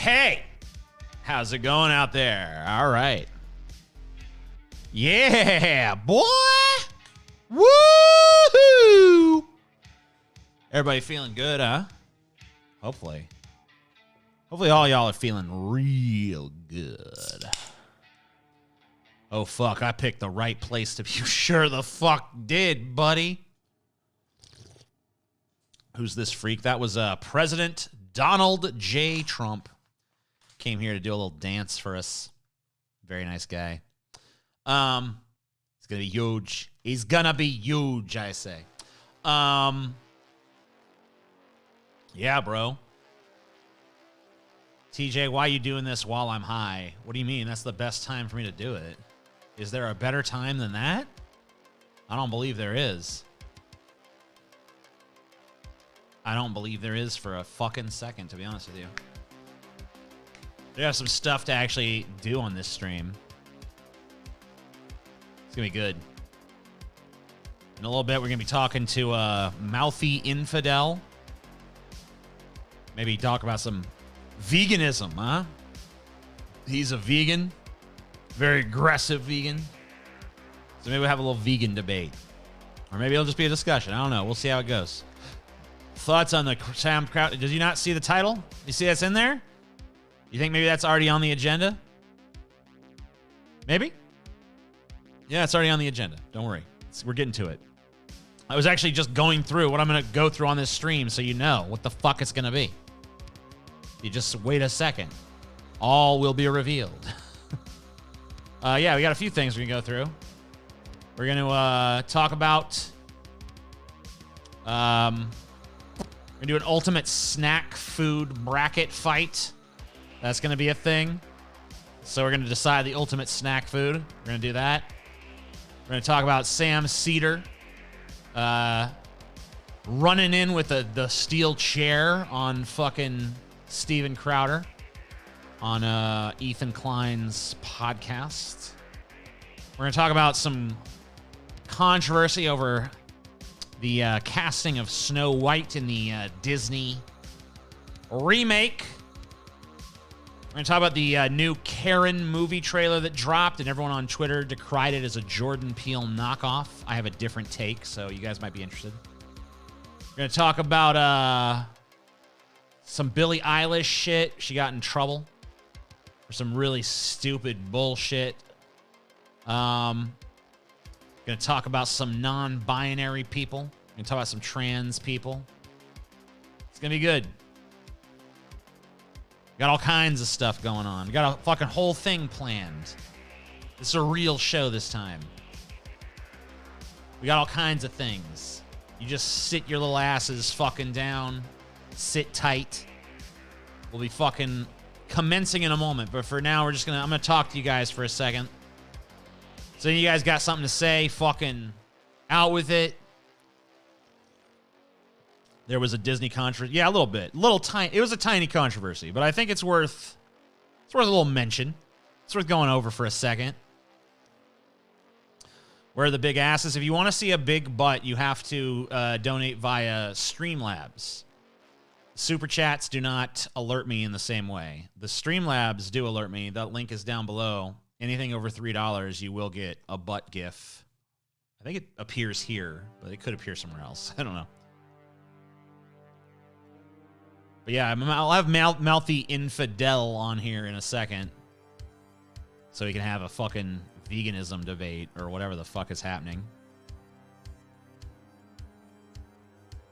Hey, how's it going out there? All right. Yeah, boy. Woo-hoo. Everybody feeling good, huh? Hopefully. Hopefully all y'all are feeling real good. Oh, fuck. I picked the right place to be. You sure the fuck did, buddy. Who's this freak? That was President Donald J. Trump. Came here to do a little dance for us. Very nice guy. It's gonna be huge. He's gonna be huge, I say. Yeah, bro. TJ, why are you doing this while I'm high? What do you mean? That's the best time for me to do it. Is there a better time than that? I don't believe there is. I don't believe there is for a fucking second, to be honest with you. We have some stuff to actually do on this stream. It's going to be good. In a little bit, we're going to be talking to MouthyInfidel. Maybe talk about some veganism, huh? He's a vegan. Very aggressive vegan. So maybe we'll have a little vegan debate. Or maybe it'll just be a discussion. I don't know. We'll see how it goes. Thoughts on the Sam Crowd? Did you not see the title? You see that's in there? You think maybe that's already on the agenda? Maybe? Yeah, it's already on the agenda. Don't worry. We're getting to it. I was actually just going through what I'm going to go through on this stream so you know what the fuck it's going to be. You just wait a second. All will be revealed. Yeah, we got a few things we can go through. We're going to talk about... we're going to do an ultimate snack food bracket fight. That's going to be a thing. So we're going to decide the ultimate snack food. We're going to do that. We're going to talk about Sam Seder running in with the steel chair on fucking Steven Crowder on Ethan Klein's podcast. We're going to talk about some controversy over the casting of Snow White in the Disney remake. We're going to talk about the new Karen movie trailer that dropped, and everyone on Twitter decried it as a Jordan Peele knockoff. I have a different take, so you guys might be interested. We're going to talk about some Billie Eilish shit. She got in trouble for some really stupid bullshit. Going to talk about some non-binary people. Going to talk about some trans people. It's going to be good. Got all kinds of stuff going on. We got a fucking whole thing planned. This is a real show this time. We got all kinds of things. You just sit your little asses fucking down. Sit tight. We'll be fucking commencing in a moment. But for now, I'm gonna talk to you guys for a second. So you guys got something to say, fucking out with it. There was a Disney controversy. Yeah, a little bit. It was a tiny controversy, but I think it's worth a little mention. It's worth going over for a second. Where are the big asses? If you want to see a big butt, you have to donate via Streamlabs. Super chats do not alert me in the same way. The Streamlabs do alert me. That link is down below. Anything over $3, you will get a butt gif. I think it appears here, but it could appear somewhere else. I don't know. But yeah, I'll have MouthyInfidel on here in a second. So we can have a fucking veganism debate or whatever the fuck is happening.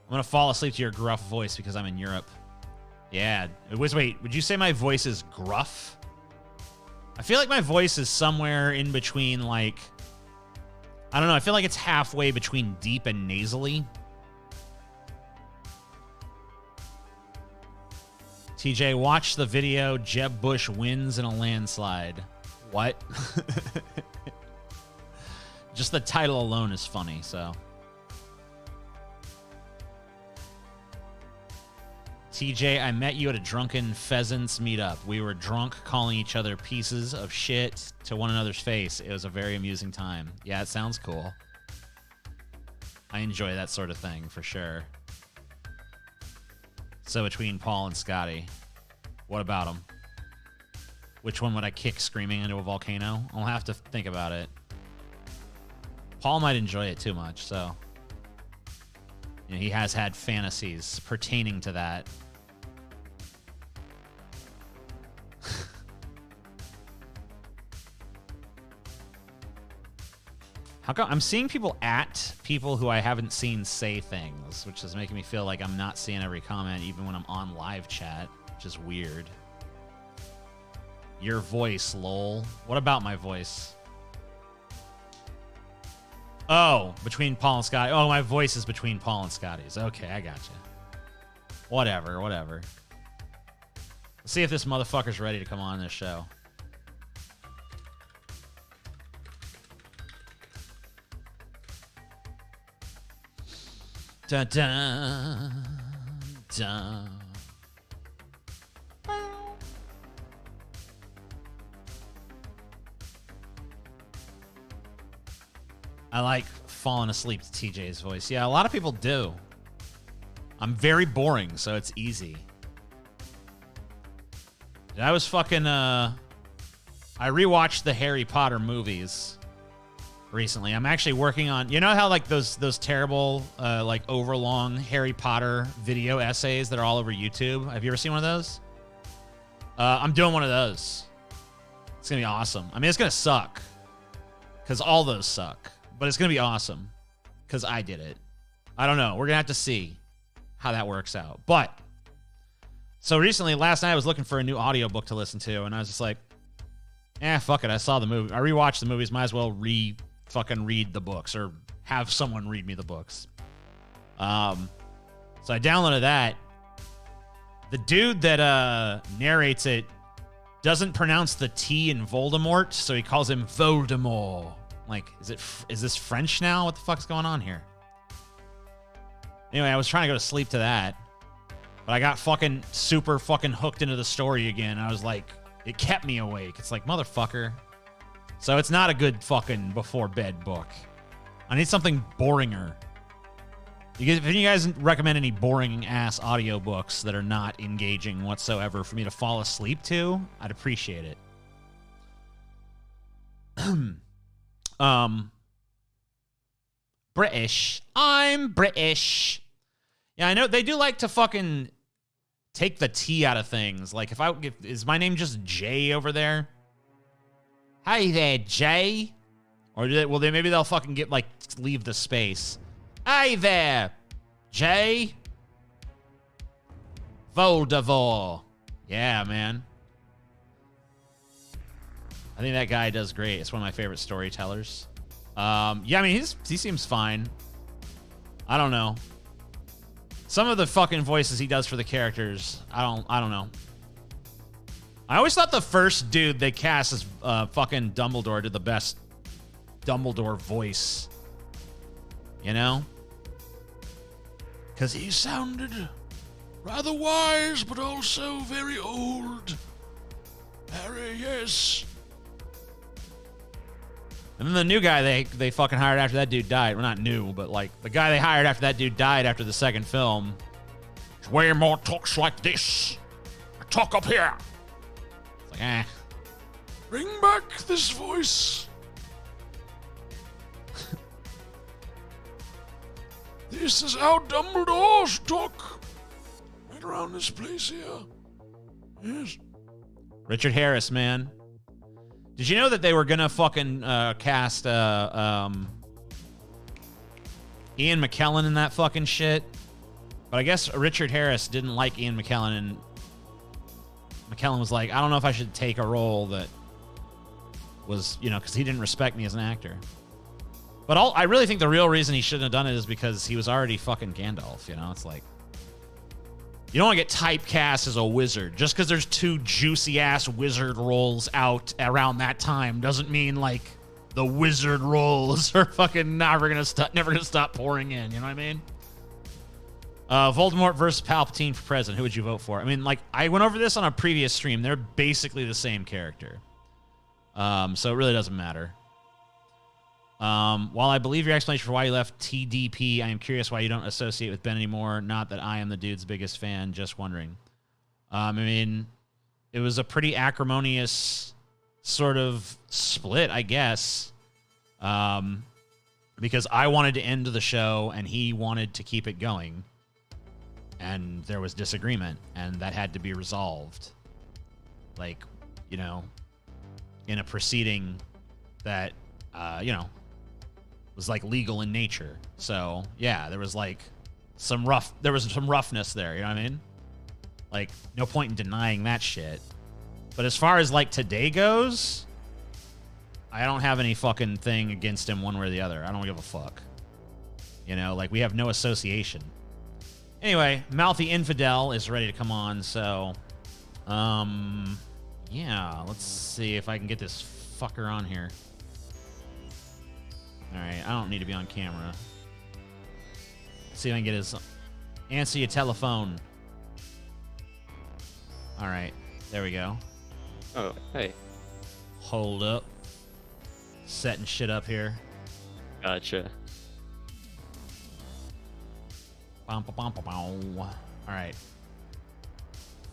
I'm going to fall asleep to your gruff voice because I'm in Europe. Yeah. Wait, would you say my voice is gruff? I feel like my voice is somewhere in between, like... I don't know. I feel like it's halfway between deep and nasally. TJ, watch the video. Jeb Bush wins in a landslide. What? Just the title alone is funny, so. TJ, I met you at a drunken pheasants meetup. We were drunk, calling each other pieces of shit to one another's face. It was a very amusing time. Yeah, it sounds cool. I enjoy that sort of thing, for sure. So between Paul and Scotty, what about them? Which one would I kick screaming into a volcano? I'll have to think about it. Paul might enjoy it too much, so... You know, he has had fantasies pertaining to that. How come I'm seeing people at people who I haven't seen say things, which is making me feel like I'm not seeing every comment even when I'm on live chat, which is weird. Your voice, lol. What about my voice? Oh, between Paul and Scotty. Oh, my voice is between Paul and Scotty's. Okay, I gotcha. Whatever. Let's see if this motherfucker's ready to come on this show. Dun dun dun. I like falling asleep to TJ's voice. Yeah, a lot of people do. I'm very boring, so it's easy. I was fucking, I rewatched the Harry Potter movies recently. I'm actually working on, you know how like those terrible, like overlong Harry Potter video essays that are all over YouTube? Have you ever seen one of those? I'm doing one of those. It's gonna be awesome. I mean, it's gonna suck, because all those suck. But it's going to be awesome because I did it. I don't know. We're going to have to see how that works out. But, so recently, last night, I was looking for a new audiobook to listen to, and I was just like, fuck it. I saw the movie. I rewatched the movies. Might as well fucking read the books or have someone read me the books. So I downloaded that. The dude that narrates it doesn't pronounce the T in Voldemort, so he calls him Voldemort. Like, is this French now? What the fuck's going on here? Anyway, I was trying to go to sleep to that, but I got fucking super fucking hooked into the story again. I was like, it kept me awake. It's like, motherfucker. So it's not a good fucking before bed book. I need something boringer. If you guys recommend any boring ass audiobooks that are not engaging whatsoever for me to fall asleep to, I'd appreciate it. British. I'm British. Yeah, I know they do like to fucking take the T out of things. Like is my name just Jay over there? Hey there, Jay. Or maybe they'll fucking leave the space. Hey there, Jay. Voldemort. Yeah, man. I think that guy does great. It's one of my favorite storytellers. Yeah, I mean, he seems fine. I don't know. Some of the fucking voices he does for the characters, I don't know. I always thought the first dude they cast as fucking Dumbledore did the best Dumbledore voice. You know? Because he sounded rather wise, but also very old. Harry, yes. And then the new guy they fucking hired after that dude died. Well, not new, but like the guy they hired after that dude died after the second film. Way more talks like this. I talk up here. It's like, bring back this voice. This is how Dumbledores talk. Right around this place here. Yes. Richard Harris, man. Did you know that they were gonna fucking cast Ian McKellen in that fucking shit? But I guess Richard Harris didn't like Ian McKellen, and McKellen was like, I don't know if I should take a role that was, because he didn't respect me as an actor. But I really think the real reason he shouldn't have done it is because he was already fucking Gandalf, It's like, you don't want to get typecast as a wizard. Just because there's 2 juicy-ass wizard roles out around that time doesn't mean, like, the wizard roles are fucking never gonna stop pouring in. You know what I mean? Voldemort versus Palpatine for president. Who would you vote for? I mean, like, I went over this on a previous stream. They're basically the same character. So it really doesn't matter. While I believe your explanation for why you left TDP, I am curious why you don't associate with Ben anymore. Not that I am the dude's biggest fan, just wondering. I mean, it was a pretty acrimonious sort of split, I guess. Because I wanted to end the show and he wanted to keep it going. And there was disagreement, and that had to be resolved. Like, you know, in a proceeding that, you know, was like legal in nature. So, yeah, there was some roughness there, you know what I mean? Like, no point in denying that shit. But as far as like today goes, I don't have any fucking thing against him one way or the other. I don't give a fuck. You know, like, we have no association. Anyway, MouthyInfidel is ready to come on, so yeah, let's see if I can get this fucker on here. Alright, I don't need to be on camera. Let's see if I can get his... Answer your telephone. Alright, there we go. Oh, hey. Hold up. Setting shit up here. Gotcha. Alright.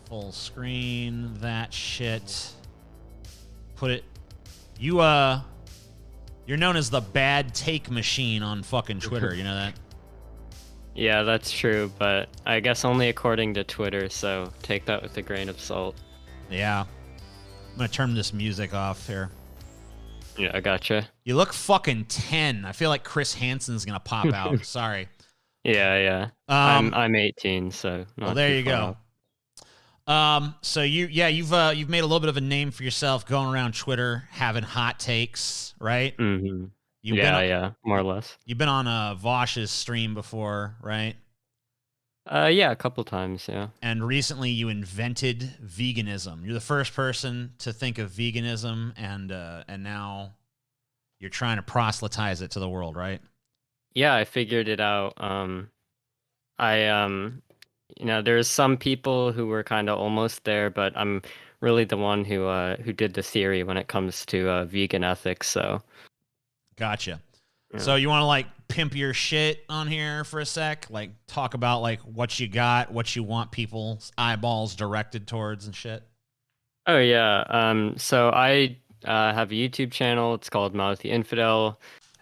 Full screen, that shit. Put it... You're known as the bad take machine on fucking Twitter, you know that? Yeah, that's true, but I guess only according to Twitter, so take that with a grain of salt. Yeah. I'm gonna turn this music off here. Yeah, I gotcha. You look fucking 10. I feel like Chris Hansen's gonna pop out. Sorry. Yeah. I'm 18, so not well, there too you far go. off. So you've made a little bit of a name for yourself going around Twitter having hot takes, right? Mm-hmm. You've Yeah, more or less. You've been on Vosh's stream before, right? Yeah, a couple times, yeah. And recently you invented veganism. You're the first person to think of veganism, and now you're trying to proselytize it to the world, right? Yeah, I figured it out. There's some people who were kind of almost there, but I'm really the one who did the theory when it comes to vegan ethics. So, gotcha. Yeah. So you want to like pimp your shit on here for a sec, like talk about like what you got, what you want people's eyeballs directed towards and shit. Oh yeah. So I have a YouTube channel. It's called MouthyInfidel.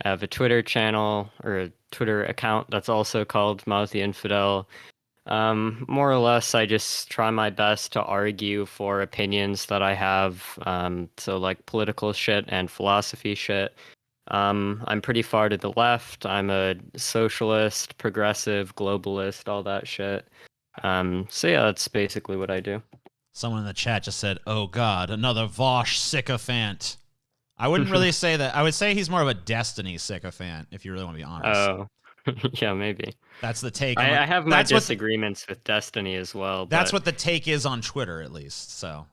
I have a Twitter channel or a Twitter account that's also called MouthyInfidel. More or less, I just try my best to argue for opinions that I have. So like political shit and philosophy shit. I'm pretty far to the left. I'm a socialist, progressive, globalist, all that shit. So yeah, that's basically what I do. Someone in the chat just said, "Oh God, another Vosh sycophant." I wouldn't really say that. I would say he's more of a Destiny sycophant, if you really want to be honest. Oh, yeah, maybe. That's the take. I have my disagreements with Destiny as well. That's what the take is on Twitter, at least. So.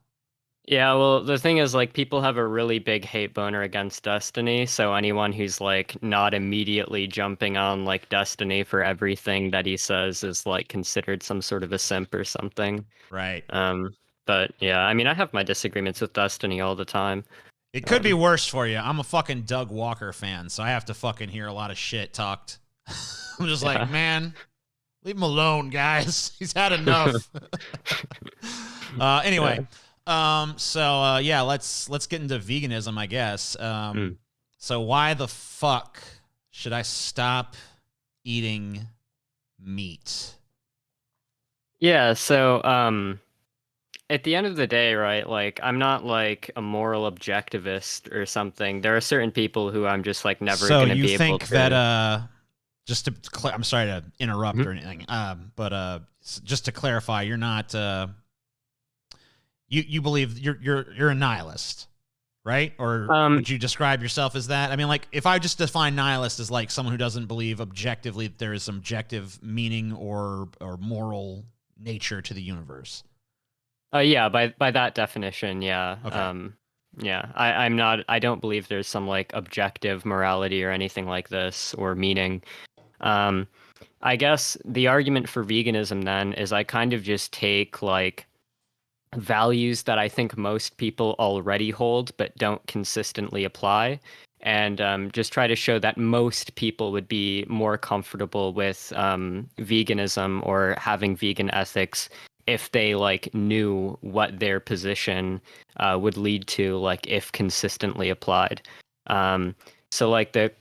Yeah, well, the thing is, like, people have a really big hate boner against Destiny, so anyone who's, like, not immediately jumping on, like, Destiny for everything that he says is, like, considered some sort of a simp or something. Right. But, yeah, I mean, I have my disagreements with Destiny all the time. It could be worse for you. I'm a fucking Doug Walker fan, so I have to fucking hear a lot of shit talked. I'm just like, man, leave him alone, guys. He's had enough. Anyway. Yeah. Let's get into veganism, I guess. So why the fuck should I stop eating meat? Yeah, so at the end of the day, right, like, I'm not like a moral objectivist or something. There are certain people who I'm just like never going to be able to. So you think that just to I'm sorry to interrupt or anything, but just to clarify, you're not You believe you're a nihilist, right? Or would you describe yourself as that? I mean, like, if I just define nihilist as like someone who doesn't believe objectively that there is some objective meaning or moral nature to the universe. Yeah, by that definition, yeah. Okay. Yeah, I'm not. I don't believe there's some like objective morality or anything like this or meaning. I guess the argument for veganism then is I kind of just take like values that I think most people already hold but don't consistently apply, and just try to show that most people would be more comfortable with veganism or having vegan ethics if they like knew what their position would lead to, like if consistently applied. So like the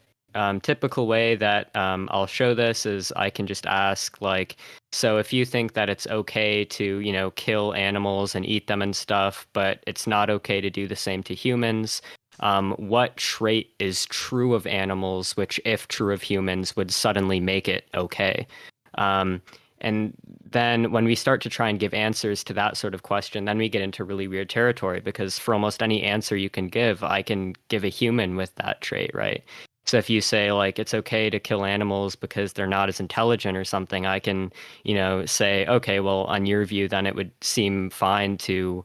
typical way that I'll show this is I can just ask like, so if you think that it's okay to, you know, kill animals and eat them and stuff, but it's not okay to do the same to humans, what trait is true of animals, which if true of humans would suddenly make it okay? Um, and then when we start to try and give answers to that sort of question, then we get into really weird territory because for almost any answer you can give, I can give a human with that trait, right? So if you say like it's okay to kill animals because they're not as intelligent or something, I can, you know, say, okay, well, on your view, then it would seem fine to,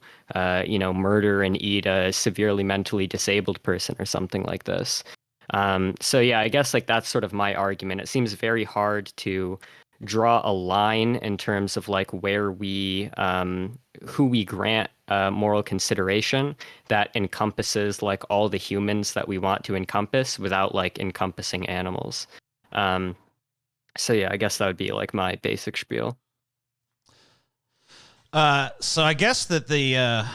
you know, murder and eat a severely mentally disabled person or something like this. So yeah, I guess like that's sort of my argument. It seems very hard to draw a line in terms of like where we who we grant moral consideration that encompasses like all the humans that we want to encompass without like encompassing animals. Um, so yeah, I guess that would be like my basic spiel. So I guess that the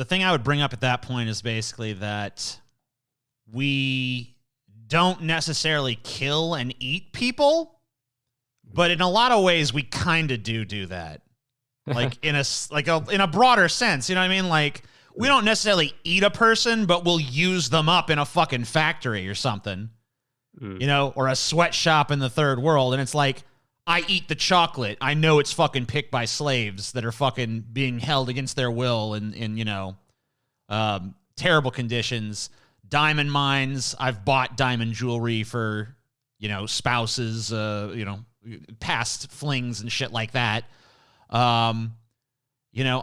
thing I would bring up at that point is basically that we don't necessarily kill and eat people, but in a lot of ways we kind of do that. Like in a broader sense, you know what I mean? Like we don't necessarily eat a person, but we'll use them up in a fucking factory or something. You know, or a sweatshop in the third world, and it's like I eat the chocolate. I know it's fucking picked by slaves that are fucking being held against their will in you know, terrible conditions. Diamond mines. I've bought diamond jewelry for, you know, spouses, you know, past flings and shit like that. You know,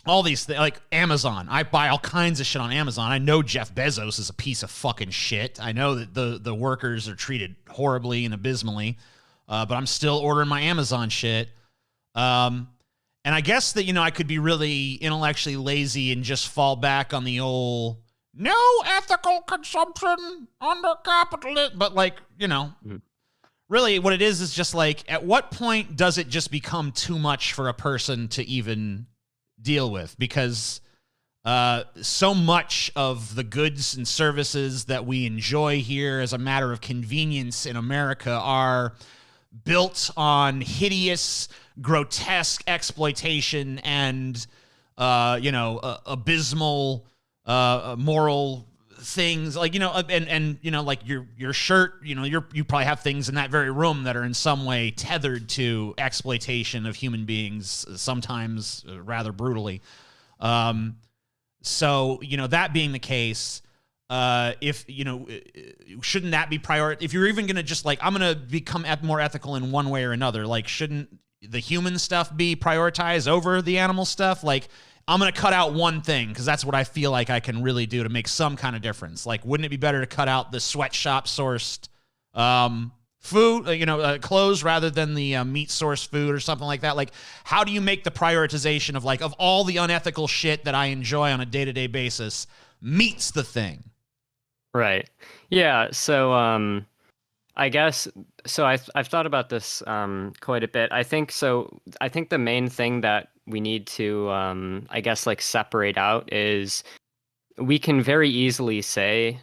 all these things, like Amazon. I buy all kinds of shit on Amazon. I know Jeff Bezos is a piece of fucking shit. I know that the workers are treated horribly and abysmally, but I'm still ordering my Amazon shit. And I guess that, you know, I could be really intellectually lazy and just fall back on the old no ethical consumption under capitalism. But like, you know, really what it is just like, at what point does it just become too much for a person to even deal with? Because so much of the goods and services that we enjoy here as a matter of convenience in America are built on hideous, grotesque exploitation and, you know, abysmal moral things. Like, you know, and you know, like your shirt, you know, you probably have things in that very room that are in some way tethered to exploitation of human beings, sometimes rather brutally. So, you know, that being the case, if, you know, shouldn't that be priority? If you're even going to just like, I'm going to become more ethical in one way or another, like, shouldn't the human stuff be prioritized over the animal stuff? Like, I'm going to cut out one thing because that's what I feel like I can really do to make some kind of difference. Like, wouldn't it be better to cut out the sweatshop sourced food, you know, clothes rather than the meat source food or something like that? Like, how do you make the prioritization of like, of all the unethical shit that I enjoy on a day-to-day basis, meat's the thing? Right. Yeah. So I guess so. I've thought about this quite a bit. I think so. I think the main thing that we need to I guess like separate out is we can very easily say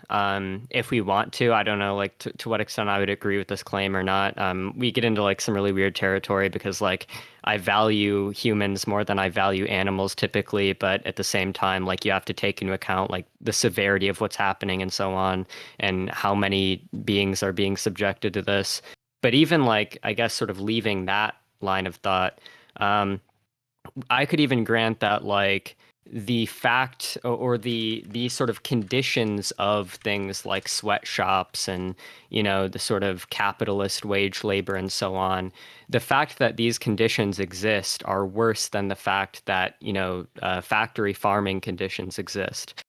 if we want to. I don't know like to what extent I would agree with this claim or not. We get into like some really weird territory because like I value humans more than I value animals typically, but at the same time like you have to take into account like the severity of what's happening and so on and how many beings are being subjected to this. But even like I guess sort of leaving that line of thought, I could even grant that like the fact or the sort of conditions of things like sweatshops and you know the sort of capitalist wage labor and so on, the fact that these conditions exist are worse than the fact that you know factory farming conditions exist.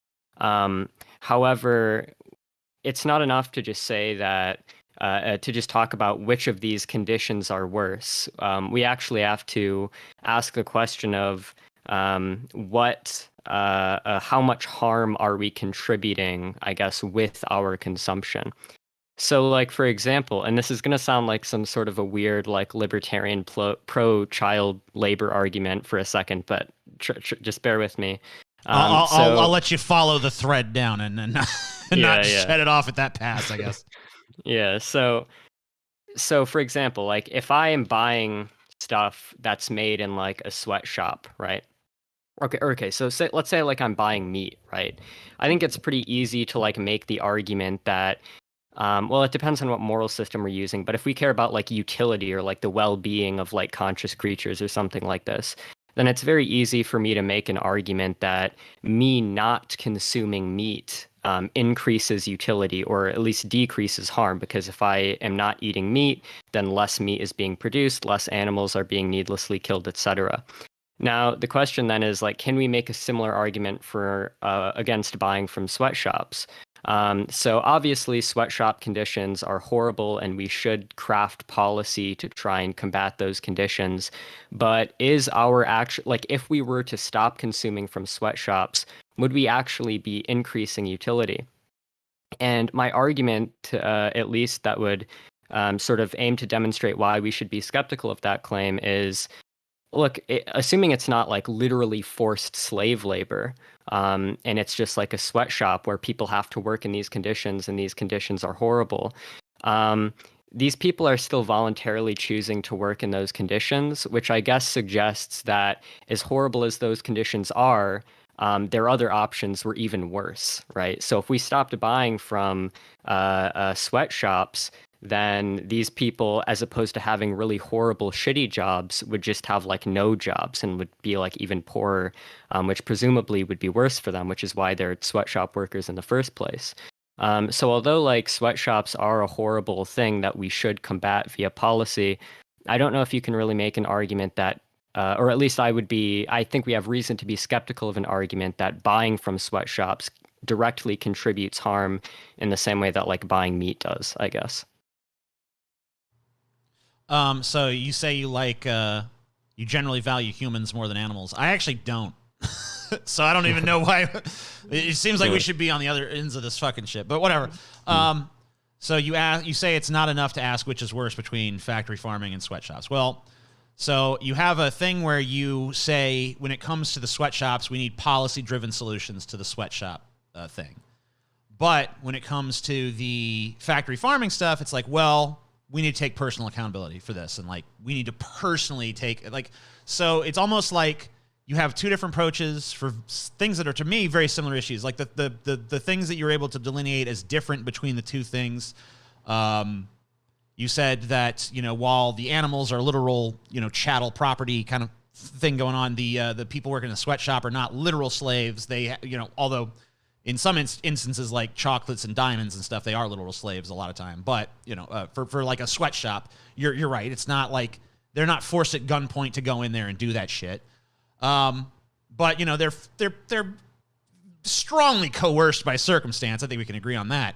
However, it's not enough to just say that to just talk about which of these conditions are worse. We actually have to ask the question of how much harm are we contributing, I guess, with our consumption. So, like, for example, and this is going to sound like some sort of a weird, like, libertarian pro-child labor argument for a second, but just bear with me. I'll let you follow the thread down and not yeah, shut it off at that pass, I guess. yeah. So for example, like, if I am buying stuff that's made in like a sweatshop, right? Okay. So let's say like I'm buying meat, right? I think it's pretty easy to like make the argument that, well, it depends on what moral system we're using, but if we care about like utility or like the well-being of like conscious creatures or something like this, then it's very easy for me to make an argument that me not consuming meat increases utility or at least decreases harm, because if I am not eating meat, then less meat is being produced, less animals are being needlessly killed, etc. Now, the question then is like, can we make a similar argument for against buying from sweatshops? So obviously, sweatshop conditions are horrible, and we should craft policy to try and combat those conditions. But is our action, like, if we were to stop consuming from sweatshops, would we actually be increasing utility? And my argument, at least that would sort of aim to demonstrate why we should be skeptical of that claim is, look, assuming it's not like literally forced slave labor, and it's just like a sweatshop where people have to work in these conditions and these conditions are horrible. Um, these people are still voluntarily choosing to work in those conditions, which I guess suggests that as horrible as those conditions are, their other options were even worse, right? So if we stopped buying from sweatshops, then these people, as opposed to having really horrible, shitty jobs, would just have like no jobs and would be like even poorer, which presumably would be worse for them, which is why they're sweatshop workers in the first place. So although like sweatshops are a horrible thing that we should combat via policy, I don't know if you can really make an argument that, or at least I think we have reason to be skeptical of an argument that buying from sweatshops directly contributes harm in the same way that like buying meat does, I guess. So you say you generally value humans more than animals. I actually don't. So I don't even know why. It seems like we should be on the other ends of this fucking shit, but whatever. So you say it's not enough to ask which is worse between factory farming and sweatshops. Well, so you have a thing where you say when it comes to the sweatshops, we need policy-driven solutions to the sweatshop thing. But when it comes to the factory farming stuff, it's like, well, we need to take personal accountability for this, and like we need to personally take like. So it's almost like you have two different approaches for things that are, to me, very similar issues. Like the things that you're able to delineate as different between the two things. You said that, while the animals are literal, chattel property kind of thing going on, the people working in the sweatshop are not literal slaves. They, although in some instances like chocolates and diamonds and stuff, they are literal slaves a lot of time. But, for like a sweatshop, you're right. It's not like they're not forced at gunpoint to go in there and do that shit. But they're strongly coerced by circumstance. I think we can agree on that.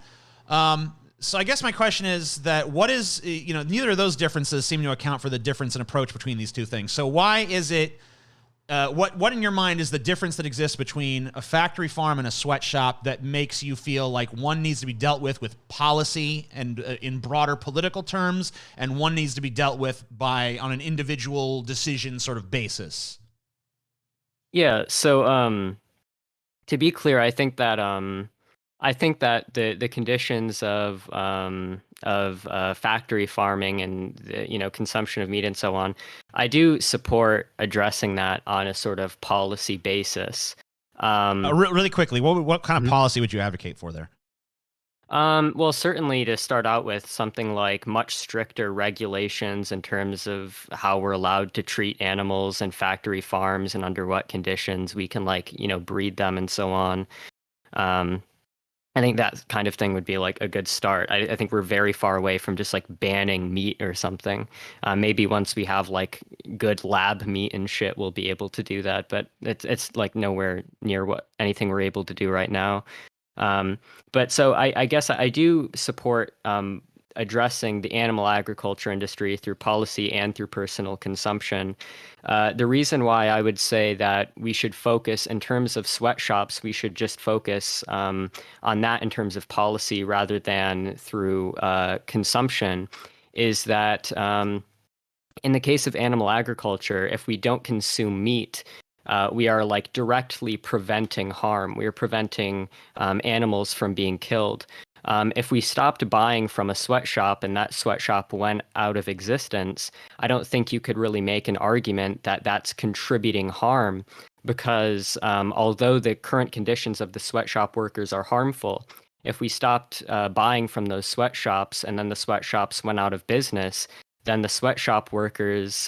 So I guess my question is that what is, neither of those differences seem to account for the difference in approach between these two things. So why is it, what in your mind is the difference that exists between a factory farm and a sweatshop that makes you feel like one needs to be dealt with policy and in broader political terms, and one needs to be dealt with on an individual decision sort of basis? Yeah, so to be clear, I think that the conditions of factory farming and the, consumption of meat and so on, I do support addressing that on a sort of policy basis. Really quickly, what kind of policy would you advocate for there? Well, certainly to start out with, something like much stricter regulations in terms of how we're allowed to treat animals in factory farms and under what conditions we can breed them and so on. I think that kind of thing would be like a good start. I think we're very far away from just like banning meat or something. Maybe once we have like good lab meat and shit, we'll be able to do that. But it's like nowhere near anything we're able to do right now. But so I guess I do support addressing the animal agriculture industry through policy and through personal consumption. The reason why I would say that we should focus in terms of sweatshops, we should just focus on that in terms of policy rather than through consumption, is that in the case of animal agriculture, if we don't consume meat, we are like directly preventing harm. We are preventing animals from being killed. If we stopped buying from a sweatshop and that sweatshop went out of existence, I don't think you could really make an argument that that's contributing harm, because although the current conditions of the sweatshop workers are harmful, if we stopped buying from those sweatshops and then the sweatshops went out of business, then the sweatshop workers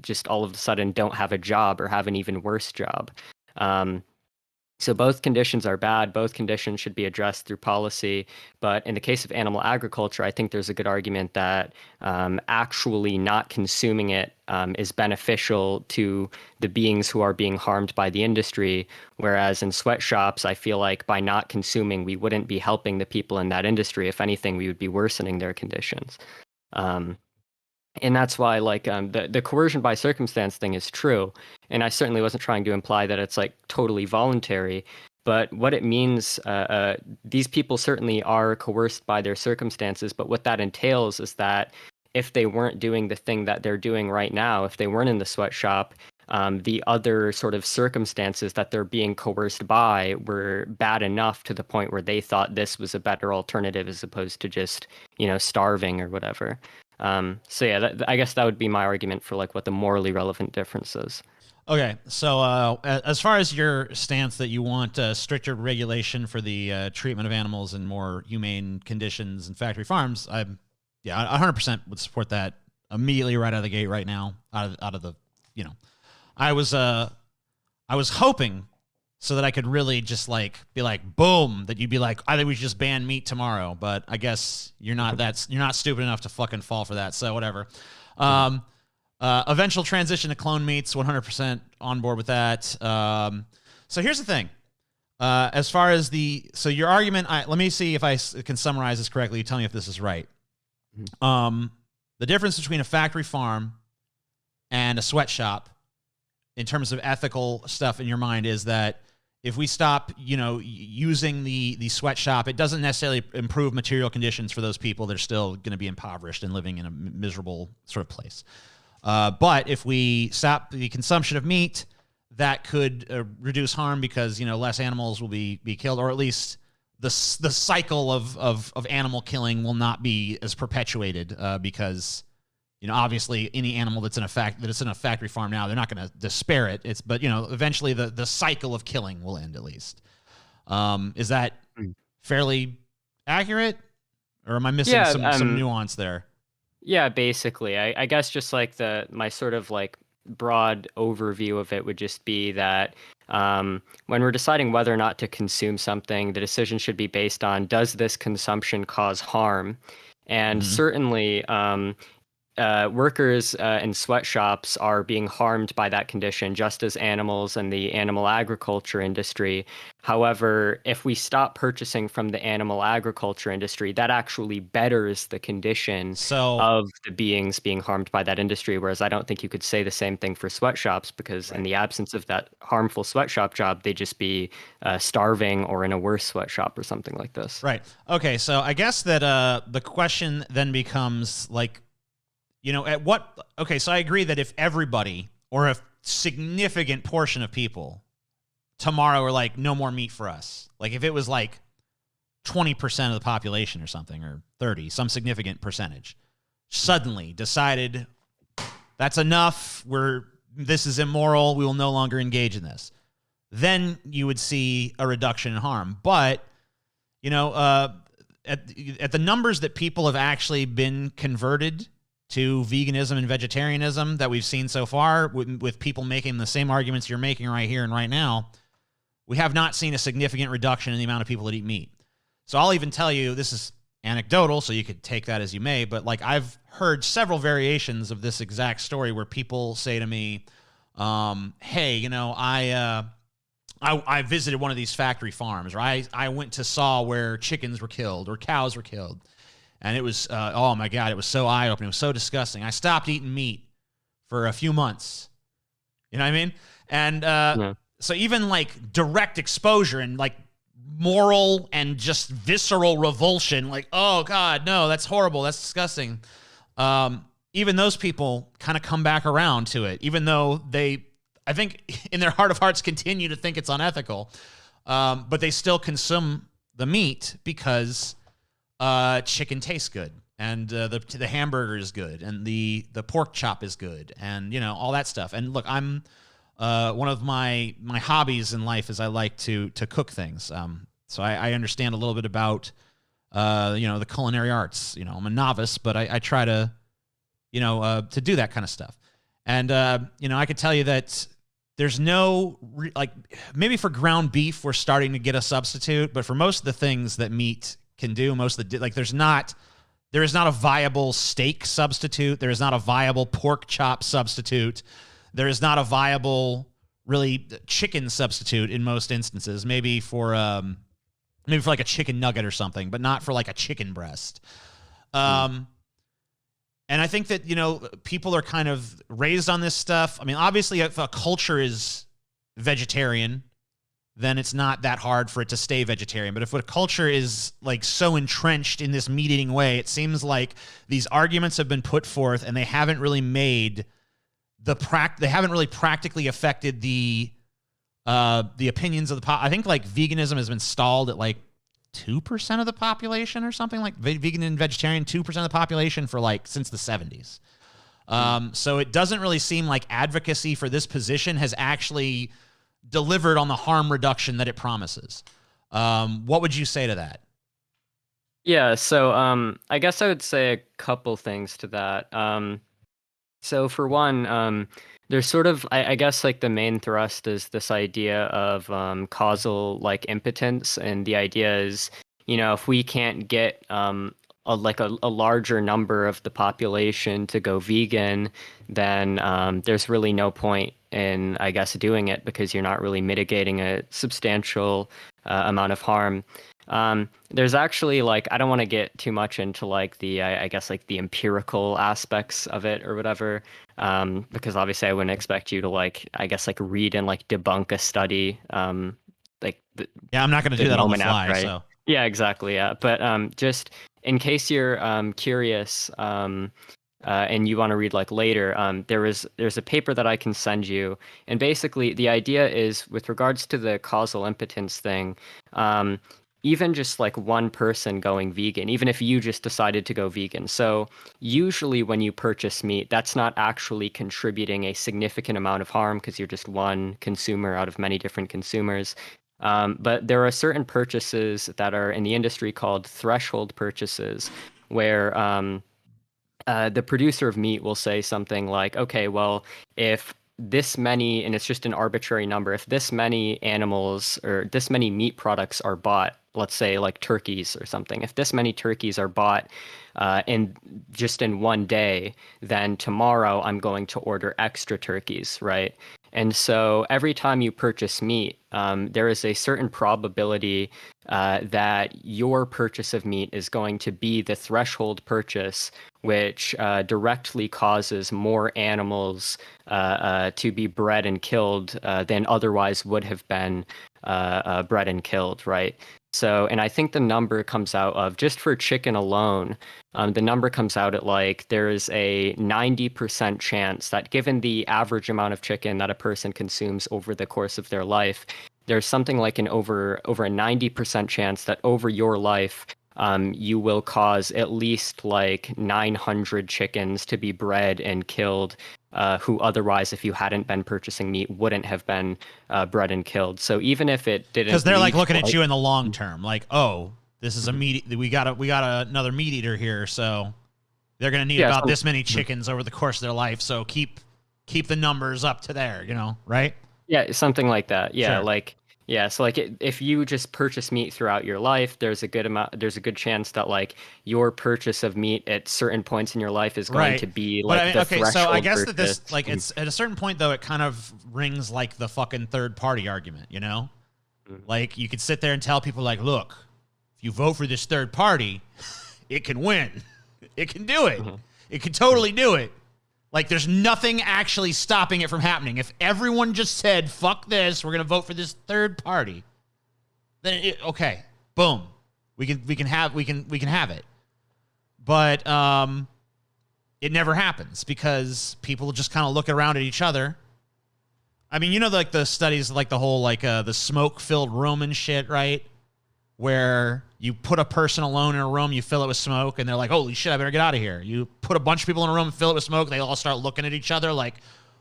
just all of a sudden don't have a job or have an even worse job. So both conditions are bad. Both conditions should be addressed through policy. But in the case of animal agriculture, I think there's a good argument that actually not consuming it is beneficial to the beings who are being harmed by the industry. Whereas in sweatshops, I feel like by not consuming, we wouldn't be helping the people in that industry. If anything, we would be worsening their conditions. And that's why, like, the coercion by circumstance thing is true. And I certainly wasn't trying to imply that it's like totally voluntary. But what it means, these people certainly are coerced by their circumstances. But what that entails is that if they weren't doing the thing that they're doing right now, if they weren't in the sweatshop, the other sort of circumstances that they're being coerced by were bad enough to the point where they thought this was a better alternative as opposed to just, starving or whatever. So yeah, I guess that would be my argument for like what the morally relevant difference is. Okay, so as far as your stance that you want stricter regulation for the treatment of animals and more humane conditions in factory farms, I 100% would support that immediately right out of the gate right now. Out of the, I was hoping so that I could really just like be like, boom, that you'd be like, I think we should just ban meat tomorrow. But I guess you're not stupid enough to fucking fall for that. So whatever. Eventual transition to clone meats, 100% on board with that. So here's the thing. As far as your argument, let me see if I can summarize this correctly. Tell me if this is right. The difference between a factory farm and a sweatshop in terms of ethical stuff in your mind is that if we stop, using the sweatshop, it doesn't necessarily improve material conditions for those people. They're still going to be impoverished and living in a miserable sort of place. But if we stop the consumption of meat, that could reduce harm because, less animals will be killed, or at least the cycle of animal killing will not be as perpetuated because, obviously any animal that's in a factory farm now, they're not going to spare it. But eventually the cycle of killing will end at least. Is that fairly accurate, or am I missing some nuance there? Yeah, basically. I guess just like my sort of like broad overview of it would just be that when we're deciding whether or not to consume something, the decision should be based on, does this consumption cause harm? And certainly workers in sweatshops are being harmed by that condition, just as animals in the animal agriculture industry. However, if we stop purchasing from the animal agriculture industry, that actually betters the condition of the beings being harmed by that industry. Whereas I don't think you could say the same thing for sweatshops, because in the absence of that harmful sweatshop job, they'd just be starving or in a worse sweatshop or something like this. Right. Okay. So I guess that the question then becomes like, so I agree that if everybody or a significant portion of people tomorrow are like, no more meat for us, like if it was like 20% of the population or something, or 30, some significant percentage, suddenly decided that's enough, this is immoral, we will no longer engage in this, then you would see a reduction in harm. But, at the numbers that people have actually been converted to veganism and vegetarianism that we've seen so far, with people making the same arguments you're making right here and right now, we have not seen a significant reduction in the amount of people that eat meat. So I'll even tell you, this is anecdotal, so you could take that as you may, but like I've heard several variations of this exact story where people say to me, hey, I visited one of these factory farms, or I went to saw where chickens were killed or cows were killed. And it was, oh my God, it was so eye-opening. It was so disgusting. I stopped eating meat for a few months. You know what I mean? And so even like direct exposure and like moral and just visceral revulsion, like, oh God, no, that's horrible. That's disgusting. Even those people kind of come back around to it, even though they, I think in their heart of hearts, continue to think it's unethical. But they still consume the meat because chicken tastes good, and the hamburger is good, and the pork chop is good, and you know, all that stuff. And look, I'm one of my hobbies in life is I like to cook things. So I understand a little bit about you know, the culinary arts. You know, I'm a novice, but I try to, you know, to do that kind of stuff. And you know, I could tell you that there's no like, maybe for ground beef we're starting to get a substitute, but for most of the things that meat can do, most of the like, there is not a viable steak substitute. There is not a viable pork chop substitute. There is not a viable really chicken substitute in most instances. Maybe for like a chicken nugget or something, but not for like a chicken breast. And I think that, you know, people are kind of raised on this stuff. I mean, obviously, if a culture is vegetarian, then it's not that hard for it to stay vegetarian. But if a culture is like so entrenched in this meat-eating way, it seems like these arguments have been put forth and they haven't really made they haven't really practically affected the opinions of the I think like veganism has been stalled at like 2% of the population or something, like vegan and vegetarian, 2% of the population for like since the 70s. So it doesn't really seem like advocacy for this position has actually delivered on the harm reduction that it promises. What would you say to that? Yeah, so I guess I would say a couple things to that. So for one, there's sort of, I guess like the main thrust is this idea of causal like impotence, and the idea is, you know, if we can't get a larger number of the population to go vegan, then there's really no point in, I guess, doing it, because you're not really mitigating a substantial amount of harm. There's actually like, I don't want to get too much into like the, I guess like the empirical aspects of it or whatever, because obviously I wouldn't expect you to like, I guess like read and like debunk a study, yeah, I'm not going to do that on the fly. Right? So yeah, exactly. Yeah. But just in case you're curious, and you want to read like later, there's a paper that I can send you, and basically the idea is, with regards to the causal impotence thing, even just like one person going vegan, even if you just decided to go vegan. So usually when you purchase meat, that's not actually contributing a significant amount of harm, because you're just one consumer out of many different consumers. But there are certain purchases that are in the industry called threshold purchases, where the producer of meat will say something like, okay, well, if this many, and it's just an arbitrary number, if this many animals or this many meat products are bought, let's say like turkeys or something, if this many turkeys are bought in one day, then tomorrow I'm going to order extra turkeys, right? And so every time you purchase meat, there is a certain probability that your purchase of meat is going to be the threshold purchase, which directly causes more animals to be bred and killed than otherwise would have been bred and killed, right? So, and I think the number comes out of, just for chicken alone, the number comes out at like, there's a 90% chance that, given the average amount of chicken that a person consumes over the course of their life, there's something like an over a 90% chance that over your life, you will cause at least like 900 chickens to be bred and killed, who otherwise, if you hadn't been purchasing meat, wouldn't have been bred and killed. So even if it didn't, because they're like looking at you in the long term, like, oh, this is a meat. We got another meat eater here, so they're gonna need about this many chickens over the course of their life. So keep the numbers up to there, you know, right? Yeah, something like that. Yeah, Sure. like. Yeah, so like if you just purchase meat throughout your life, there's a good chance that like your purchase of meat at certain points in your life is going to be like the threshold. Okay, so I guess purchase. That this, like, it's at a certain point though, it kind of rings like the fucking third party argument, you know? Like, you could sit there and tell people like, look, if you vote for this third party, it can win. It can do it. It can totally do it. Like, there's nothing actually stopping it from happening. If everyone just said, fuck this, we're going to vote for this third party, then okay, boom. We can have it. But it never happens because people just kind of look around at each other. I mean, like the studies, like the whole the smoke-filled room and shit, right? Where you put a person alone in a room, you fill it with smoke, and they're like, holy shit, I better get out of here. You put a bunch of people in a room and fill it with smoke, they all start looking at each other like,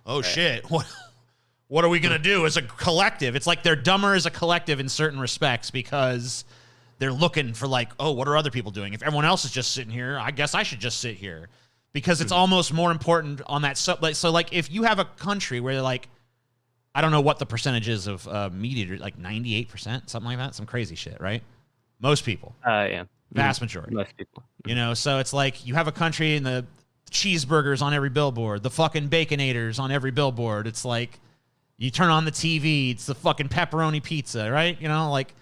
oh shit, what are we going to do as a collective? It's like they're dumber as a collective in certain respects because they're looking for like, oh, what are other people doing? If everyone else is just sitting here, I guess I should just sit here. Because it's almost more important on that. So like if you have a country where like, I don't know what the percentage is of meat eaters, like 98%, something like that. Some crazy shit, right? Most people. Yeah. Vast majority. Most people. So it's like you have a country and the cheeseburgers on every billboard, the fucking Baconators on every billboard. It's like you turn on the TV, it's the fucking pepperoni pizza, right? Like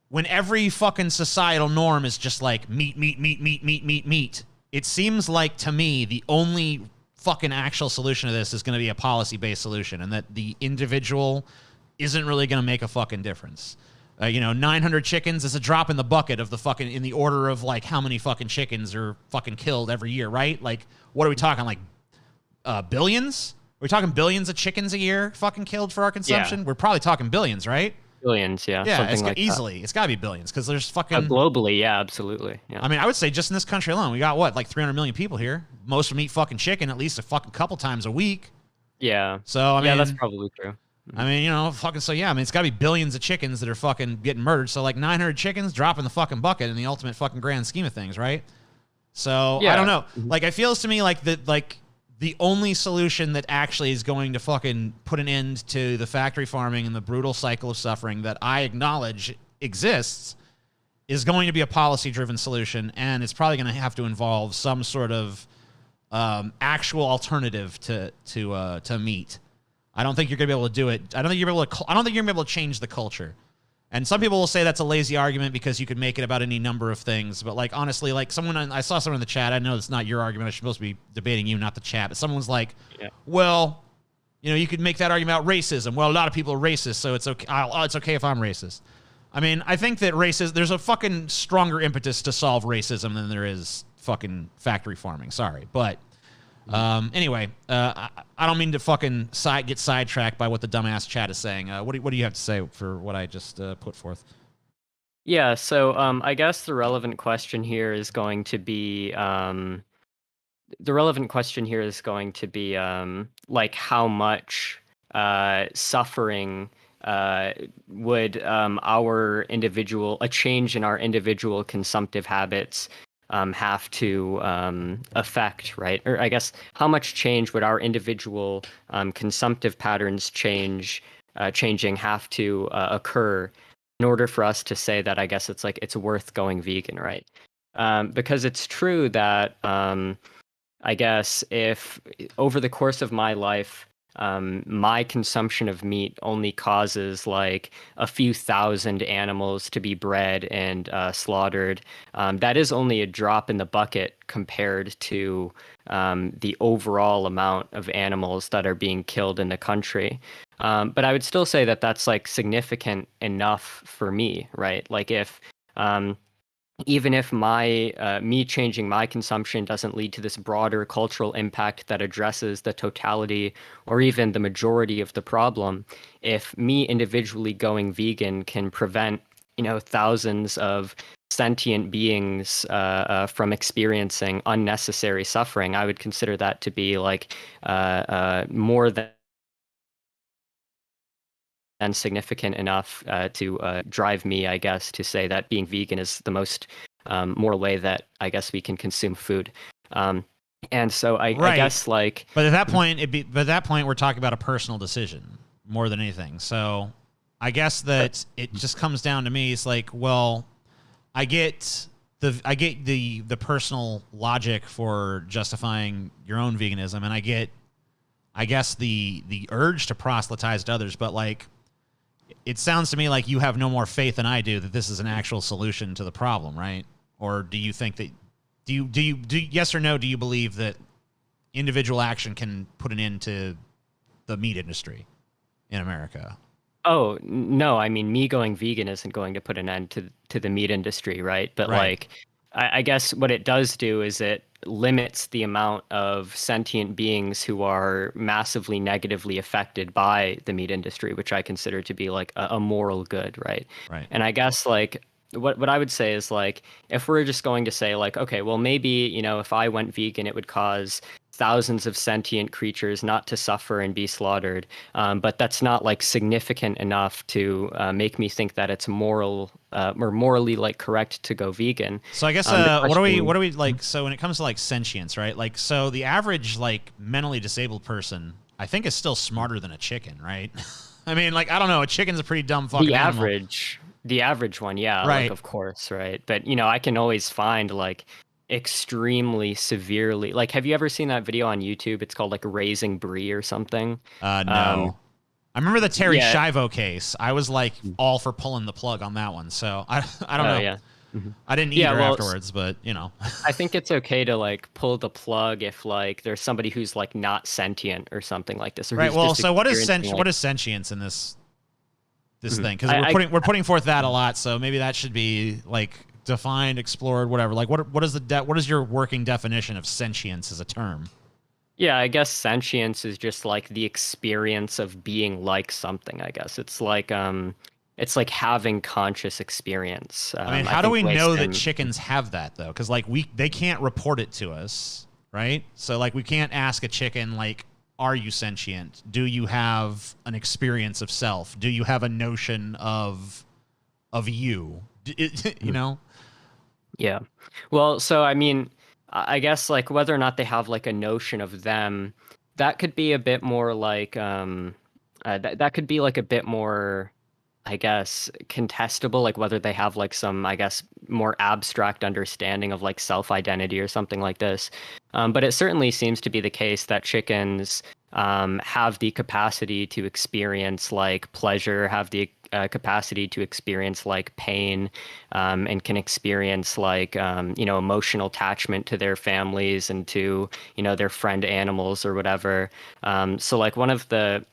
when every fucking societal norm is just like meat, it seems like to me the only fucking actual solution to this is going to be a policy-based solution, and that the individual isn't really going to make a fucking difference. 900 chickens is a drop in the bucket of the fucking, in the order of like how many fucking chickens are fucking killed every year, right? Like, what are we talking, like billions? Are we talking billions of chickens a year fucking killed for our consumption? Yeah. We're probably talking billions, right? Billions, yeah. Yeah, something like easily. It's got to be billions because there's fucking... globally, yeah, absolutely. Yeah. I mean, I would say just in this country alone, we got, what, like 300 million people here? Most of them eat fucking chicken at least a fucking couple times a week. Yeah. So, I mean... Yeah, that's probably true. I mean, fucking... So, yeah, I mean, it's got to be billions of chickens that are fucking getting murdered. So, like, 900 chickens drop in the fucking bucket in the ultimate fucking grand scheme of things, right? So, yeah. I don't know. Like, it feels to me like that, like... The only solution that actually is going to fucking put an end to the factory farming and the brutal cycle of suffering that I acknowledge exists is going to be a policy-driven solution, and it's probably going to have to involve some sort of actual alternative to meat. I don't think you're going to be able to do it. I don't think you're going to be able to change the culture. And some people will say that's a lazy argument because you could make it about any number of things. But, like, honestly, like, I saw someone in the chat. I know it's not your argument. I'm supposed to be debating you, not the chat. But someone was like, well, you could make that argument about racism. Well, a lot of people are racist, so it's okay. It's okay if I'm racist. I mean, I think that there's a fucking stronger impetus to solve racism than there is fucking factory farming. Sorry. But anyway, I don't mean to fucking get sidetracked by what the dumbass chat is saying. What do you have to say for what I just put forth? Yeah, so I guess the relevant question here is going to be like how much suffering would a change in our individual consumptive habits have to affect, right? Or I guess how much change would our individual consumptive patterns changing have to occur in order for us to say that I guess it's worth going vegan, right? Because it's true that I guess if over the course of my life, my consumption of meat only causes like a few thousand animals to be bred and slaughtered. That is only a drop in the bucket compared to the overall amount of animals that are being killed in the country. But I would still say that that's like significant enough for me, right? Like if even if me changing my consumption doesn't lead to this broader cultural impact that addresses the totality or even the majority of the problem, if me individually going vegan can prevent, thousands of sentient beings from experiencing unnecessary suffering, I would consider that to be like more than significant enough to drive me, I guess, to say that being vegan is the most moral way that I guess we can consume food. And so I guess like, but at that point, we're talking about a personal decision more than anything. So I guess that it just comes down to me. It's like, well, I get the personal logic for justifying your own veganism, and I guess the urge to proselytize to others, but like, it sounds to me like you have no more faith than I do that this is an actual solution to the problem, right? or do you think that yes or no? Do you believe that individual action can put an end to the meat industry in America? Oh, no, I mean, me going vegan isn't going to put an end to the meat industry, right? But Right. like, I guess what it does do is it limits the amount of sentient beings who are massively negatively affected by the meat industry, which I consider to be like a moral good, right? Right. And I guess like what I would say is like if we're just going to say like, okay, well maybe, you know, if I went vegan, it would cause thousands of sentient creatures not to suffer and be slaughtered. But that's not like significant enough to make me think that it's moral or morally like correct to go vegan. So I guess what do we like? So when it comes to like sentience, right? Like, so the average like mentally disabled person, I think, is still smarter than a chicken, right? I mean, like, I don't know, a chicken's a pretty dumb fucking animal. The average one, yeah, Right. like of course, right? But you know, I can always find like extremely severely like have you ever seen that video on YouTube? It's called like Raising Brie or something. No. I remember the Terry yeah. Schiavo case. I was like all for pulling the plug on that one. So I don't know. Yeah. I didn't eat her afterwards, but you know. I think it's okay to like pull the plug if like there's somebody who's like not sentient or something like this. Or right. Well, so what is like... sentience in this thing? Because we're putting forth that a lot. So maybe that should be like defined, explored, whatever. Like what is your working definition of sentience as a term? Yeah, I guess sentience is just like the experience of being like something, I guess. It's like having conscious experience. I mean, how do we know that chickens have that though? Because like they can't report it to us, right? So like we can't ask a chicken like, are you sentient? Do you have an experience of self? Do you have a notion of you? You know? Yeah. Well, so I mean, I guess like whether or not they have like a notion of them, that could be a bit more like that could be like a bit more, I guess, contestable, like whether they have like some, I guess, more abstract understanding of like self-identity or something like this. But it certainly seems to be the case that chickens have the capacity to experience like pleasure, have the capacity to experience like pain, and can experience like emotional attachment to their families and to their friend animals or whatever. So like one of the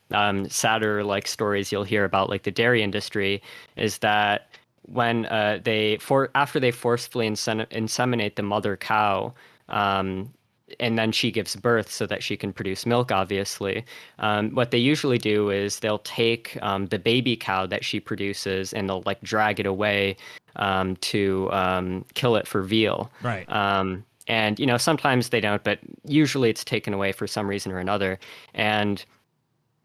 sadder like stories you'll hear about like the dairy industry is that when after they forcefully inseminate the mother cow, and then she gives birth so that she can produce milk, obviously. What they usually do is they'll take the baby cow that she produces and they'll like drag it away to kill it for veal. Right. And sometimes they don't, but usually it's taken away for some reason or another. And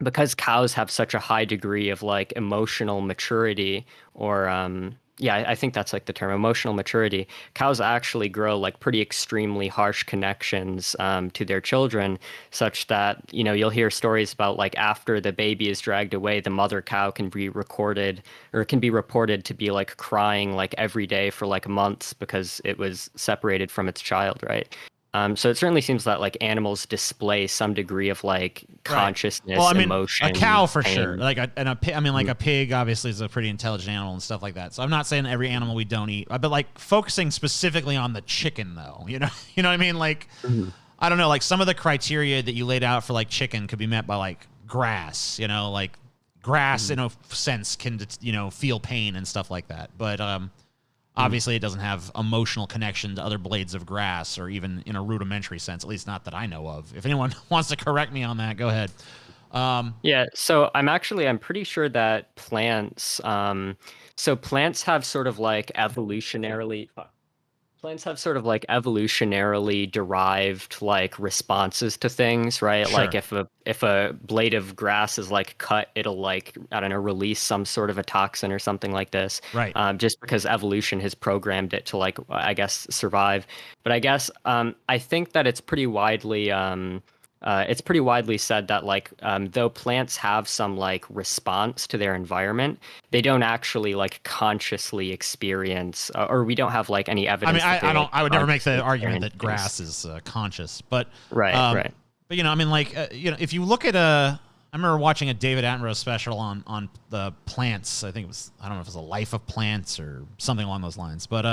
because cows have such a high degree of like emotional maturity, or I think that's like the term, emotional maturity. Cows actually grow like pretty extremely harsh connections to their children, such that, you'll hear stories about like after the baby is dragged away, the mother cow can be reported to be like crying like every day for like months because it was separated from its child, right? So it certainly seems that like animals display some degree of like consciousness, emotion. A cow for pain. sure. Like a pig obviously is a pretty intelligent animal and stuff like that. So I'm not saying every animal we don't eat, but like focusing specifically on the chicken though. You know what I mean? Like I don't know. Like some of the criteria that you laid out for like chicken could be met by like grass. Like grass in a sense can feel pain and stuff like that. But obviously, it doesn't have emotional connection to other blades of grass, or even in a rudimentary sense, at least not that I know of. If anyone wants to correct me on that, go ahead. Yeah, so I'm pretty sure that plants have sort of like evolutionarily derived like responses to things, right? Sure. Like if a blade of grass is like cut, it'll like, I don't know, release some sort of a toxin or something like this. Right. Just because evolution has programmed it to like, I guess, survive. But I guess I think that it's pretty widely said that like though plants have some like response to their environment, they don't actually like consciously experience, or we don't have like any evidence. I would never make the argument that grass is conscious, but right. But if you look at I remember watching a David Attenborough special on the plants. I think it was, I don't know if it was a Life of Plants or something along those lines, but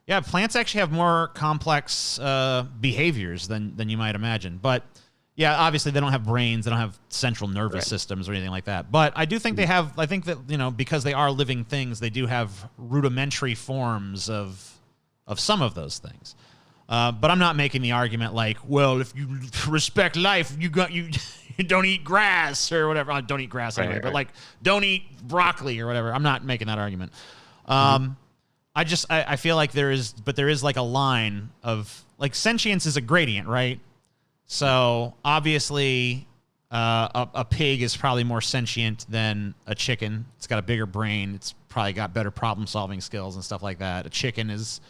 Yeah, plants actually have more complex behaviors than you might imagine. But yeah, obviously they don't have brains, they don't have central nervous systems or anything like that. But I do think they have. I think that because they are living things, they do have rudimentary forms of some of those things. But I'm not making the argument like, well, if you respect life, you don't eat grass or whatever. Don't eat grass anyway, but like don't eat broccoli or whatever. I'm not making that argument. I feel like there is like a line of like sentience is a gradient, right? So obviously, a pig is probably more sentient than a chicken. It's got a bigger brain. It's probably got better problem solving skills and stuff like that. A chicken is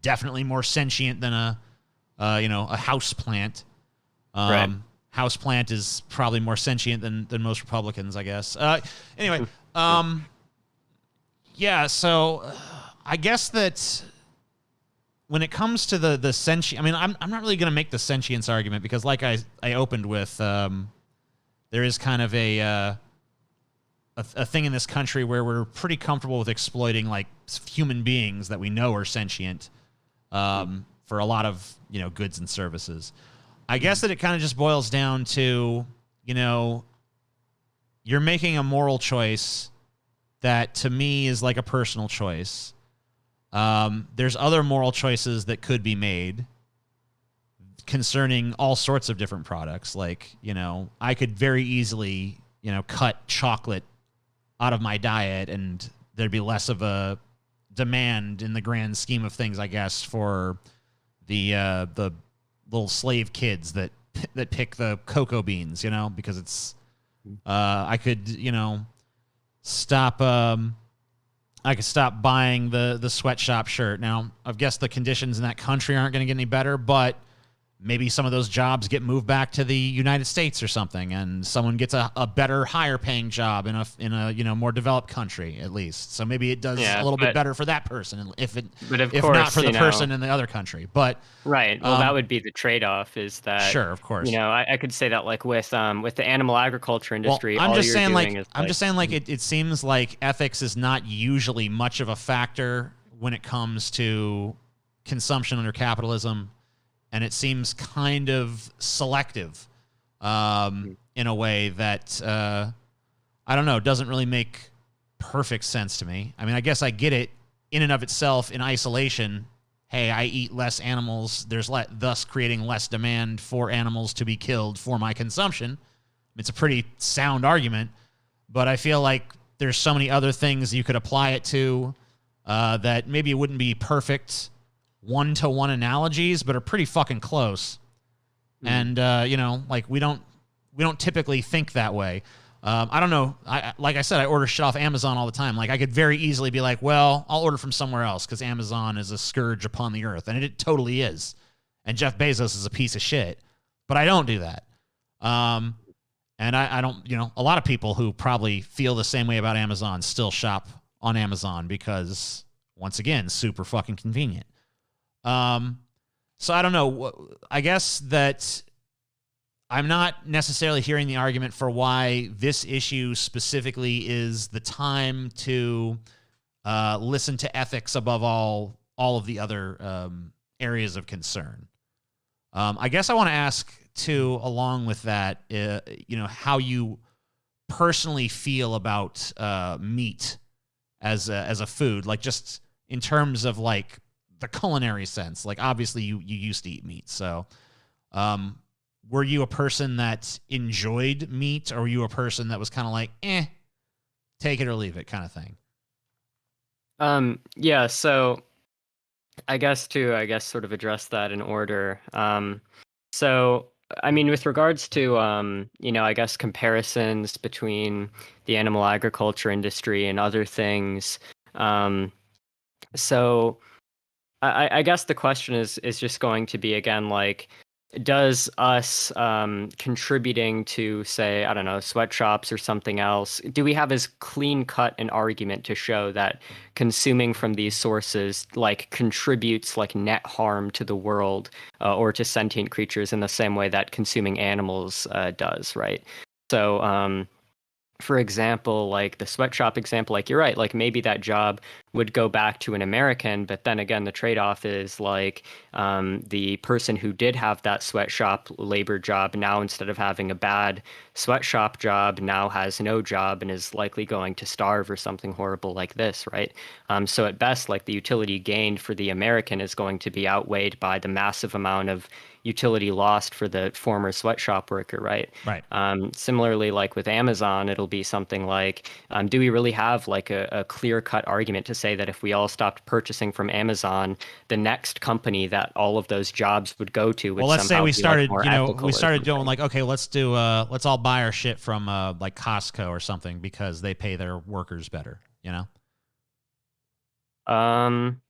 definitely more sentient than a house plant. House plant is probably more sentient than most Republicans, I guess. Anyway, yeah. So I guess that when it comes to the sentient, I mean, I'm not really going to make the sentience argument because, like I opened with, there is kind of a thing in this country where we're pretty comfortable with exploiting like human beings that we know are sentient for a lot of goods and services. I guess that it kind of just boils down to you're making a moral choice that to me is like a personal choice. There's other moral choices that could be made concerning all sorts of different products. Like, I could very easily, cut chocolate out of my diet and there'd be less of a demand in the grand scheme of things, I guess, for the little slave kids that pick the cocoa beans, because it's, I could, stop, I could stop buying the sweatshop shirt. Now, I guess the conditions in that country aren't going to get any better, but maybe some of those jobs get moved back to the United States or something, and someone gets a better, higher paying job in a more developed country at least. So maybe it does a little bit better for that person, if not for the person in the other country. But right, well, that would be the trade-off. Is that sure, of course. I could say that like with the animal agriculture industry. Well, I'm just saying like it seems like ethics is not usually much of a factor when it comes to consumption under capitalism. And it seems kind of selective in a way that, I don't know, doesn't really make perfect sense to me. I mean, I guess I get it in and of itself in isolation. Hey, I eat less animals, thus creating less demand for animals to be killed for my consumption. It's a pretty sound argument, but I feel like there's so many other things you could apply it to that maybe it wouldn't be perfect one-to-one analogies, but are pretty fucking close. And like we don't typically think that way. I don't know. Like I said, I order shit off Amazon all the time. Like I could very easily be like, well, I'll order from somewhere else because Amazon is a scourge upon the earth, and it totally is. And Jeff Bezos is a piece of shit, but I don't do that. And I don't. A lot of people who probably feel the same way about Amazon still shop on Amazon because, once again, super fucking convenient. So I don't know. I guess that I'm not necessarily hearing the argument for why this issue specifically is the time to listen to ethics above all of the other areas of concern. I guess I want to ask too, along with that, how you personally feel about meat as a food, like just in terms of like the culinary sense. Like obviously you used to eat meat, so were you a person that enjoyed meat, or were you a person that was kind of like take it or leave it kind of thing? Yeah, so I guess sort of address that in order. So I mean, with regards to I guess comparisons between the animal agriculture industry and other things, so I guess the question is just going to be again, like, does us contributing to, say, I don't know, sweatshops or something else, do we have as clean cut an argument to show that consuming from these sources like contributes like net harm to the world or to sentient creatures in the same way that consuming animals does, right? So for example, like the sweatshop example, like you're right, like maybe that job would go back to an American, but then again, the trade-off is like the person who did have that sweatshop labor job now, instead of having a bad sweatshop job, now has no job and is likely going to starve or something horrible like this, right? So at best, like the utility gained for the American is going to be outweighed by the massive amount of utility lost for the former sweatshop worker, right? Right. Similarly, like with Amazon, it'll be something like, do we really have like a clear-cut argument to say that if we all stopped purchasing from Amazon, the next company that all of those jobs would go to would Well, let's say somehow we be like started, more you know, ethical we or started doing something? like, okay, let's all buy our shit from like Costco or something because they pay their workers better, you know? Um,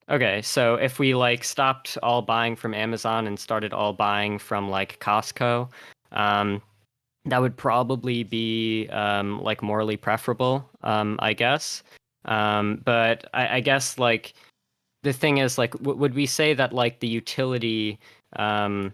okay, so if we like stopped all buying from Amazon and started all buying from like Costco, um, that would probably be like morally preferable, I guess. But I guess like the thing is like would we say that like the utility um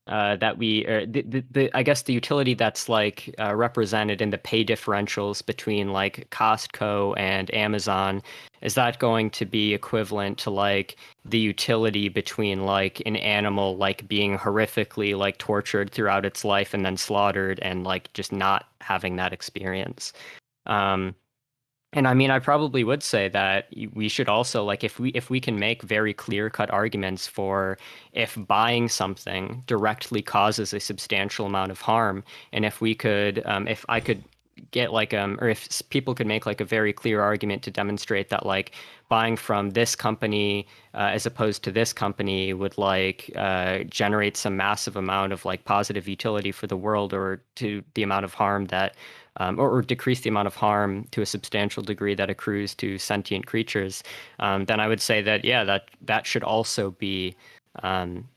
that we or the I guess the utility that's like represented in the pay differentials between like Costco and Amazon, is that going to be equivalent to like the utility between like an animal like being horrifically like tortured throughout its life and then slaughtered and like just not having that experience? um and I mean, I probably would say that we should also like if we can make very clear-cut arguments for if buying something directly causes a substantial amount of harm, and if we could, if I could get like or if people could make like a very clear argument to demonstrate that like buying from this company as opposed to this company would like generate some massive amount of like positive utility for the world, or to the amount of harm that or decrease the amount of harm to a substantial degree that accrues to sentient creatures, then I would say that yeah, that should also be um,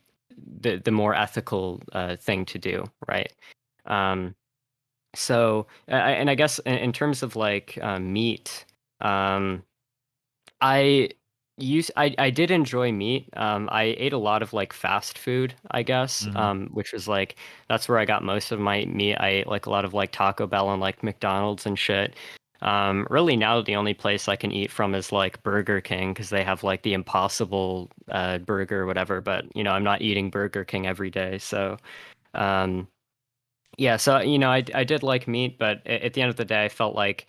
the more ethical thing to do, right? Um, and I guess in terms of like meat, um, I I did enjoy meat. I ate a lot of like fast food, I guess, Mm-hmm. which was like that's where I got most of my meat. I ate like a lot of like Taco Bell and like McDonald's and shit. Really now the only place I can eat from is like Burger King because they have like the Impossible burger or whatever. But you know, I'm not eating Burger King every day, so um, yeah. So you know, I did like meat, but at the end of the day, I felt like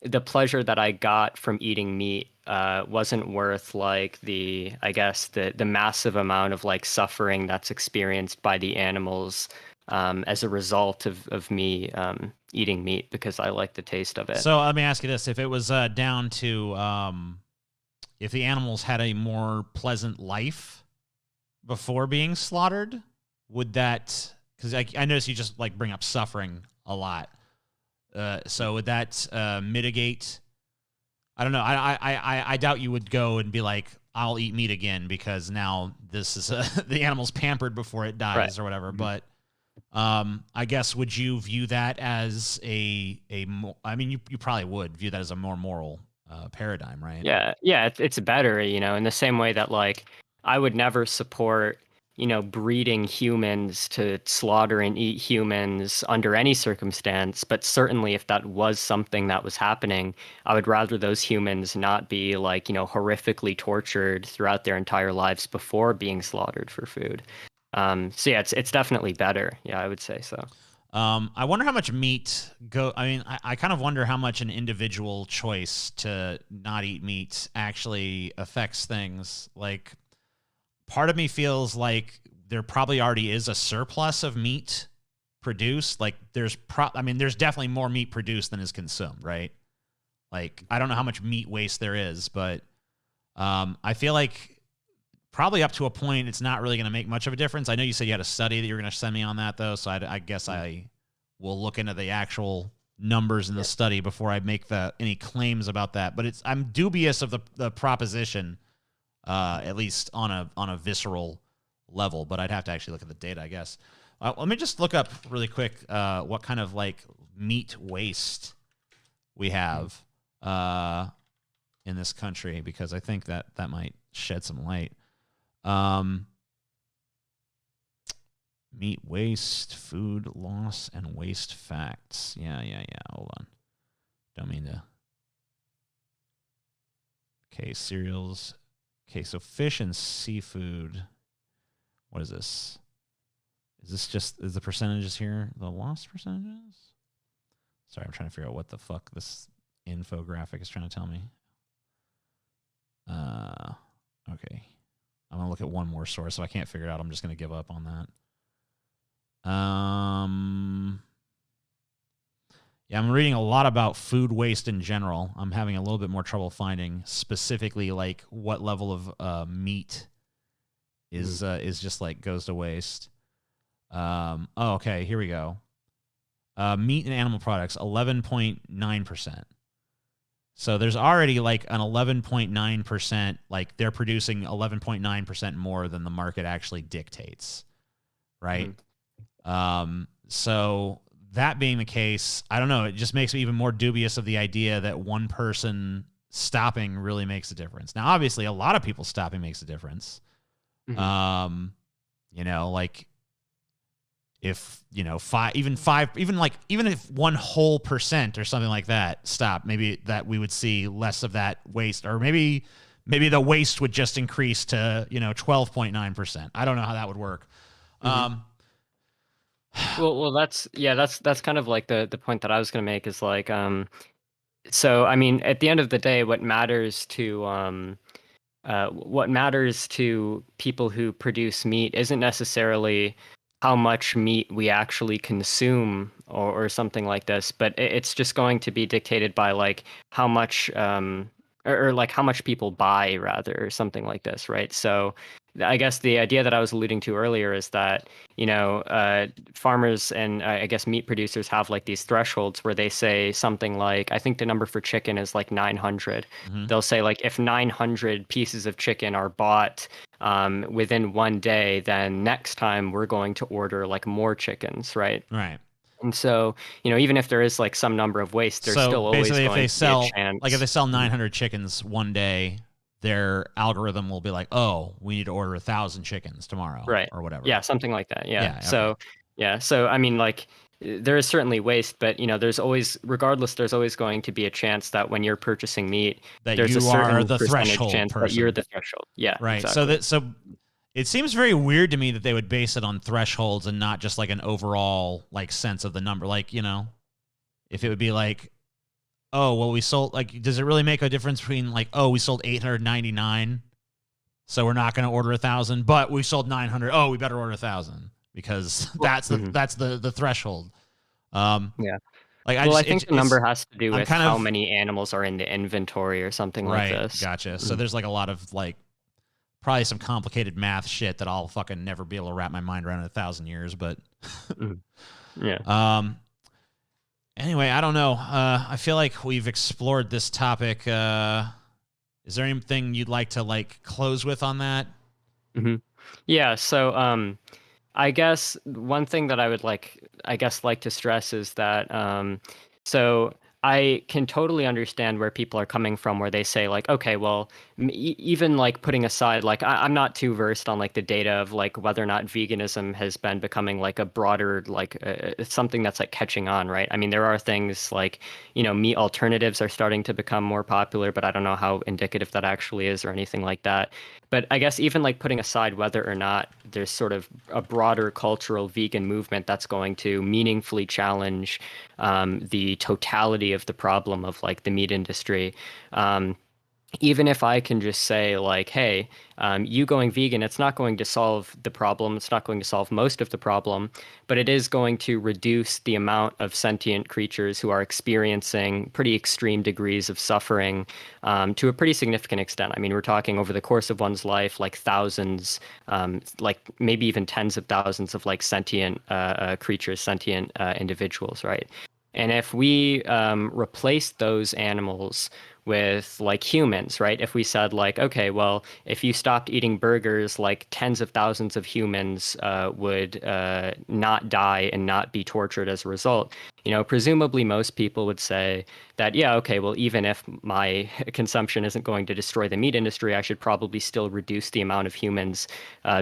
the pleasure that I got from eating meat wasn't worth like the I guess the massive amount of like suffering that's experienced by the animals as a result of me eating meat because I like the taste of it. So let me ask you this: if it was down to if the animals had a more pleasant life before being slaughtered, would that? Because I notice you just like bring up suffering a lot. So would that mitigate? I don't know. I doubt you would go and be like, I'll eat meat again because now this is the animal's pampered before it Right. dies or whatever. Mhm. But I guess would you view that as I mean, you probably would view that as a more moral paradigm, right? Yeah, yeah, it's better, you know, in the same way that like I would never support, you know, breeding humans to slaughter and eat humans under any circumstance, but certainly if that was something that was happening, I would rather those humans not be like, you know, horrifically tortured throughout their entire lives before being slaughtered for food. So yeah, it's definitely better. Yeah, I would say so. I wonder how much meat go. I mean, I kind of wonder how much an individual choice to not eat meat actually affects things. Like, part of me feels like there probably already is a surplus of meat produced. Like, I mean, there's definitely more meat produced than is consumed, right? Like, I don't know how much meat waste there is, but I feel like probably up to a point, it's not really going to make much of a difference. I know you said you had a study that you were going to send me on that, though, so I guess I will look into the actual numbers in the study before I make any claims about that. But I'm dubious of the proposition, at least on a visceral level. But I'd have to actually look at the data, I guess. Let me just look up really quick what kind of like meat waste we have in this country, because I think that might shed some light. Um, Meat waste, food loss, and waste facts. Yeah. Hold on. Don't mean to. Okay, cereals. Okay, so fish and seafood. What is this? Is the percentages here the loss percentages? Sorry, I'm trying to figure out what the fuck this infographic is trying to tell me. Okay. I'm going to look at one more source. If I can't figure it out, I'm just going to give up on that. Yeah, I'm reading a lot about food waste in general. I'm having a little bit more trouble finding specifically like what level of meat is just like goes to waste. Okay, here we go. Meat and animal products, 11.9%. So there's already like an 11.9%, like they're producing 11.9% more than the market actually dictates, right? So that being the case, I don't know, it just makes me even more dubious of the idea that one person stopping really makes a difference. Now, obviously, a lot of people stopping makes a difference. You know, like if, you know, even if 1% or something like that stop, maybe that we would see less of that waste, or maybe the waste would just increase to, you know, 12.9%. I don't know how that would work. Well, that's kind of like the point that I was going to make is like, so I mean, at the end of the day, what matters to people who produce meat isn't necessarily how much meat we actually consume or something like this, but it's just going to be dictated by like how much or like how much people buy rather, or something like this, right? So I guess the idea that I was alluding to earlier is that, you know, farmers and I guess meat producers have like these thresholds where they say something like, I think the number for chicken is like 900. They'll say like if 900 pieces of chicken are bought within one day, then next time we're going to order like more chickens, right? Right. And so, you know, even if there is like some number of waste, there's still always basically, going to be a chance. like if they sell 900 chickens one day, their algorithm will be like, oh, we need to order 1,000 chickens tomorrow, right, or whatever. Yeah, something like that. Yeah. Okay. So I mean, like, there is certainly waste, but you know, there's always going to be a chance that when you're purchasing meat, that there's you a certain are the percentage threshold chance person. that you're the threshold. Yeah, right. Exactly. So it seems very weird to me that they would base it on thresholds and not just like an overall like sense of the number. Like, you know, if it would be like, oh, well, we sold, like, does it really make a difference between like, oh, we sold 899, so we're not going to order 1,000, but we sold 900. Oh, we better order 1,000 because that's the threshold. Yeah. Like I think the number has to do with how of, many animals are in the inventory or something like this. Gotcha. So there's like a lot of like probably some complicated math shit that I'll fucking never be able to wrap my mind around in 1,000 years, but yeah. Anyway, I don't know. I feel like we've explored this topic. Is there anything you'd like to like close with on that? Yeah. So, I guess one thing that I would like to stress is that, so I can totally understand where people are coming from, where they say like, okay, well, even like putting aside, like I'm not too versed on like the data of like whether or not veganism has been becoming like a broader, like something that's like catching on, right? I mean, there are things like, you know, meat alternatives are starting to become more popular, but I don't know how indicative that actually is or anything like that. But I guess even like putting aside whether or not there's sort of a broader cultural vegan movement that's going to meaningfully challenge the totality of the problem of like the meat industry. Even if I can just say like, hey, you going vegan, it's not going to solve the problem. It's not going to solve most of the problem, but it is going to reduce the amount of sentient creatures who are experiencing pretty extreme degrees of suffering to a pretty significant extent. I mean, we're talking over the course of one's life, like thousands, like maybe even tens of thousands of like sentient creatures, sentient individuals, right? And if we replace those animals with like humans, right? If we said like, okay, well, if you stopped eating burgers, like tens of thousands of humans would not die and not be tortured as a result. presumably most people would say that, yeah, okay, well, even if my consumption isn't going to destroy the meat industry, I should probably still reduce the amount of humans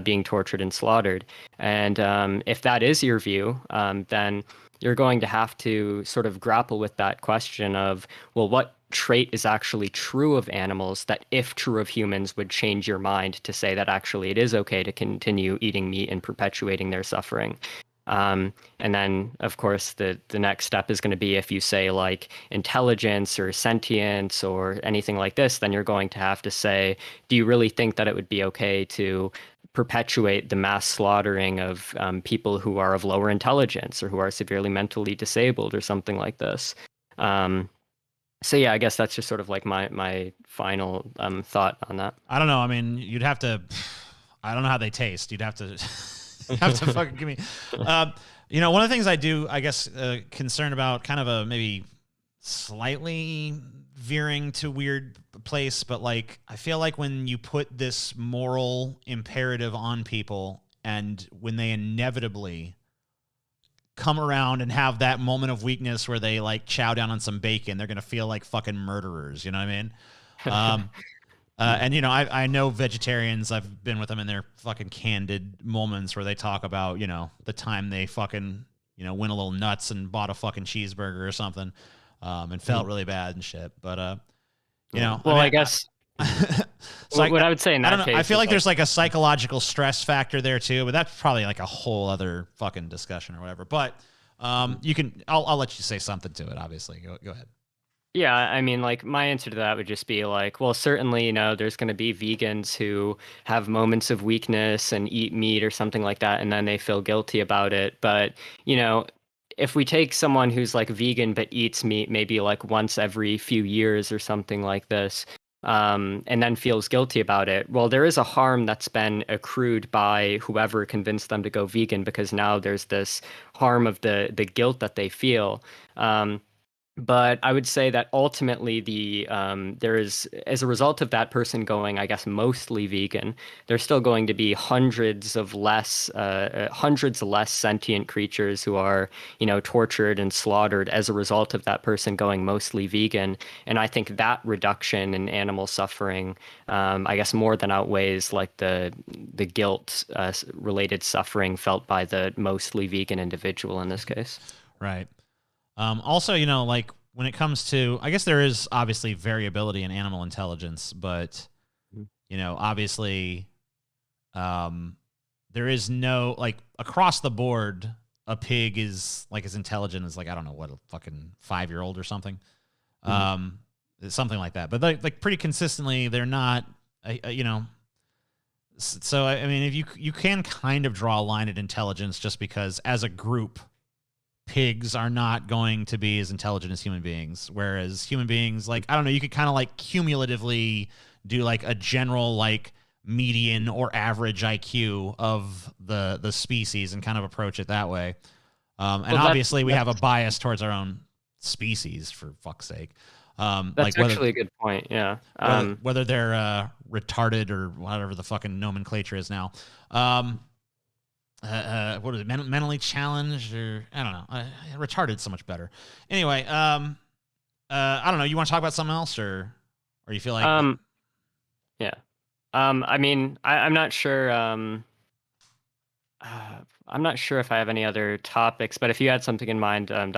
being tortured and slaughtered. And if that is your view, then you're going to have to sort of grapple with that question of, well, what trait is actually true of animals that, if true of humans, would change your mind to say that actually it is okay to continue eating meat and perpetuating their suffering. And then, of course, the next step is going to be if you say like intelligence or sentience or anything like this, then you're going to have to say, do you really think that it would be okay to perpetuate the mass slaughtering of people who are of lower intelligence or who are severely mentally disabled or something like this? Um, so yeah, I guess that's just sort of like my final thought on that. I don't know. I mean, you'd have to. I don't know how they taste. You'd have to have to fucking give me. One of the things I do, I guess, concerned about, kind of a maybe slightly veering to weird place, but like I feel like when you put this moral imperative on people, and when they inevitably come around and have that moment of weakness where they like chow down on some bacon, they're gonna feel like fucking murderers. You know what I mean? And I know vegetarians. I've been with them in their fucking candid moments where they talk about the time they fucking went a little nuts and bought a fucking cheeseburger or something, and felt really bad and shit. But well, I guess. So what I would say in I don't that know. case I feel is like there's like a psychological stress factor there too, but that's probably like a whole other fucking discussion or whatever. But I'll let you say something to it. Obviously, go ahead. yeah, I mean, like my answer to that would just be like, well, certainly, there's going to be vegans who have moments of weakness and eat meat or something like that, and then they feel guilty about it. But, you know, if we take someone who's like vegan but eats meat maybe like once every few years or something like this, and then feels guilty about it, well, there is a harm that's been accrued by whoever convinced them to go vegan, because now there's this harm of the guilt that they feel. But I would say that ultimately there is, as a result of that person going, I guess, mostly vegan, there's still going to be hundreds less sentient creatures who are, tortured and slaughtered as a result of that person going mostly vegan. And I think that reduction in animal suffering, I guess, more than outweighs like the guilt related suffering felt by the mostly vegan individual in this case. Right. Also, like when it comes to, I guess there is obviously variability in animal intelligence, but obviously, there is no, like, across the board, a pig is like as intelligent as, like, I don't know what, a fucking 5-year-old or something, something like that. But like pretty consistently, they're not, So I mean, if you can kind of draw a line at intelligence, just because as a group, pigs are not going to be as intelligent as human beings, whereas human beings, like, I don't know, you could kind of like cumulatively do like a general like median or average IQ of the species and kind of approach it that way. And Well, obviously we have a bias towards our own species, for fuck's sake. that's Like actually a good point. Yeah. whether they're retarded or whatever the fucking nomenclature is now. What is it? Mentally challenged, or I don't know. Retarded so much better. Anyway, I don't know. You want to talk about something else, or you feel like? Yeah. I mean, I'm not sure. I'm not sure if I have any other topics, but if you had something in mind, um,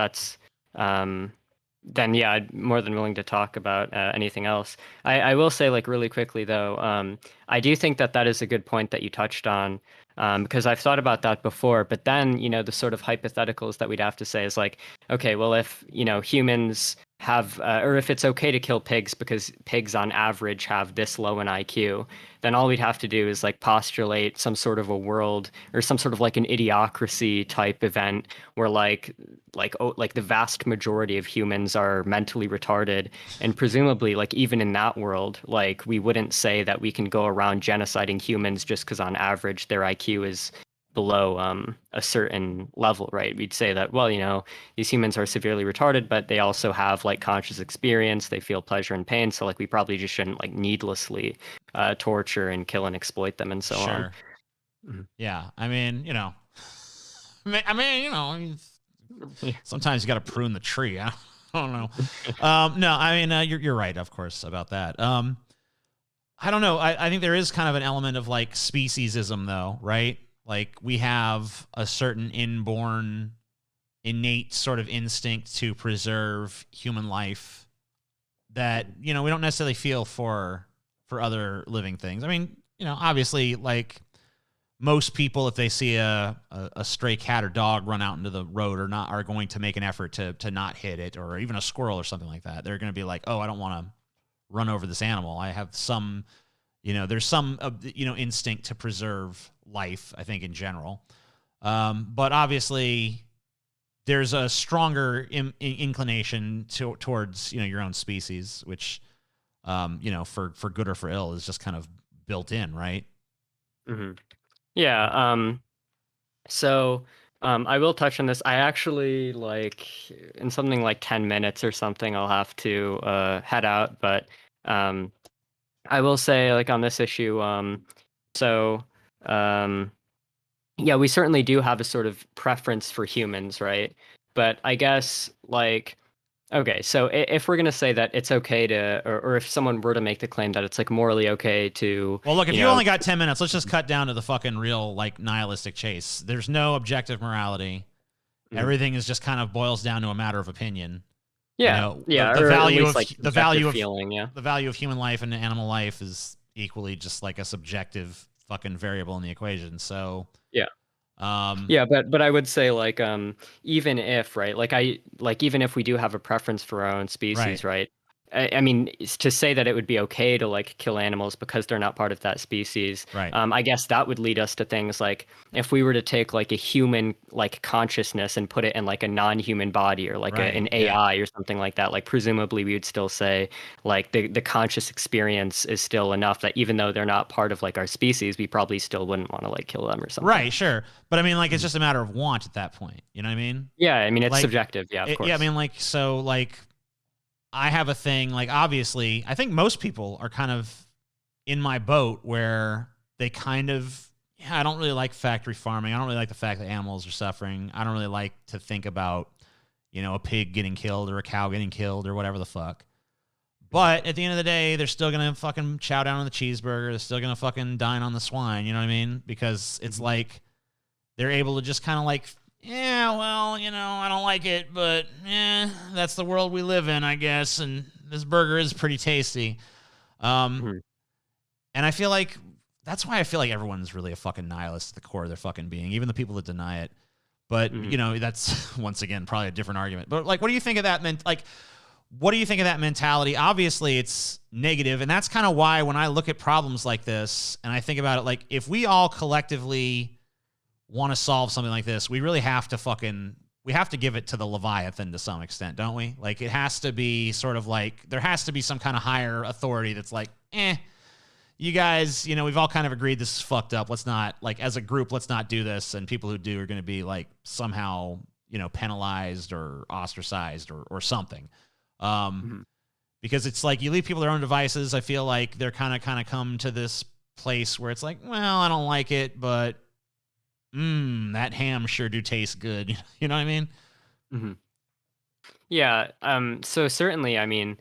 then yeah, I'm more than willing to talk about anything else. I will say, like, really quickly though, I do think that that is a good point that you touched on, because I've thought about that before. But then, the sort of hypotheticals that we'd have to say is like, okay, well, if humans have, or if it's okay to kill pigs because pigs on average have this low an IQ, then all we'd have to do is like postulate some sort of a world or some sort of like an idiocracy type event where like the vast majority of humans are mentally retarded, and presumably like even in that world, like we wouldn't say that we can go around genociding humans just because on average their IQ is below a certain level, right? We'd say that, well, these humans are severely retarded, but they also have like conscious experience, they feel pleasure and pain, so like we probably just shouldn't like needlessly torture and kill and exploit them and so on. Sure. Yeah, I mean, Sometimes you got to prune the tree. I don't know. No, I mean, you're right, of course, about that. I don't know. I think there is kind of an element of like speciesism, though, right? Like we have a certain inborn, innate sort of instinct to preserve human life that, you know, we don't necessarily feel for other living things. I mean, you know, obviously, like most people, if they see a stray cat or dog run out into the road are going to make an effort to not hit it, or even a squirrel or something like that. They're going to be like, oh, I don't want to run over this animal. I have some, you know, there's some, you know, instinct to preserve life, I think, in general. But obviously, there's a stronger inclination towards, you know, your own species, which, you know, for good or for ill, is just kind of built in, right? Mm-hmm. Yeah. So I will touch on this. I actually like in something like 10 minutes or something, I'll have to head out. But um, I will say, like on this issue, so um, yeah, we certainly do have a sort of preference for humans, right? But I guess like okay, so if we're gonna say that it's okay to, or if someone were to make the claim that it's like morally okay to, Well, look, if you you know, only got 10 minutes, let's just cut down to the fucking real, like, nihilistic chase. There's no objective morality. mhm. Everything is just kind of boils down to a matter of opinion. You Yeah, know, yeah, the or at value least of like the subjective value of feeling, yeah. the value of human life and animal life is equally just like a subjective fucking variable in the equation. So, Yeah. um, Yeah, but I would say like even if, right, like even if we do have a preference for our own right, species, right? I mean, to say that it would be okay to like kill animals because they're not part of that species, right, I guess that would lead us to things like if we were to take like a human like consciousness and put it in like a non-human body or like right, an yeah, AI or something like that, like presumably we would still say like the conscious experience is still enough that even though they're not part of like our species, we probably still wouldn't want to like kill them or something. right, sure. But I mean, like, it's just a matter of want at that point. You know what I mean? Yeah, I mean it's Like, subjective. Yeah, of yeah, I course. mean, like, so, like, I have a thing, like, obviously, I think most people are kind of in my boat where they kind of, yeah, I don't really like factory farming. I don't really like the fact that animals are suffering. I don't really like to think about, you know, a pig getting killed or a cow getting killed or whatever the fuck. But at the end of the day, they're still going to fucking chow down on the cheeseburger. They're still going to fucking dine on the swine. You know what I mean? Because it's like they're able to just kind of like, yeah, well, you know, I don't like it, but that's the world we live in, I guess. And this burger is pretty tasty. Um, Mhm. and I feel like that's why I feel like everyone's really a fucking nihilist at the core of their fucking being, even the people that deny it. But, Mhm. you know, that's once again probably a different argument. But like, what do you think of that? Like, what do you think of that mentality? Obviously, it's negative, and that's kind of why when I look at problems like this and I think about it, like if we all collectively want to solve something like this, we really have to we have to give it to the Leviathan to some extent, don't we? Like it has to be sort of like there has to be some kind of higher authority that's like, you guys, you know, we've all kind of agreed this is fucked up. Let's not, like, as a group, let's not do this. And people who do are going to be like somehow, you know, penalized or ostracized or something. Mhm. Because it's like you leave people their own devices. I feel like they're kind of come to this place where it's like, well, I don't like it, but that ham sure do taste good. You know what I mean? Mhm. Yeah, so certainly, I mean,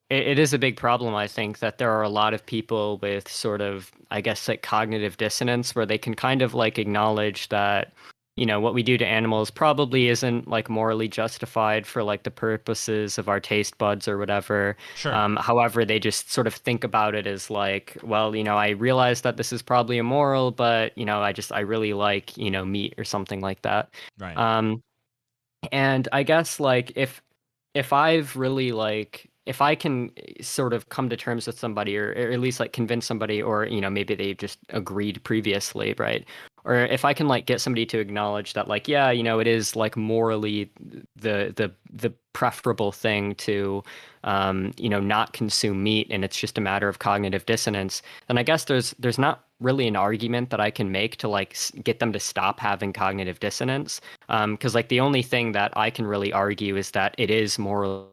it is a big problem, I think, that there are a lot of people with sort of, I guess, like cognitive dissonance where they can kind of like acknowledge that, you know, what we do to animals probably isn't like morally justified for like the purposes of our taste buds or whatever. Sure. However, they just sort of think about it as like, well, you know, I realize that this is probably immoral, but, you know, I really like, you know, meat or something like that. Right. Um, and I guess like if I've really like if I can sort of come to terms with somebody or at least like convince somebody or you know maybe they just agreed previously, right? Or if I can like get somebody to acknowledge that like yeah, you know, it is like morally the preferable thing to you know not consume meat and it's just a matter of cognitive dissonance, then I guess there's not really an argument that I can make to like get them to stop having cognitive dissonance. Because like the only thing that I can really argue is that it is morally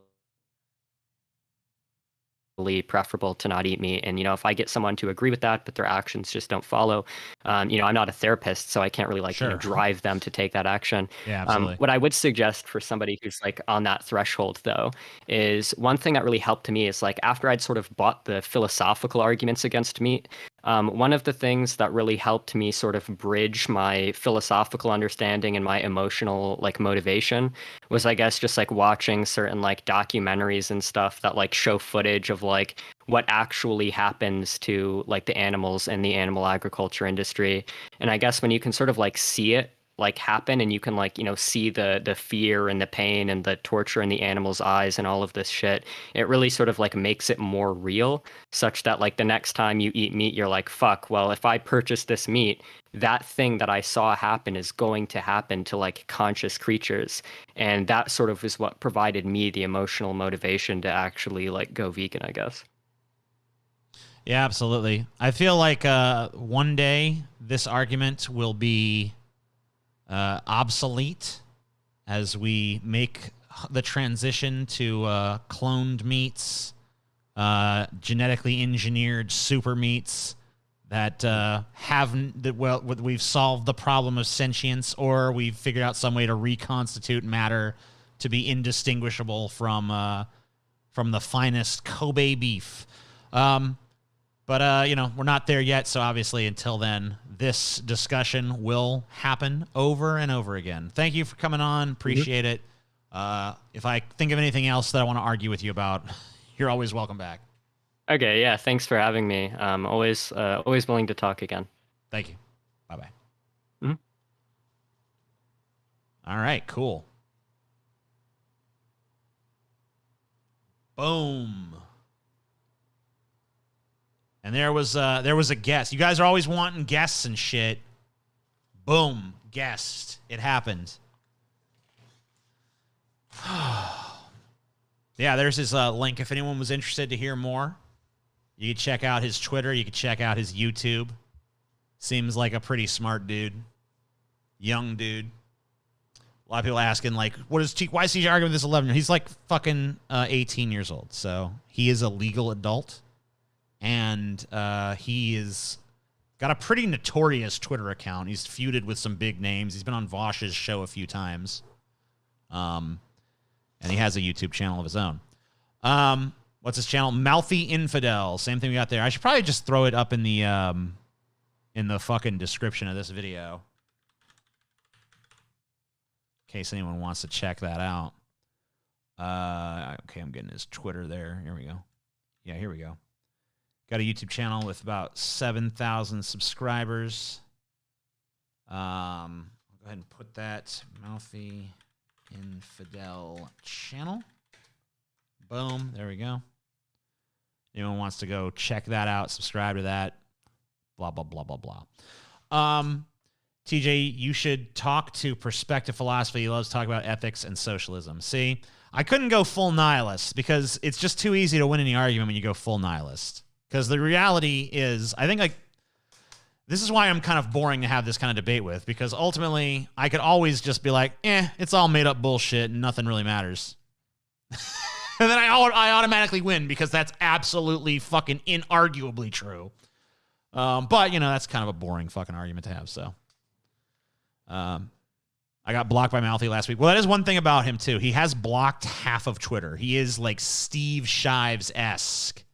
preferable to not eat meat. And, if I get someone to agree with that, but their actions just don't follow, I'm not a therapist, so I can't really drive them to take that action. Yeah, absolutely. What I would suggest for somebody who's on that threshold, though, is one thing that really helped me is after I'd sort of bought the philosophical arguments against meat, one of the things that really helped me sort of bridge my philosophical understanding and my emotional motivation was, I guess, just watching certain documentaries and stuff that show footage of what actually happens to the animals in the animal agriculture industry. And I guess when you can sort of see it happen, and you can see the fear and the pain and the torture in the animals' eyes and all of this shit, it really sort of makes it more real, such that the next time you eat meat, you're like, fuck, well, if I purchase this meat, that thing that I saw happen is going to happen to conscious creatures. And that sort of is what provided me the emotional motivation to actually go vegan, I guess. Yeah, absolutely. I feel like one day this argument will be obsolete as we make the transition to cloned meats, genetically engineered super meats that we've solved the problem of sentience, or we've figured out some way to reconstitute matter to be indistinguishable from the finest Kobe beef. But we're not there yet, so obviously until then, this discussion will happen over and over again. Thank you for coming on. Appreciate it. If I think of anything else that I want to argue with you about, you're always welcome back. Okay, yeah, thanks for having me. Always willing to talk again. Thank you. Bye-bye. Mm-hmm. All right, cool. Boom. And there was a guest. You guys are always wanting guests and shit. Boom, guest. It happened. Yeah, there's his link. If anyone was interested to hear more, you could check out his Twitter. You could check out his YouTube. Seems like a pretty smart dude. Young dude. A lot of people asking, why is TJ arguing with this 11-year-old? He's fucking 18 years old. So he is a legal adult. And he is got a pretty notorious Twitter account. He's feuded with some big names. He's been on Vosh's show a few times. And he has a YouTube channel of his own. What's his channel? MouthyInfidel. Same thing we got there. I should probably just throw it up in the fucking description of this video, in case anyone wants to check that out. Okay, I'm getting his Twitter there. Here we go. Yeah, here we go. Got a YouTube channel with about 7,000 subscribers. I'll go ahead and put that MouthyInfidel channel. Boom. There we go. Anyone wants to go check that out, subscribe to that. Blah, blah, blah, blah, blah. TJ, you should talk to Perspective Philosophy. He loves to talk about ethics and socialism. See, I couldn't go full nihilist because it's just too easy to win any argument when you go full nihilist. Because the reality is, I think this is why I'm kind of boring to have this kind of debate with, because ultimately I could always just be like, it's all made up bullshit and nothing really matters. And then I automatically win because that's absolutely fucking inarguably true. But, that's kind of a boring fucking argument to have, so. I got blocked by Mouthy last week. Well, that is one thing about him, too. He has blocked half of Twitter. He is Steve Shives-esque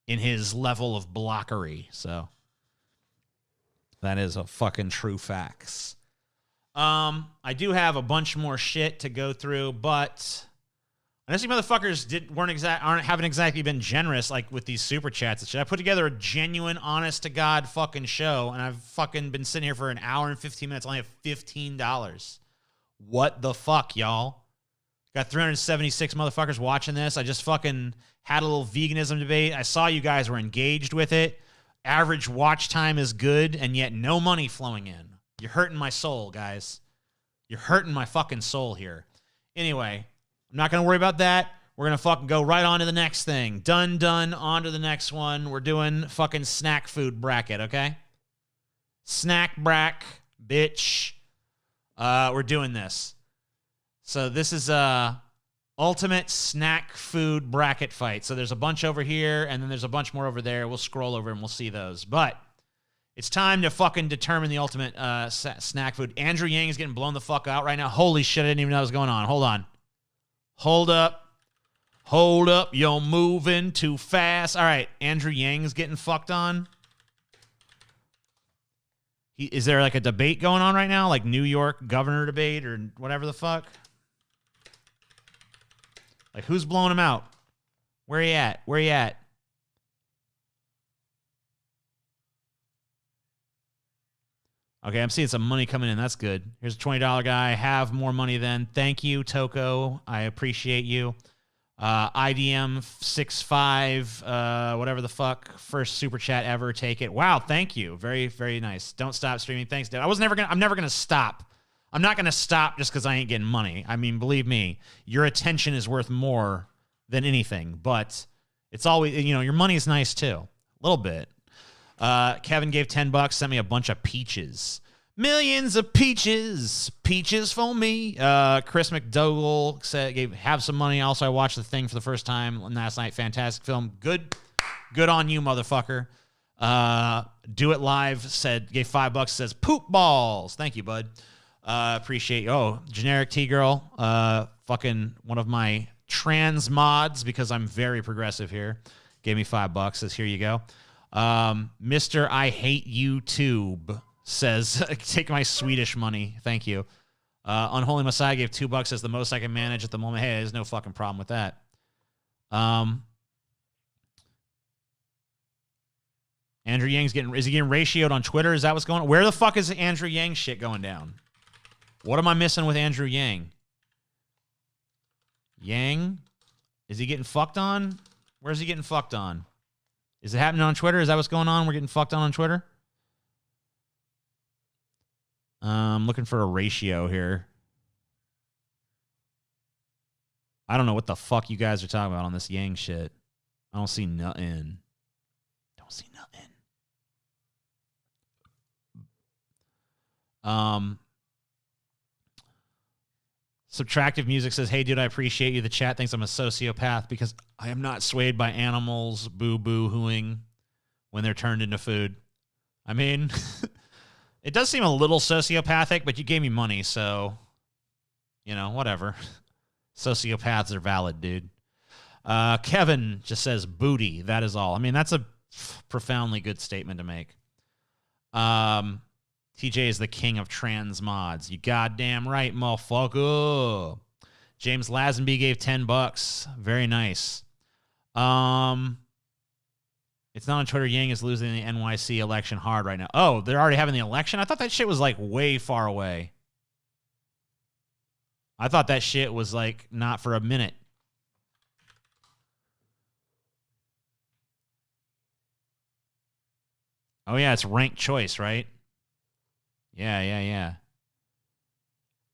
in his level of blockery, so that is a fucking true facts. I do have a bunch more shit to go through, but I know some motherfuckers haven't exactly been generous with these super chats and shit. I put together a genuine, honest to God fucking show, and I've fucking been sitting here for an hour and 15 minutes. I only have $15. What the fuck, y'all? Got 376 motherfuckers watching this. I just fucking had a little veganism debate. I saw you guys were engaged with it. Average watch time is good, and yet no money flowing in. You're hurting my soul, guys. You're hurting my fucking soul here. Anyway, I'm not going to worry about that. We're going to fucking go right on to the next thing. Done, on to the next one. We're doing fucking snack food bracket, okay? Snack brack, bitch. We're doing this. So this is Ultimate snack food bracket fight. So there's a bunch over here, and then there's a bunch more over there. We'll scroll over and we'll see those. But it's time to fucking determine the ultimate snack food. Andrew Yang is getting blown the fuck out right now. Holy shit, I didn't even know what was going on. Hold on. Hold up. Hold up. You're moving too fast. All right, Andrew Yang is getting fucked on. Is there like a debate going on right now? Like New York governor debate or whatever the fuck? Like, who's blowing him out? Where he at? Where he at? Okay, I'm seeing some money coming in. That's good. Here's a $20 guy. Have more money then. Thank you, Toko. I appreciate you. IDM65, whatever the fuck. First super chat ever. Take it. Wow, thank you. Very, very nice. Don't stop streaming. Thanks, Dad. I'm never gonna stop. I'm not going to stop just because I ain't getting money. I mean, believe me, your attention is worth more than anything. But it's always, your money is nice too. A little bit. Kevin gave $10, sent me a bunch of peaches. Millions of peaches. Peaches for me. Chris McDougall said, have some money. Also, I watched The Thing for the first time last night. Fantastic film. Good on you, motherfucker. Do It Live gave $5, says poop balls. Thank you, bud. Appreciate you. Oh, Generic T-Girl, fucking one of my trans mods, because I'm very progressive here, gave me $5, says, here you go. Mr. I Hate YouTube says, take my Swedish money. Thank you. Unholy Messiah gave $2, says, the most I can manage at the moment. Hey, there's no fucking problem with that. Andrew Yang's is he getting ratioed on Twitter? Is that what's going on? Where the fuck is Andrew Yang shit going down? What am I missing with Andrew Yang? Yang? Is he getting fucked on? Where's he getting fucked on? Is it happening on Twitter? Is that what's going on? We're getting fucked on Twitter? I'm looking for a ratio here. I don't know what the fuck you guys are talking about on this Yang shit. I don't see nothing. Don't see nothing. Subtractive Music says, hey, dude, I appreciate you. The chat thinks I'm a sociopath because I am not swayed by animals boo-boo-hooing when they're turned into food. I mean, it does seem a little sociopathic, but you gave me money, so, whatever. Sociopaths are valid, dude. Kevin just says, booty. That is all. I mean, that's a profoundly good statement to make. TJ is the king of trans mods. You goddamn right, motherfucker. James Lazenby gave $10. Very nice. It's not on Twitter. Yang is losing the NYC election hard right now. Oh, they're already having the election? I thought that shit was like way far away. I thought that shit was like not for a minute. Oh yeah, it's ranked choice, right? Yeah.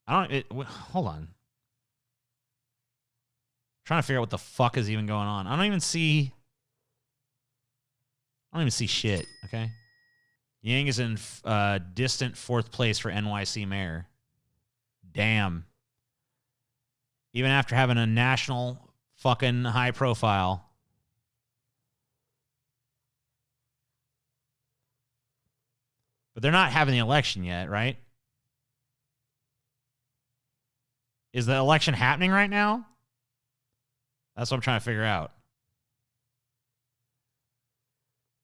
Hold on. I'm trying to figure out what the fuck is even going on. I don't even see shit, okay? Yang is in distant 4th place for NYC mayor. Damn. Even after having a national fucking high profile. But they're not having the election yet, right? Is the election happening right now? That's what I'm trying to figure out.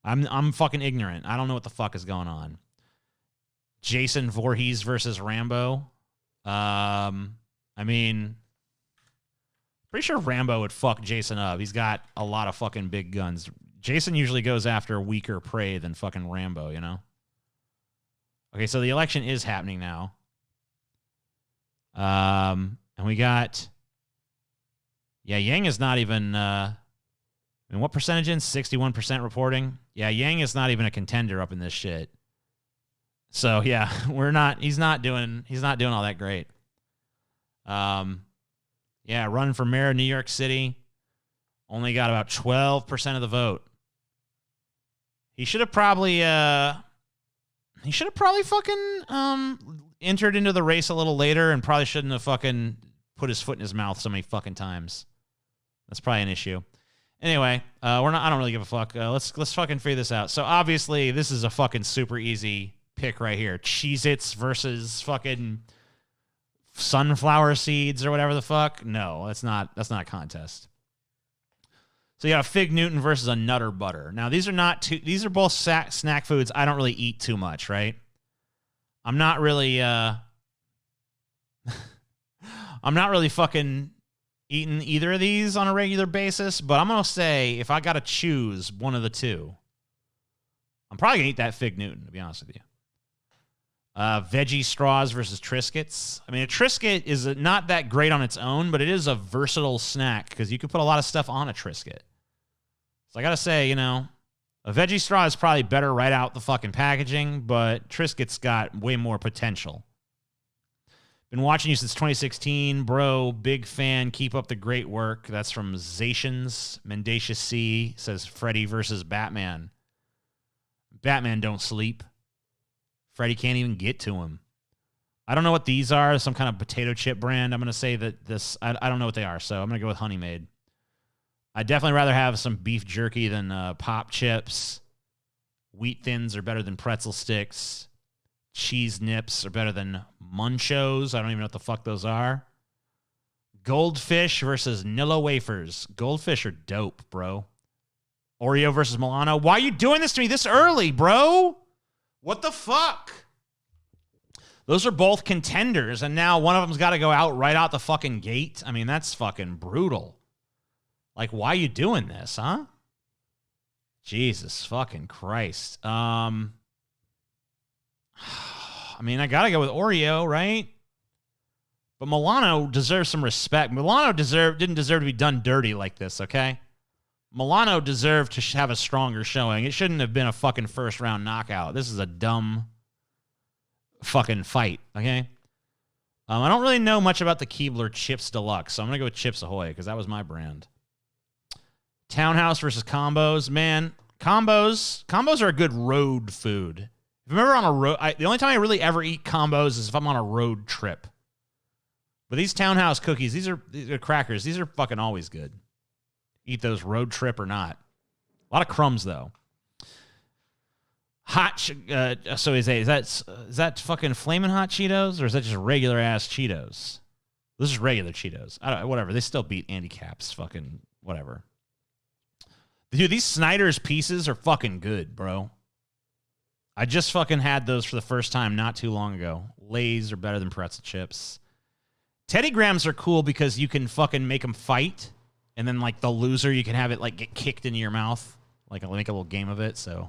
I'm fucking ignorant. I don't know what the fuck is going on. Jason Voorhees versus Rambo. I mean, pretty sure Rambo would fuck Jason up. He's got a lot of fucking big guns. Jason usually goes after weaker prey than fucking Rambo, Okay, so the election is happening now. And we got... Yeah, Yang is not even... what percentage in? 61% reporting? Yeah, Yang is not even a contender up in this shit. So, yeah, he's not doing all that great. Yeah, running for mayor of New York City. Only got about 12% of the vote. He should have probably... fucking entered into the race a little later and probably shouldn't have fucking put his foot in his mouth so many fucking times. That's probably an issue. Anyway, we're not. I don't really give a fuck. Let's fucking figure this out. So obviously, this is a fucking super easy pick right here. Cheez-Its versus fucking sunflower seeds or whatever the fuck. No, that's not a contest. So you got a Fig Newton versus a Nutter Butter. Now these are both snack foods I don't really eat too much, right? I'm not really I'm not really fucking eating either of these on a regular basis, but I'm going to say if I got to choose one of the two, I'm probably going to eat that Fig Newton, to be honest with you. Veggie straws versus Triscuits. I mean, a Triscuit is not that great on its own, but it is a versatile snack because you can put a lot of stuff on a Triscuit. So I got to say, a veggie straw is probably better right out the fucking packaging, but Triscuits got way more potential. Been watching you since 2016, bro. Big fan. Keep up the great work. That's from Zations. Mendacious C says Freddy versus Batman. Batman don't sleep. Freddy can't even get to him. I don't know what these are. Some kind of potato chip brand. I'm going to say that this, I don't know what they are, so I'm going to go with Honey Maid. I'd definitely rather have some beef jerky than pop chips. Wheat Thins are better than pretzel sticks. Cheese Nips are better than Munchos. I don't even know what the fuck those are. Goldfish versus Nilla wafers. Goldfish are dope, bro. Oreo versus Milano. Why are you doing this to me this early, bro? What the fuck? Those are both contenders, and now one of them's got to go out right out the fucking gate. I mean, that's fucking brutal. Like, why are you doing this, huh? Jesus fucking Christ. I mean, I got to go with Oreo, right? But Milano deserves some respect. Milano didn't deserve to be done dirty like this, okay? Milano deserved to have a stronger showing. It shouldn't have been a fucking first-round knockout. This is a dumb fucking fight, okay? I don't really know much about the Keebler Chips Deluxe, so I'm going to go with Chips Ahoy because that was my brand. Townhouse versus Combos. Man, Combos are a good road food. If I'm ever on a road, the only time I really ever eat Combos is if I'm on a road trip. But these Townhouse cookies, these are crackers. These are fucking always good. Eat those road trip or not. A lot of crumbs though. So is that fucking flaming hot Cheetos or is that just regular ass Cheetos? This is regular Cheetos. Whatever. They still beat Andy Cap's fucking whatever. Dude, these Snyder's pieces are fucking good, bro. I just fucking had those for the first time not too long ago. Lay's are better than pretzel chips. Teddy Grahams are cool because you can fucking make them fight. And then, like, the loser, you can have it, like, get kicked into your mouth. Like, I'll make a little game of it, so.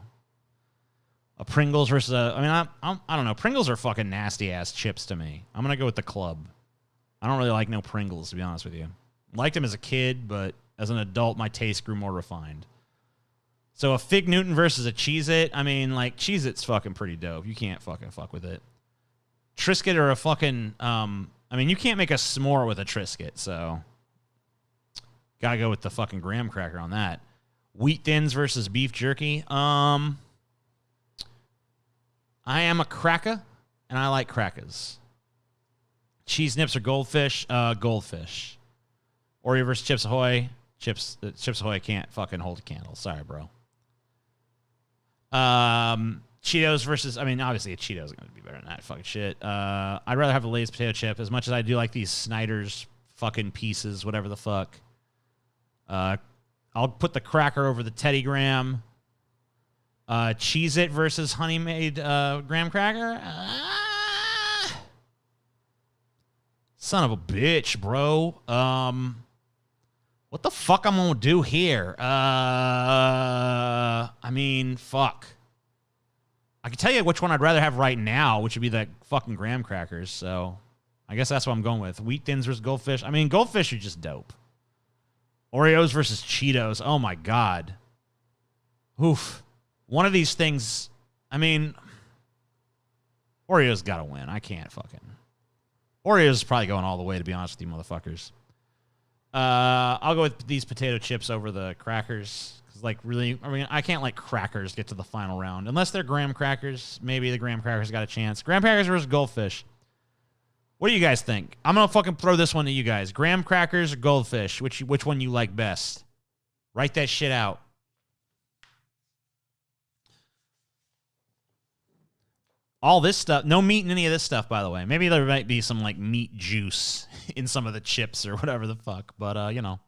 A Pringles versus a... I mean, I don't know. Pringles are fucking nasty-ass chips to me. I'm going to go with the club. I don't really like no Pringles, to be honest with you. Liked them as a kid, but as an adult, my taste grew more refined. So, a Fig Newton versus a Cheez-It. I mean, like, Cheez-It's fucking pretty dope. You can't fucking fuck with it. Triscuit or a fucking... I mean, you can't make a s'more with a Triscuit, so... Gotta go with the fucking graham cracker on that. Wheat Thins versus beef jerky. I am a cracker, and I like crackers. Cheese Nips or Goldfish? Goldfish. Oreo versus Chips Ahoy. Chips Ahoy can't fucking hold a candle. Sorry, bro. Cheetos versus... I mean, obviously a Cheetos is going to be better than that fucking shit. I'd rather have a Lay's potato chip as much as I do like these Snyder's fucking pieces, whatever the fuck. I'll put the cracker over the Teddy Graham. Cheez-It versus Honey Maid graham cracker. Son of a bitch, bro. What the fuck I'm gonna do here? I mean, fuck. I can tell you which one I'd rather have right now, which would be the fucking graham crackers. So I guess that's what I'm going with. Wheat Thins versus Goldfish. I mean, Goldfish are just dope. Oreos versus Cheetos. Oh, my God. Oof. One of these things, I mean, Oreos got to win. I can't fucking. Oreos is probably going all the way, to be honest with you motherfuckers. I'll go with these potato chips over the crackers. Cause like, really, I mean, I can't let crackers get to the final round. Unless they're graham crackers. Maybe the graham crackers got a chance. Graham crackers versus Goldfish. What do you guys think? I'm gonna fucking throw this one to you guys. Graham crackers or goldfish? Which one you like best? Write that shit out. All this stuff, no meat in any of this stuff, by the way. Maybe there might be some like meat juice in some of the chips or whatever the fuck, but you know.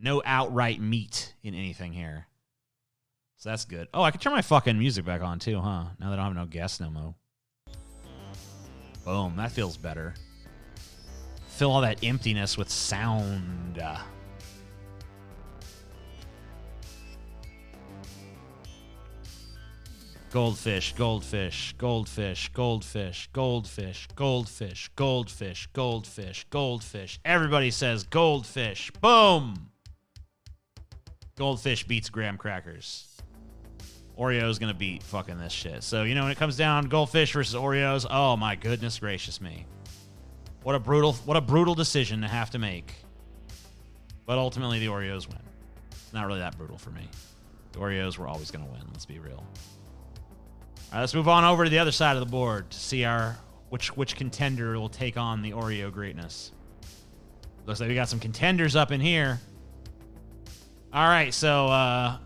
No outright meat in anything here. So that's good. Oh, I can turn my fucking music back on too, huh? Now that I don't have no guests no more. Boom, that feels better. Fill all that emptiness with sound. Goldfish, goldfish, goldfish, goldfish, goldfish, goldfish, goldfish, goldfish, goldfish. Everybody says goldfish. Boom! Goldfish beats graham crackers. Oreo's gonna beat fucking this shit. So, you know, when it comes down goldfish versus Oreos, oh my goodness gracious me. What a brutal decision to have to make. But ultimately the Oreos win. It's not really that brutal for me. The Oreos were always gonna win, let's be real. All right, let's move on over to the other side of the board to see which contender will take on the Oreo greatness. Looks like we got some contenders up in here. All right, so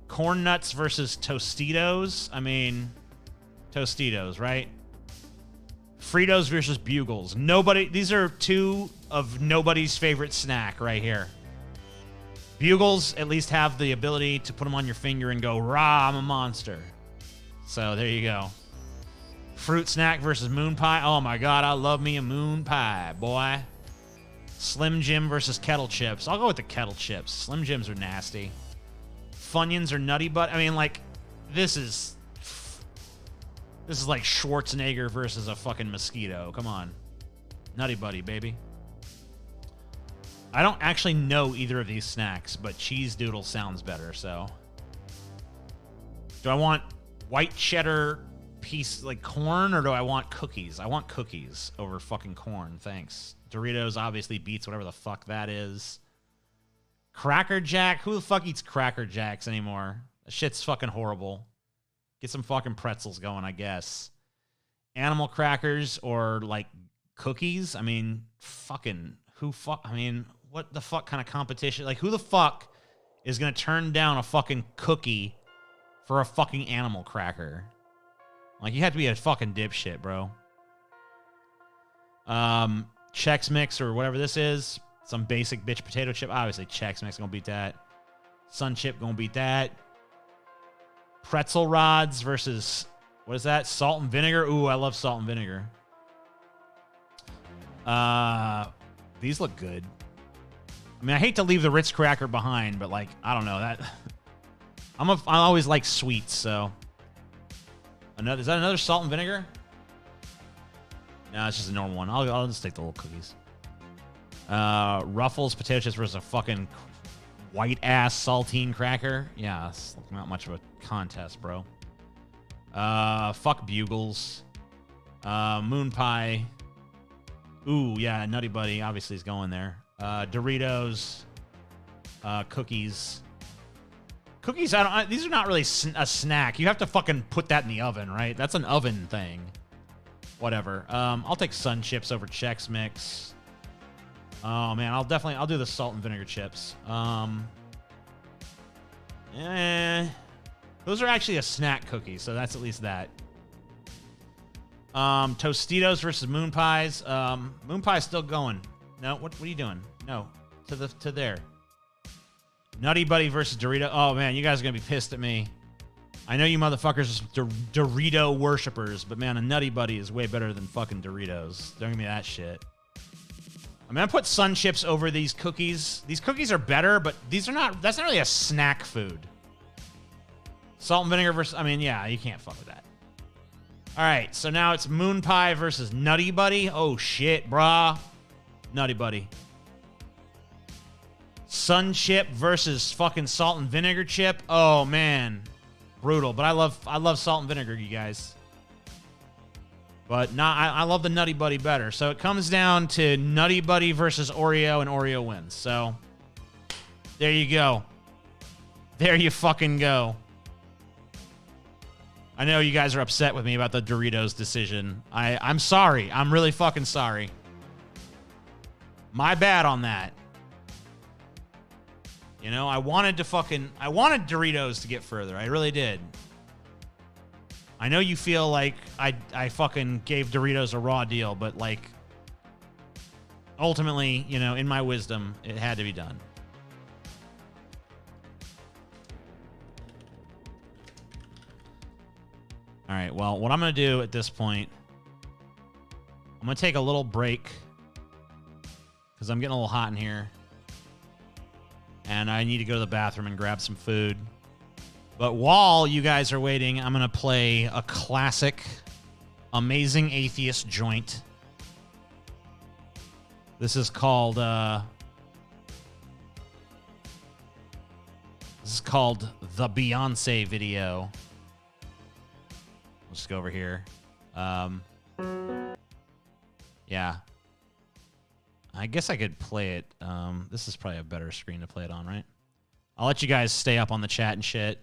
corn nuts versus Tostitos. I mean, Tostitos, right? Fritos versus Bugles. These are two of nobody's favorite snack right here. Bugles at least have the ability to put them on your finger and go, rah, I'm a monster. So there you go. Fruit snack versus moon pie. Oh my God, I love me a moon pie, boy. Slim Jim versus kettle chips. I'll go with the kettle chips. Slim Jims are nasty. Funyuns or Nutty Butt. I mean, like, this is like Schwarzenegger versus a fucking mosquito. Come on. Nutty Buddy, baby. I don't actually know either of these snacks, but cheese doodle sounds better, so. Do I want white cheddar piece, like corn, or do I want cookies? I want cookies over fucking corn, thanks. Doritos obviously beats whatever the fuck that is. Cracker Jack? Who the fuck eats Cracker Jacks anymore? That shit's fucking horrible. Get some fucking pretzels going, I guess. Animal crackers or, like, cookies? I mean, fucking, I mean, what the fuck kind of competition? Like, who the fuck is gonna turn down a fucking cookie for a fucking animal cracker? Like, you have to be a fucking dipshit, bro. Chex Mix or whatever this is. Some basic bitch potato chip. Obviously, Chex Mix gonna beat that. Sun Chip gonna beat that. Pretzel rods versus, what is that? Salt and vinegar. Ooh, I love salt and vinegar. These look good. I mean, I hate to leave the Ritz cracker behind, but like, I don't know that. I always like sweets, so. Is that another salt and vinegar? No, it's just a normal one. I'll just take the little cookies. Ruffles potato chips versus a fucking white ass saltine cracker. Yeah, it's not much of a contest, bro. Fuck Bugles. Moon pie. Ooh, yeah, Nutty Buddy obviously is going there. Doritos. Cookies. Cookies, these are not really a snack. You have to fucking put that in the oven, right? That's an oven thing. Whatever. I'll take Sun Chips over Chex Mix. Oh, man, I'll do the salt and vinegar chips. Those are actually a snack cookie, so that's at least that. Tostitos versus Moon Pies. Moon Pie's still going. No, what are you doing? No, to there. Nutty Buddy versus Dorito. Oh, man, you guys are going to be pissed at me. I know you motherfuckers are Dorito worshippers, but, man, a Nutty Buddy is way better than fucking Doritos. Don't give me that shit. I mean, I put Sun Chips over these cookies. These cookies are better, but that's not really a snack food. Salt and vinegar versus, I mean, yeah, you can't fuck with that. All right, so now it's Moon Pie versus Nutty Buddy. Oh, shit, brah. Nutty Buddy. Sun Chip versus fucking salt and vinegar chip. Oh, man. Brutal, but I love salt and vinegar, you guys. But I love the Nutty Buddy better. So it comes down to Nutty Buddy versus Oreo, and Oreo wins. So there you go. There you fucking go. I know you guys are upset with me about the Doritos decision. I'm sorry. I'm really fucking sorry. My bad on that. You know, I wanted Doritos to get further. I really did. I know you feel like I fucking gave Doritos a raw deal, but like ultimately, you know, in my wisdom, it had to be done. All right, well, what I'm going to do at this point, I'm going to take a little break because I'm getting a little hot in here. And I need to go to the bathroom and grab some food. But while you guys are waiting, I'm going to play a classic Amazing Atheist joint. This is called The Beyonce video. Let's go over here. Yeah. I guess I could play it. This is probably a better screen to play it on, right? I'll let you guys stay up on the chat and shit.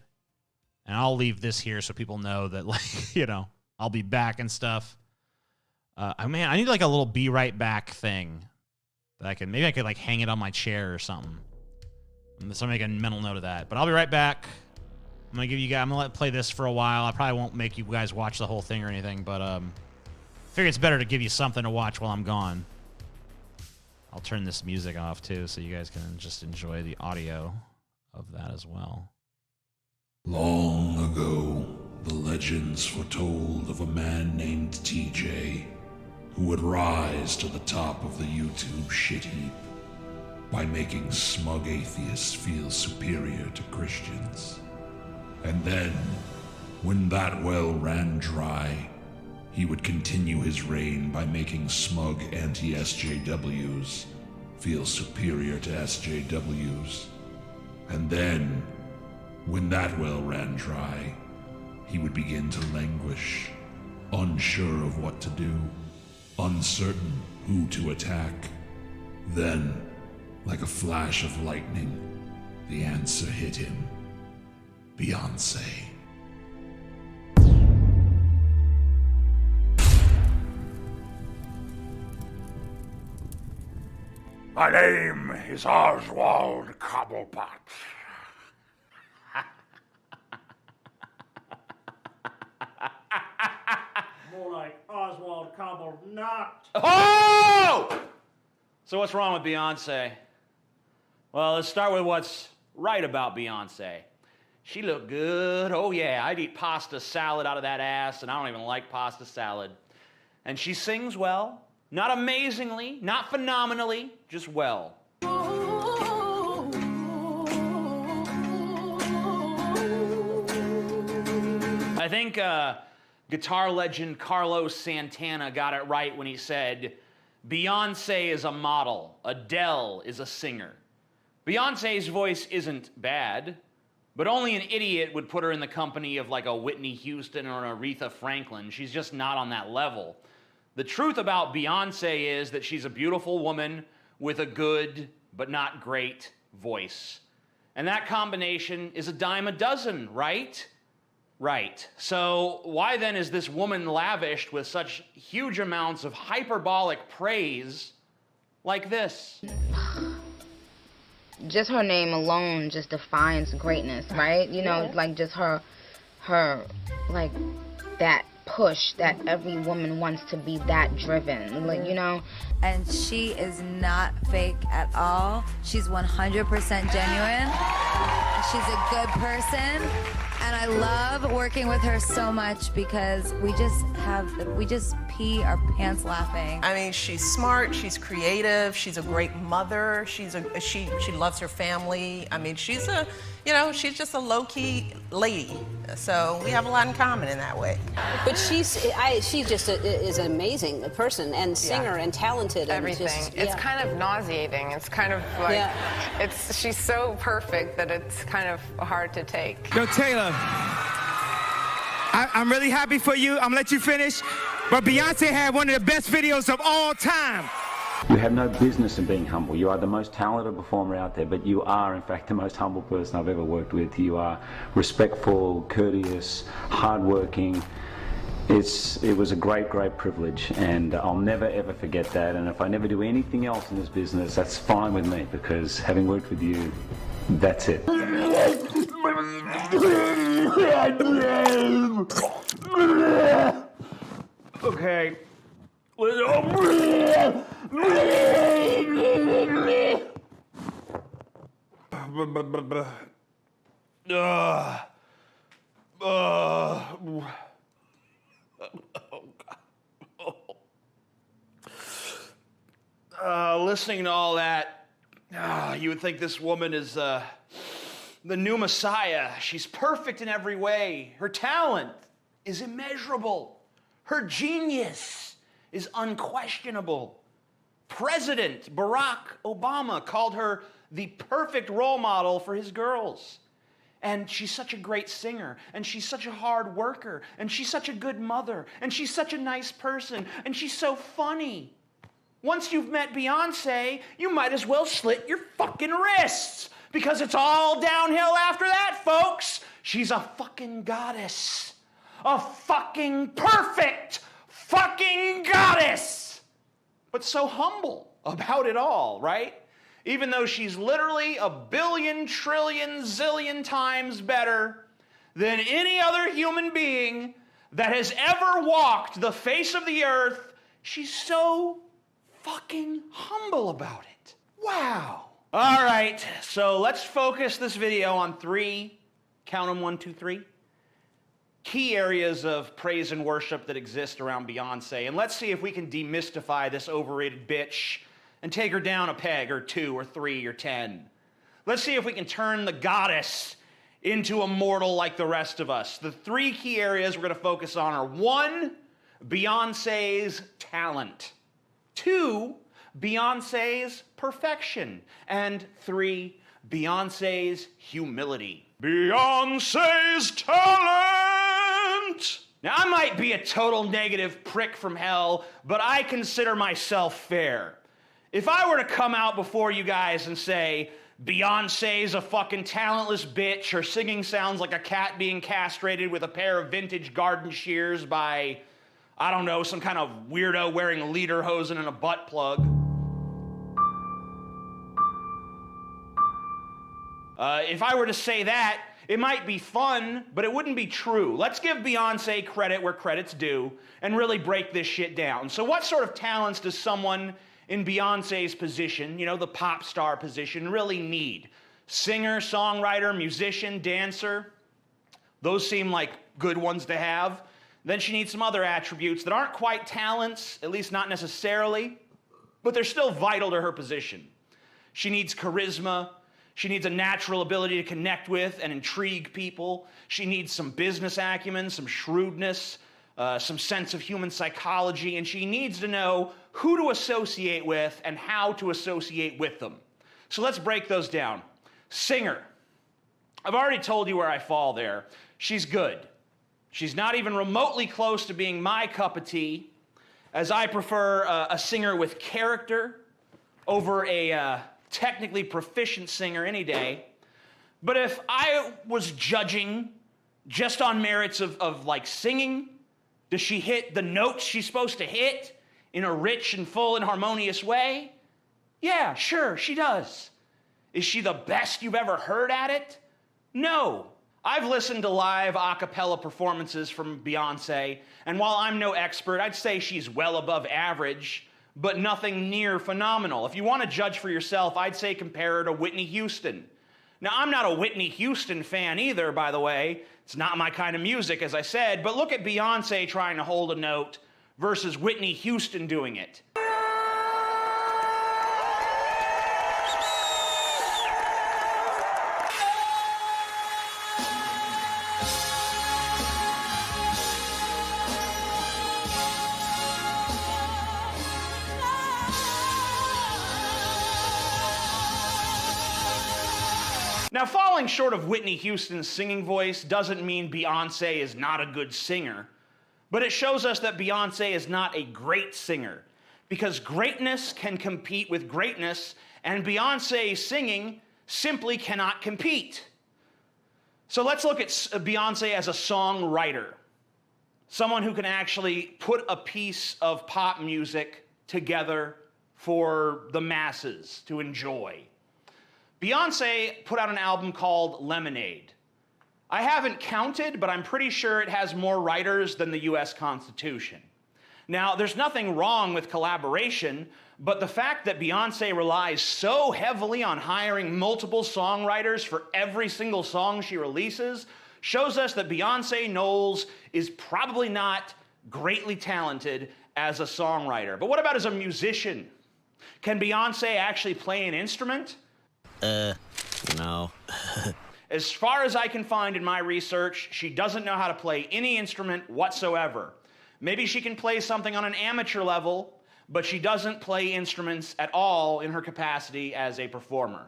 And I'll leave this here so people know that, like, you know, I'll be back and stuff. Man, I need like a little be right back thing that maybe I could like hang it on my chair or something. So I'm making a mental note of that. But I'll be right back. I'm gonna play this for a while. I probably won't make you guys watch the whole thing or anything, but I figure it's better to give you something to watch while I'm gone. I'll turn this music off too, so you guys can just enjoy the audio of that as well. Long ago, the legends foretold of a man named TJ who would rise to the top of the YouTube shit heap by making smug atheists feel superior to Christians. And then, when that well ran dry, he would continue his reign by making smug anti-SJWs feel superior to SJWs. And then, when that well ran dry, he would begin to languish, unsure of what to do, uncertain who to attack. Then, like a flash of lightning, the answer hit him. Beyonce. My name is Oswald Cobblepot. More like Oswald Cobble not. Oh! So what's wrong with Beyonce? Well, let's start with what's right about Beyonce. She looked good. Oh yeah, I'd eat pasta salad out of that ass, and I don't even like pasta salad. And she sings well. Not amazingly, not phenomenally, just well. I think guitar legend Carlos Santana got it right when he said, Beyonce is a model, Adele is a singer. Beyonce's voice isn't bad, but only an idiot would put her in the company of like a Whitney Houston or an Aretha Franklin. She's just not on that level. The truth about Beyonce is that she's a beautiful woman with a good but not great voice. And that combination is a dime a dozen, right? Right. So why then is this woman lavished with such huge amounts of hyperbolic praise like this? Just her name alone just defines greatness, right? You know, like just her like that push that every woman wants to be that driven, like, you know. And she is not fake at all. She's 100% genuine. She's a good person. And I love working with her so much because we just pee our pants laughing. I mean, she's smart, she's creative, she's a great mother, she loves her family. I mean, she's just a low-key lady. So we have a lot in common in that way. But she just is an amazing person and singer and talented. Everything. And it's kind of nauseating. It's kind of like, she's so perfect that it's kind of hard to take. Yo, Taylor, I'm really happy for you. I'm gonna let you finish. But Beyonce had one of the best videos of all time. You have no business in being humble. You are the most talented performer out there, but you are, in fact, the most humble person I've ever worked with. You are respectful, courteous, hardworking. It was a great, great privilege, and I'll never, ever forget that. And if I never do anything else in this business, that's fine with me, because having worked with you, that's it. Okay. Listening to all that, you would think this woman is the new Messiah. She's perfect in every way. Her talent is immeasurable. Her genius is unquestionable. President Barack Obama called her the perfect role model for his girls. And she's such a great singer, and she's such a hard worker, and she's such a good mother, and she's such a nice person, and she's so funny. Once you've met Beyonce, you might as well slit your fucking wrists, because it's all downhill after that, folks. She's a fucking goddess. A fucking perfect fucking goddess. But so humble about it all, right? Even though she's literally a billion, trillion, zillion times better than any other human being that has ever walked the face of the earth, she's so fucking humble about it. Wow. All right, so let's focus this video on 3, count them, 1, 2, 3, key areas of praise and worship that exist around Beyonce. And let's see if we can demystify this overrated bitch and take her down a peg or 2 or 3 or 10. Let's see if we can turn the goddess into a mortal like the rest of us. The 3 key areas we're going to focus on are 1, Beyonce's talent. 2, Beyonce's perfection. And 3, Beyonce's humility. Beyonce's talent! Now, I might be a total negative prick from hell, but I consider myself fair. If I were to come out before you guys and say, Beyonce's a fucking talentless bitch, her singing sounds like a cat being castrated with a pair of vintage garden shears by, I don't know, some kind of weirdo wearing lederhosen and a butt plug. If I were to say that, it might be fun, but it wouldn't be true. Let's give Beyonce credit where credit's due and really break this shit down. So what sort of talents does someone in Beyonce's position, you know, the pop star position, really need? Singer, songwriter, musician, dancer. Those seem like good ones to have. Then she needs some other attributes that aren't quite talents, at least not necessarily, but they're still vital to her position. She needs charisma. She needs a natural ability to connect with and intrigue people. She needs some business acumen, some shrewdness, some sense of human psychology, and she needs to know who to associate with and how to associate with them. So let's break those down. Singer. I've already told you where I fall there. She's good. She's not even remotely close to being my cup of tea, as I prefer a singer with character over a technically proficient singer any day. But if I was judging just on merits of like singing, does she hit the notes she's supposed to hit in a rich and full and harmonious way? Yeah, sure, she does. Is she the best you've ever heard at it? No. I've listened to live a cappella performances from Beyonce, and while I'm no expert, I'd say she's well above average, but nothing near phenomenal. If you want to judge for yourself, I'd say compare her to Whitney Houston. Now, I'm not a Whitney Houston fan either, by the way. It's not my kind of music, as I said, but look at Beyonce trying to hold a note versus Whitney Houston doing it. Now, falling short of Whitney Houston's singing voice doesn't mean Beyonce is not a good singer, but it shows us that Beyonce is not a great singer. because greatness can compete with greatness, and Beyonce singing simply cannot compete. So let's look at Beyonce as a songwriter, someone who can actually put a piece of pop music together for the masses to enjoy. Beyonce put out an album called Lemonade. I haven't counted, but I'm pretty sure it has more writers than the US Constitution. Now, there's nothing wrong with collaboration, but the fact that Beyonce relies so heavily on hiring multiple songwriters for every single song she releases shows us that Beyonce Knowles is probably not greatly talented as a songwriter. But what about as a musician? Can Beyonce actually play an instrument? No. As far as I can find in my research, she doesn't know how to play any instrument whatsoever. Maybe she can play something on an amateur level, but she doesn't play instruments at all in her capacity as a performer.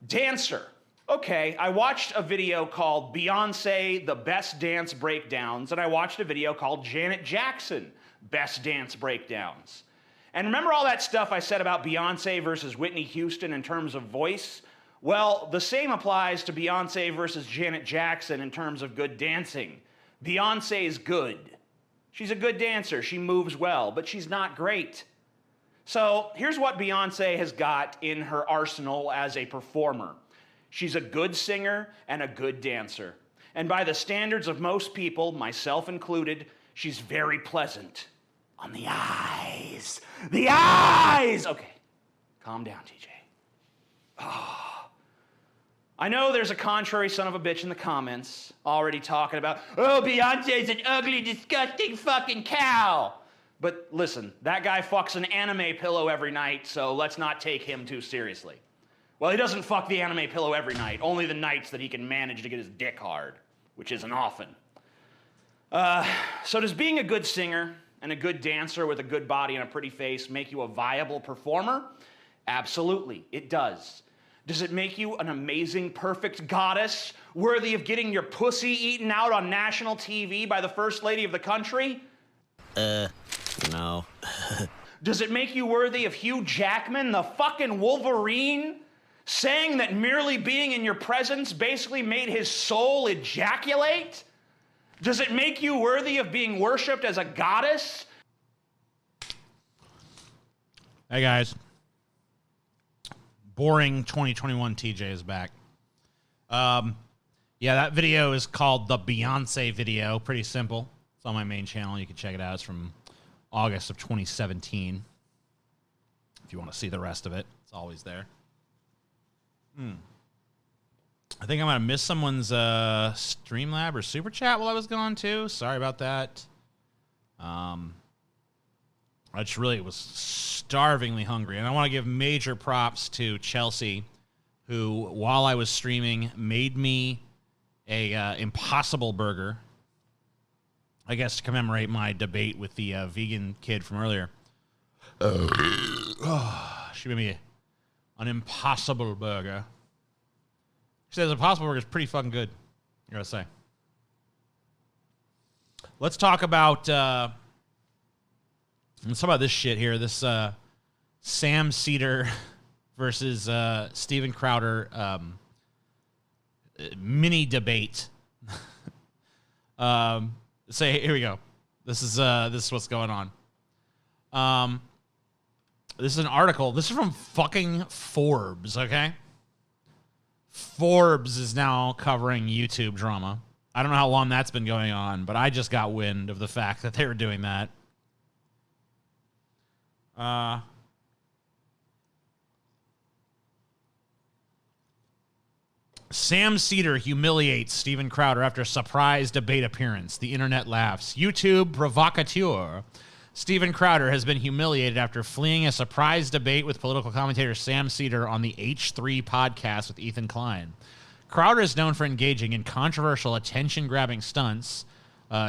Dancer. Okay, I watched a video called Beyonce, the Best Dance Breakdowns, and I watched a video called Janet Jackson, Best Dance Breakdowns. And remember all that stuff I said about Beyonce versus Whitney Houston in terms of voice? Well, the same applies to Beyonce versus Janet Jackson in terms of good dancing. Beyonce is good. She's a good dancer. She moves well, but she's not great. So here's what Beyonce has got in her arsenal as a performer. She's a good singer and a good dancer. And by the standards of most people, myself included, she's very pleasant on the eyes. The eyes! Okay, calm down, TJ. I know there's a contrary son of a bitch in the comments already talking about, oh, Beyonce's an ugly, disgusting fucking cow. But listen, that guy fucks an anime pillow every night, so let's not take him too seriously. Well, he doesn't fuck the anime pillow every night, only the nights that he can manage to get his dick hard, which isn't often. So does being a good singer and a good dancer with a good body and a pretty face make you a viable performer? Absolutely, it does. Does it make you an amazing, perfect goddess, worthy of getting your pussy eaten out on national TV by the First Lady of the country? No. Does it make you worthy of Hugh Jackman, the fucking Wolverine, saying that merely being in your presence basically made his soul ejaculate? Does it make you worthy of being worshipped as a goddess? Hey, guys. Boring 2021 TJ is back. Yeah, that video is called the Beyonce video. Pretty simple. It's on my main channel. You can check it out. It's from August of 2017. If you want to see the rest of it, it's always there. I think I might have missed someone's Streamlab or Super Chat while I was gone, too. Sorry about that. I just really was starvingly hungry. And I want to give major props to Chelsea, who, while I was streaming, made me a Impossible Burger. I guess to commemorate my debate with the vegan kid from earlier. She made me an Impossible Burger. She says Impossible Burger is pretty fucking good, I gotta say. Let's talk about this shit here. This Sam Seder versus Steven Crowder mini debate. Here we go. This is what's going on. This is an article. This is from fucking Forbes, okay? Forbes is now covering YouTube drama. I don't know how long that's been going on, but I just got wind of the fact that they were doing that. Sam Seder humiliates Steven Crowder after a surprise debate appearance. The internet laughs. YouTube provocateur. Steven Crowder has been humiliated after fleeing a surprise debate with political commentator Sam Seder on the H3 podcast with Ethan Klein. Crowder is known for engaging in controversial attention-grabbing stunts.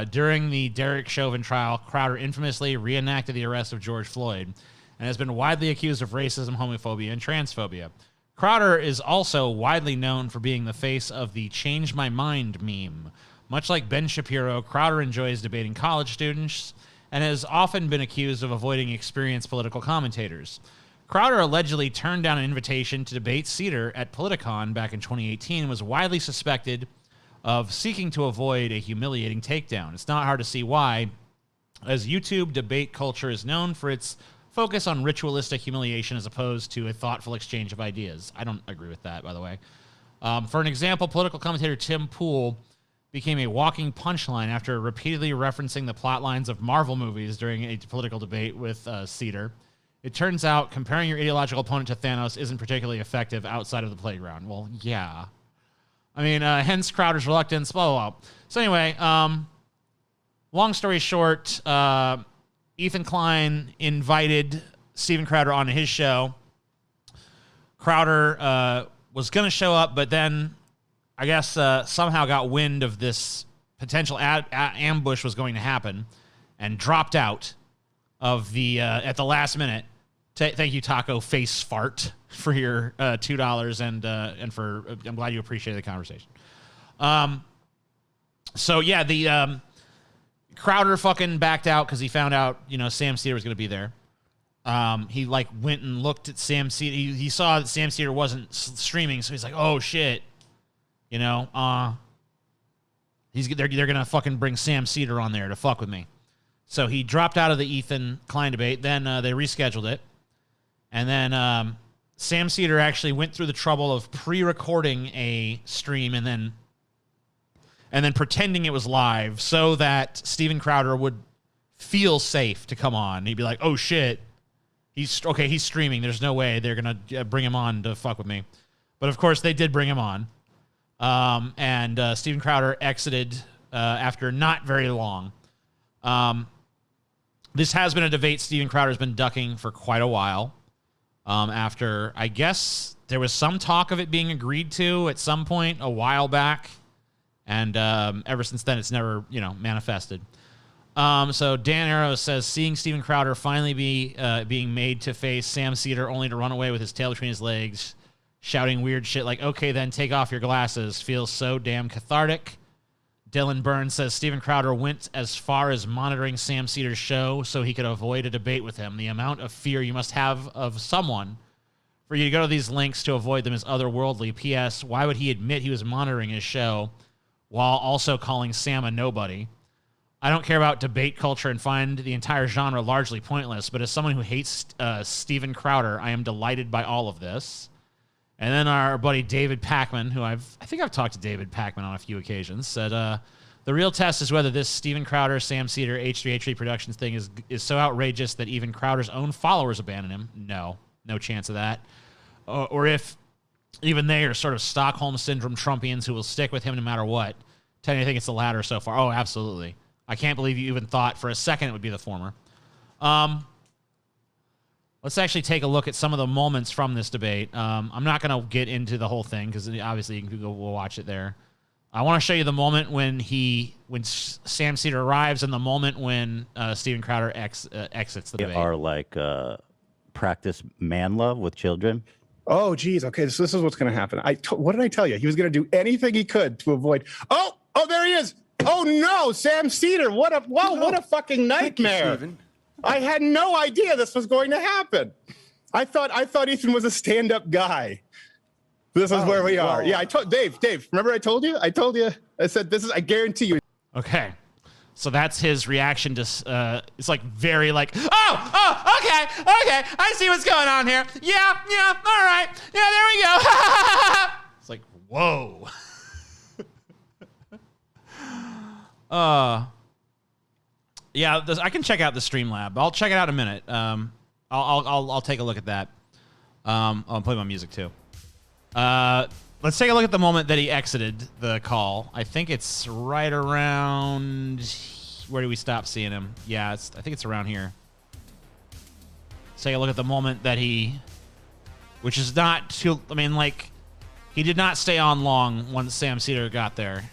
During the Derek Chauvin trial, Crowder infamously reenacted the arrest of George Floyd and has been widely accused of racism, homophobia, and transphobia. Crowder is also widely known for being the face of the Change My Mind meme. Much like Ben Shapiro, Crowder enjoys debating college students and has often been accused of avoiding experienced political commentators. Crowder allegedly turned down an invitation to debate Seder at Politicon back in 2018 and was widely suspected of seeking to avoid a humiliating takedown. It's not hard to see why, as YouTube debate culture is known for its focus on ritualistic humiliation as opposed to a thoughtful exchange of ideas. I don't agree with that, by the way. For an example, political commentator Tim Pool became a walking punchline after repeatedly referencing the plot lines of Marvel movies during a political debate with Seder. It turns out comparing your ideological opponent to Thanos isn't particularly effective outside of the playground. Well, yeah. I mean, hence Crowder's reluctance, blah, blah, blah. So anyway, long story short, Ethan Klein invited Steven Crowder onto his show. Crowder was going to show up, but then I guess somehow got wind of this potential ambush was going to happen and dropped out of the at the last minute. Thank you, Taco Face Fart, for your $2 and for I'm glad you appreciated the conversation. So yeah, the Crowder fucking backed out because he found out Sam Seder was going to be there. He like went and looked at Sam Seder. He saw that Sam Seder wasn't streaming, so he's like, oh shit, they're gonna fucking bring Sam Seder on there to fuck with me. So he dropped out of the Ethan Klein debate. Then they rescheduled it. And then Sam Seder actually went through the trouble of pre-recording a stream and then pretending it was live so that Steven Crowder would feel safe to come on. He'd be like, oh, shit. He's streaming. There's no way they're going to bring him on to fuck with me. But, of course, they did bring him on. And Steven Crowder exited after not very long. This has been a debate Steven Crowder's been ducking for quite a while. After, I guess, there was some talk of it being agreed to at some point a while back. And ever since then, it's never, manifested. So Dan Arrow says, seeing Steven Crowder finally being made to face Sam Seder only to run away with his tail between his legs, shouting weird shit like, okay, then take off your glasses, feels so damn cathartic. Dylan Burns says Steven Crowder went as far as monitoring Sam Seder's show so he could avoid a debate with him. The amount of fear you must have of someone for you to go to these links to avoid them is otherworldly. P.S. Why would he admit he was monitoring his show while also calling Sam a nobody? I don't care about debate culture and find the entire genre largely pointless, but as someone who hates Steven Crowder, I am delighted by all of this. And then our buddy David Packman, who I think I've talked to David Packman on a few occasions, said the real test is whether this Steven Crowder, Sam Seder, H3H3 Productions thing is so outrageous that even Crowder's own followers abandon him. No chance of that. Or if even they are sort of Stockholm Syndrome Trumpians who will stick with him no matter what. Tell you, I think it's the latter so far. Oh, absolutely. I can't believe you even thought for a second it would be the former. Let's actually take a look at some of the moments from this debate. I'm not going to get into the whole thing because obviously you can go watch it there. I want to show you the moment when Sam Seder arrives and the moment when Steven Crowder exits the debate. Are like practice man love with children. Oh, geez. Okay, so this is what's going to happen. What did I tell you? He was going to do anything he could to avoid. Oh, there he is. Oh no, Sam Seder. What a fucking nightmare. I had no idea this was going to happen. I thought Ethan was a stand-up guy. This is where we are. Yeah, I told Dave, remember I told you? I said I guarantee you. Okay. So that's his reaction to it's like very like, okay, I see what's going on here. Yeah, all right. Yeah, there we go. It's like, whoa. Yeah, I can check out the Streamlab. I'll check it out in a minute. I'll take a look at that. I'll play my music too. Let's take a look at the moment that he exited the call. I think it's right around. Where do we stop seeing him? Yeah, I think it's around here. Let's take a look at the moment that which is not too. I mean, like, he did not stay on long once Sam Seder got there.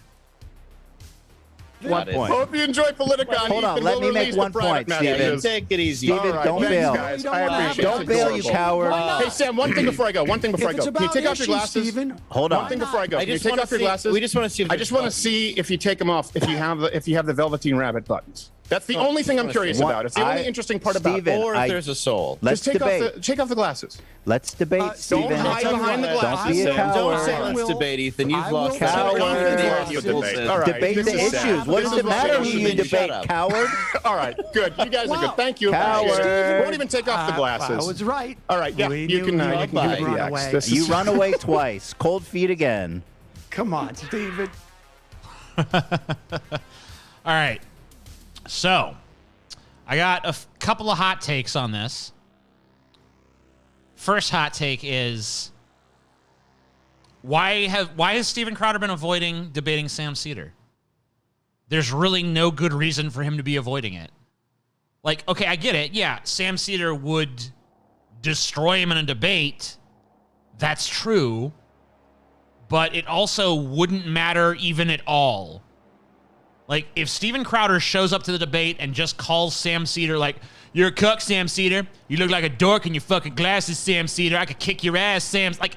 One point. Hope you enjoy Politicon. Hold on, let me make one point, Steven. Take it easy. Steven, don't bail. Guys. I appreciate don't bail, you coward. Hey, Sam, one thing before I go. Can you take off your glasses? Steven? Hold on. One thing before I go. Can you take off your glasses? We just want to see. I just want to see if you take them off. If you have the Velveteen Rabbit buttons. That's the only thing I'm curious about. It's the only interesting part about it. Steven, Or if there's a soul. Just take off the glasses. Let's debate, Steven. Don't hide behind the glasses. Don't be a coward. Don't say let's debate, Ethan. You've lost Coward. All right. Debate the issues. What does it matter who you debate, coward? All right, good. You guys are good. Thank you. Coward. Won't even take off the glasses. I was right. All right, yeah, you can give it the X. You run away twice. Cold feet again. Come on, Steven. All right. So, I got a couple of hot takes on this. First hot take is, why has Steven Crowder been avoiding debating Sam Seder? There's really no good reason for him to be avoiding it. Like, okay, I get it. Yeah, Sam Seder would destroy him in a debate. That's true. But it also wouldn't matter even at all. Like, if Steven Crowder shows up to the debate and just calls Sam Seder, like, you're a cuck, Sam Seder. You look like a dork in your fucking glasses, Sam Seder. I could kick your ass, Sam. Like,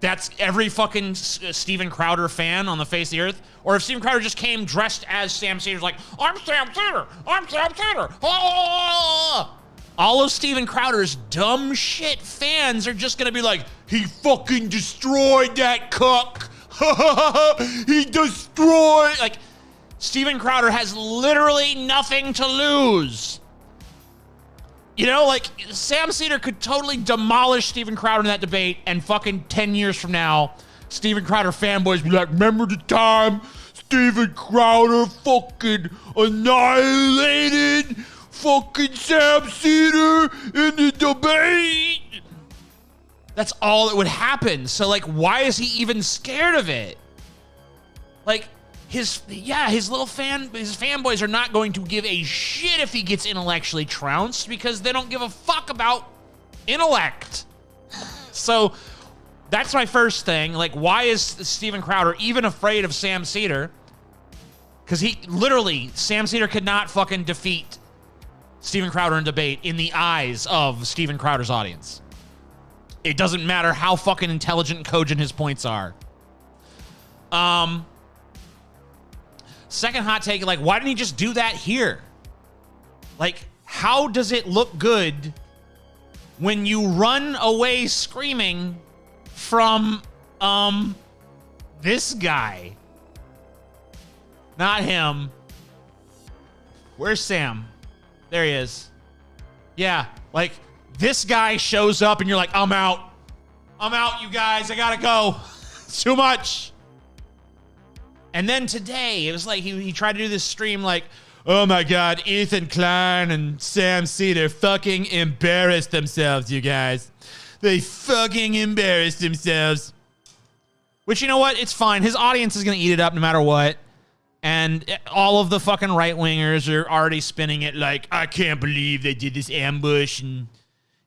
that's every fucking Steven Crowder fan on the face of the earth. Or if Steven Crowder just came dressed as Sam Seder, like, I'm Sam Seder. I'm Sam Seder. Oh! All of Steven Crowder's dumb shit fans are just going to be like, he fucking destroyed that cuck. He destroyed. Like, Steven Crowder has literally nothing to lose. You know, like, Sam Seder could totally demolish Steven Crowder in that debate, and fucking 10 years from now, Steven Crowder fanboys be like, remember the time Steven Crowder fucking annihilated fucking Sam Seder in the debate? That's all that would happen. So, like, why is he even scared of it? Like, his fanboys are not going to give a shit if he gets intellectually trounced, because they don't give a fuck about intellect. So that's my first thing. Like, why is Steven Crowder even afraid of Sam Seder? Because Sam Seder could not fucking defeat Steven Crowder in debate in the eyes of Steven Crowder's audience. It doesn't matter how fucking intelligent and cogent his points are. Second hot take, like, why didn't he just do that here? Like, how does it look good when you run away screaming from, this guy? Not him. Where's Sam? There he is. Yeah, like, this guy shows up and you're like, I'm out. I'm out, you guys. I gotta go. It's too much. And then today, it was like he tried to do this stream like, oh my God, Ethan Klein and Sam Seder fucking embarrassed themselves, you guys. They fucking embarrassed themselves. Which, you know what? It's fine. His audience is going to eat it up no matter what. And all of the fucking right-wingers are already spinning it like, I can't believe they did this ambush and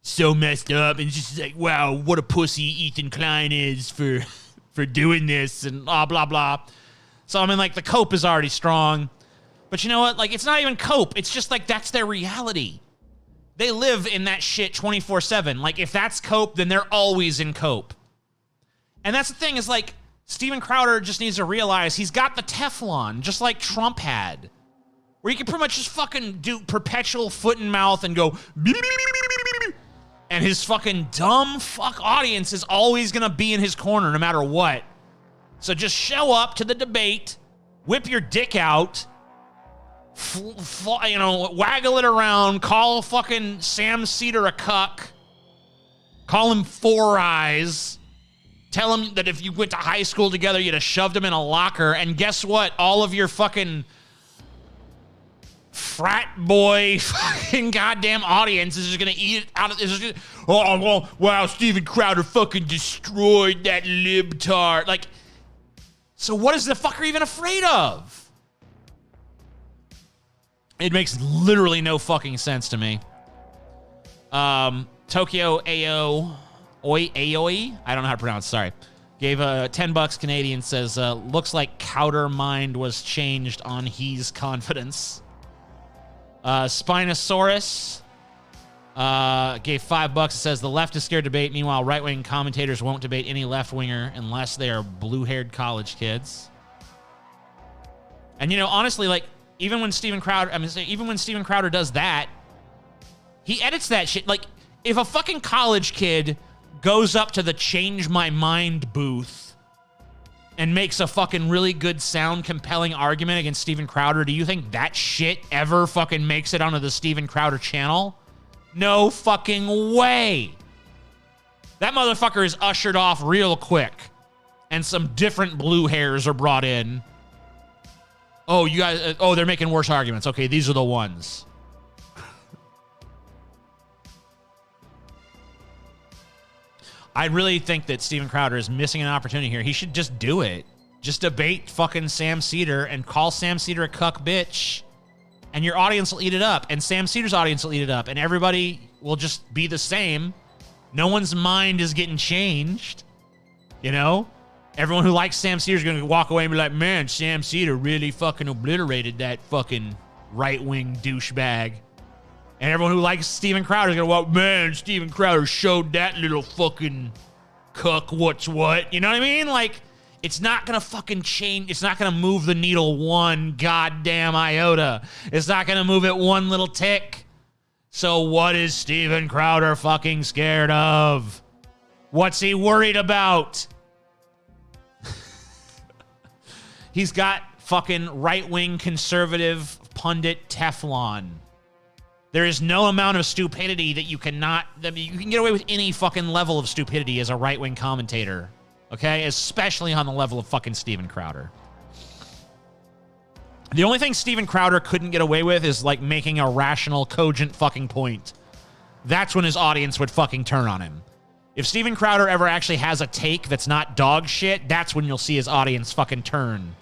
so messed up. And it's just like, wow, what a pussy Ethan Klein is for doing this and blah, blah, blah. So, I mean, like, the cope is already strong. But you know what? Like, it's not even cope. It's just, like, that's their reality. They live in that shit 24/7. Like, if that's cope, then they're always in cope. And that's the thing is, like, Steven Crowder just needs to realize he's got the Teflon, just like Trump had. Where you can pretty much just fucking do perpetual foot and mouth and go... And his fucking dumb fuck audience is always going to be in his corner no matter what. So just show up to the debate, whip your dick out, waggle it around, call fucking Sam Seder a cuck, call him Four Eyes, tell him that if you went to high school together, you'd have shoved him in a locker, and guess what? All of your fucking frat boy fucking goddamn audience is just gonna eat it out of... wow, Steven Crowder fucking destroyed that libtard. Like... So what is the fucker even afraid of? It makes literally no fucking sense to me. Tokyo Aoi, I don't know how to pronounce it, sorry. Gave $10 Canadian, says, looks like Cowder mind was changed on he's confidence. Spinosaurus gave $5. It says the left is scared to debate. Meanwhile, right-wing commentators won't debate any left-winger unless they are blue-haired college kids. And, you know, honestly, like, even when Steven Crowder does that, he edits that shit. Like, if a fucking college kid goes up to the Change My Mind booth and makes a fucking really good sound, compelling argument against Steven Crowder, do you think that shit ever fucking makes it onto the Steven Crowder channel? No fucking way. That motherfucker is ushered off real quick, and some different blue hairs are brought in. Oh, you guys, they're making worse arguments. Okay, these are the ones. I really think that Steven Crowder is missing an opportunity here. He should just do it. Just debate fucking Sam Seder and call Sam Seder a cuck bitch. And your audience will eat it up. And Sam Seder's audience will eat it up. And everybody will just be the same. No one's mind is getting changed. You know? Everyone who likes Sam Seder is going to walk away and be like, man, Sam Seder really fucking obliterated that fucking right-wing douchebag. And everyone who likes Steven Crowder is going to walk, man, Steven Crowder showed that little fucking cuck what's what. You know what I mean? Like, it's not going to fucking change. It's not going to move the needle one goddamn iota. It's not going to move it one little tick. So what is Steven Crowder fucking scared of? What's he worried about? He's got fucking right-wing conservative pundit Teflon. There is no amount of stupidity that you can get away with any fucking level of stupidity as a right-wing commentator. Okay? Especially on the level of fucking Steven Crowder. The only thing Steven Crowder couldn't get away with is like making a rational, cogent fucking point. That's when his audience would fucking turn on him. If Steven Crowder ever actually has a take that's not dog shit, that's when you'll see his audience fucking turn.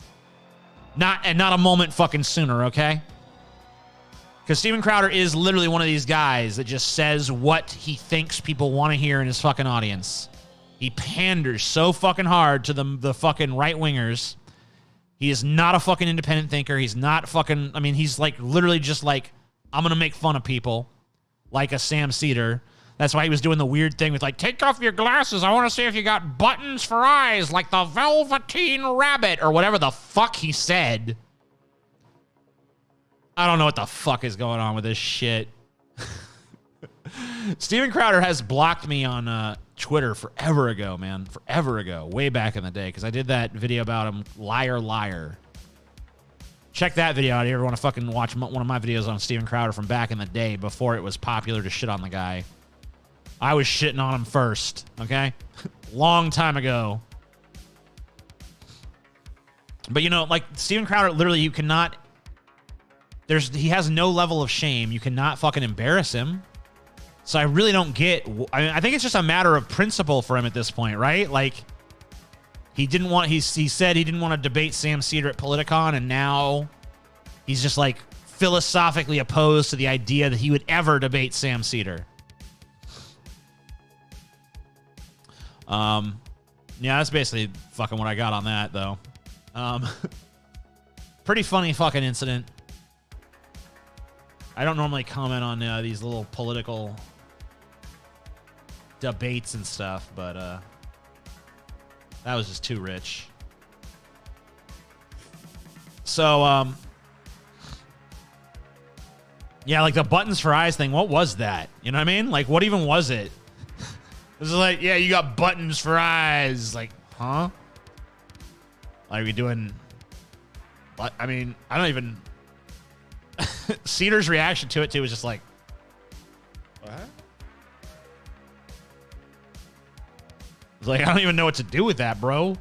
Not a moment fucking sooner, okay? Because Steven Crowder is literally one of these guys that just says what he thinks people want to hear in his fucking audience. He panders so fucking hard to the fucking right-wingers. He is not a fucking independent thinker. He's not fucking... I mean, he's like literally just like, I'm going to make fun of people. Like a Sam Seder. That's why he was doing the weird thing with like, take off your glasses. I want to see if you got buttons for eyes like the Velveteen Rabbit or whatever the fuck he said. I don't know what the fuck is going on with this shit. Steven Crowder has blocked me on Twitter forever ago, man. Forever ago. Way back in the day. Because I did that video about him. Liar, liar. Check that video out if you ever want to fucking watch one of my videos on Steven Crowder from back in the day before it was popular to shit on the guy. I was shitting on him first. Okay? Long time ago. But you know, like Steven Crowder, literally you cannot... He has no level of shame. You cannot fucking embarrass him. So I really don't get... I think it's just a matter of principle for him at this point, right? Like, he didn't want... He said he didn't want to debate Sam Seder at Politicon, and now he's just, like, philosophically opposed to the idea that he would ever debate Sam Seder. Yeah, that's basically fucking what I got on that, though. Pretty funny fucking incident. I don't normally comment on these little political debates and stuff, but that was just too rich. So, yeah, like the buttons for eyes thing, what was that? You know what I mean? Like, what even was it? It was like, yeah, you got buttons for eyes. Like, huh? Are we doing... I mean, I don't even... Seder's reaction to it, too, was just like... What? It's like, I don't even know what to do with that, bro.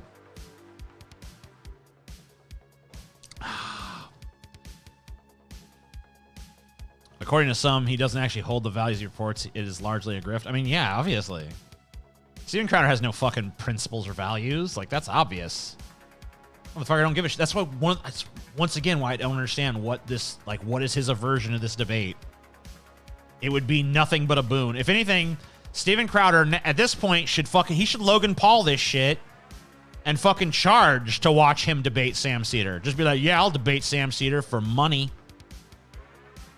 According to some, he doesn't actually hold the values he reports. It is largely a grift. I mean, yeah, obviously. Steven Crowder has no fucking principles or values. Like, that's obvious. Motherfucker, I don't give a shit. That's why once again why I don't understand what this, like, what is his aversion to this debate. It would be nothing but a boon. If anything, Steven Crowder at this point should Logan Paul this shit and fucking charge to watch him debate Sam Seder. Just be like, yeah, I'll debate Sam Seder for money.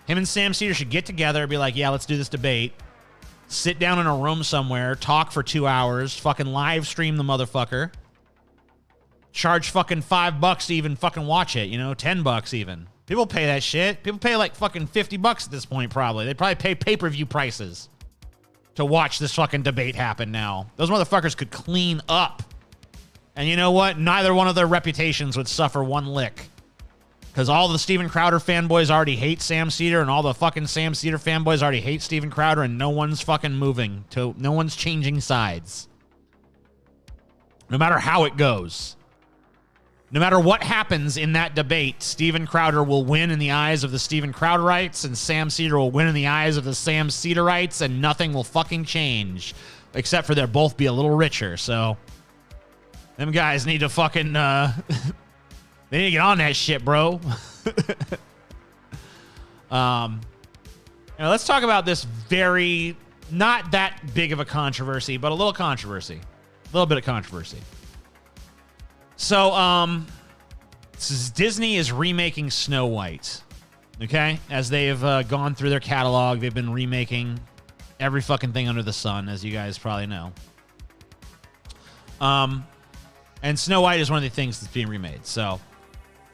Him and Sam Seder should get together and be like, yeah, let's do this debate. Sit down in a room somewhere, talk for 2 hours, fucking live stream the motherfucker. Charge fucking $5 to even fucking watch it, you know, $10 even. People pay that shit. People pay like fucking $50 at this point, probably. They probably pay pay-per-view prices to watch this fucking debate happen now. Those motherfuckers could clean up. And you know what? Neither one of their reputations would suffer one lick. Because all the Steven Crowder fanboys already hate Sam Seder, and all the fucking Sam Seder fanboys already hate Steven Crowder, and no one's fucking moving. No one's changing sides. No matter how it goes. No matter what happens in that debate, Steven Crowder will win in the eyes of the Steven Crowderites, and Sam Seder will win in the eyes of the Sam Sederites, and nothing will fucking change. Except for they'll both be a little richer, so... Them guys need to fucking... they need to get on that shit, bro. Let's talk about this very... Not that big of a controversy, but a little controversy. A little bit of controversy. So, Disney is remaking Snow White, okay? As they've gone through their catalog, they've been remaking every fucking thing under the sun, as you guys probably know. And Snow White is one of the things that's being remade. So,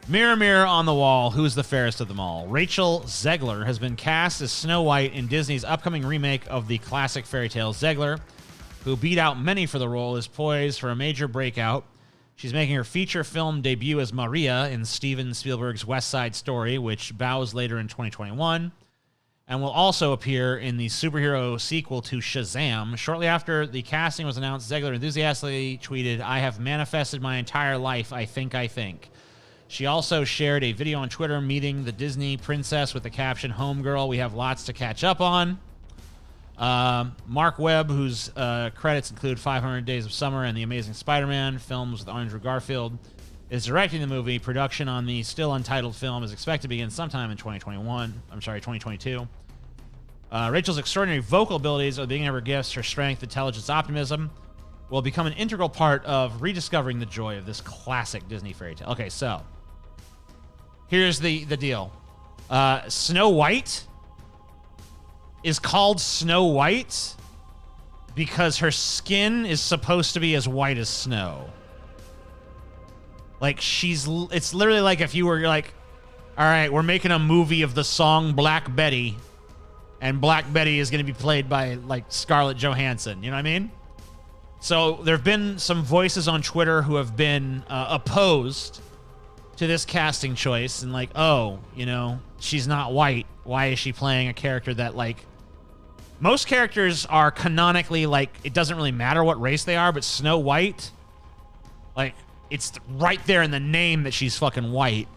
mirror, mirror on the wall, who's the fairest of them all? Rachel Zegler has been cast as Snow White in Disney's upcoming remake of the classic fairy tale. Zegler, who beat out many for the role, is poised for a major breakout. She's making her feature film debut as Maria in Steven Spielberg's West Side Story, which bows later in 2021, and will also appear in the superhero sequel to Shazam. Shortly after the casting was announced, Zegler enthusiastically tweeted, "I have manifested my entire life, I think. She also shared a video on Twitter meeting the Disney princess with the caption, "Homegirl, we have lots to catch up on." Mark Webb, whose credits include 500 Days of Summer and The Amazing Spider-Man films with Andrew Garfield, is directing the movie. Production on the still untitled film is expected to begin sometime in 2022. Rachel's extraordinary vocal abilities, or being of her gifts, her strength, intelligence, optimism, will become an integral part of rediscovering the joy of this classic Disney fairy tale. Okay, so here's the deal. Snow White is called Snow White because her skin is supposed to be as white as snow. Like, it's literally like if you were like, all right, we're making a movie of the song Black Betty, and Black Betty is going to be played by, like, Scarlett Johansson. You know what I mean? So there have been some voices on Twitter who have been opposed to this casting choice, and like, oh, you know, she's not white. Why is she playing a character that, like, most characters are canonically, like, it doesn't really matter what race they are, but Snow White, like, it's right there in the name that she's fucking white.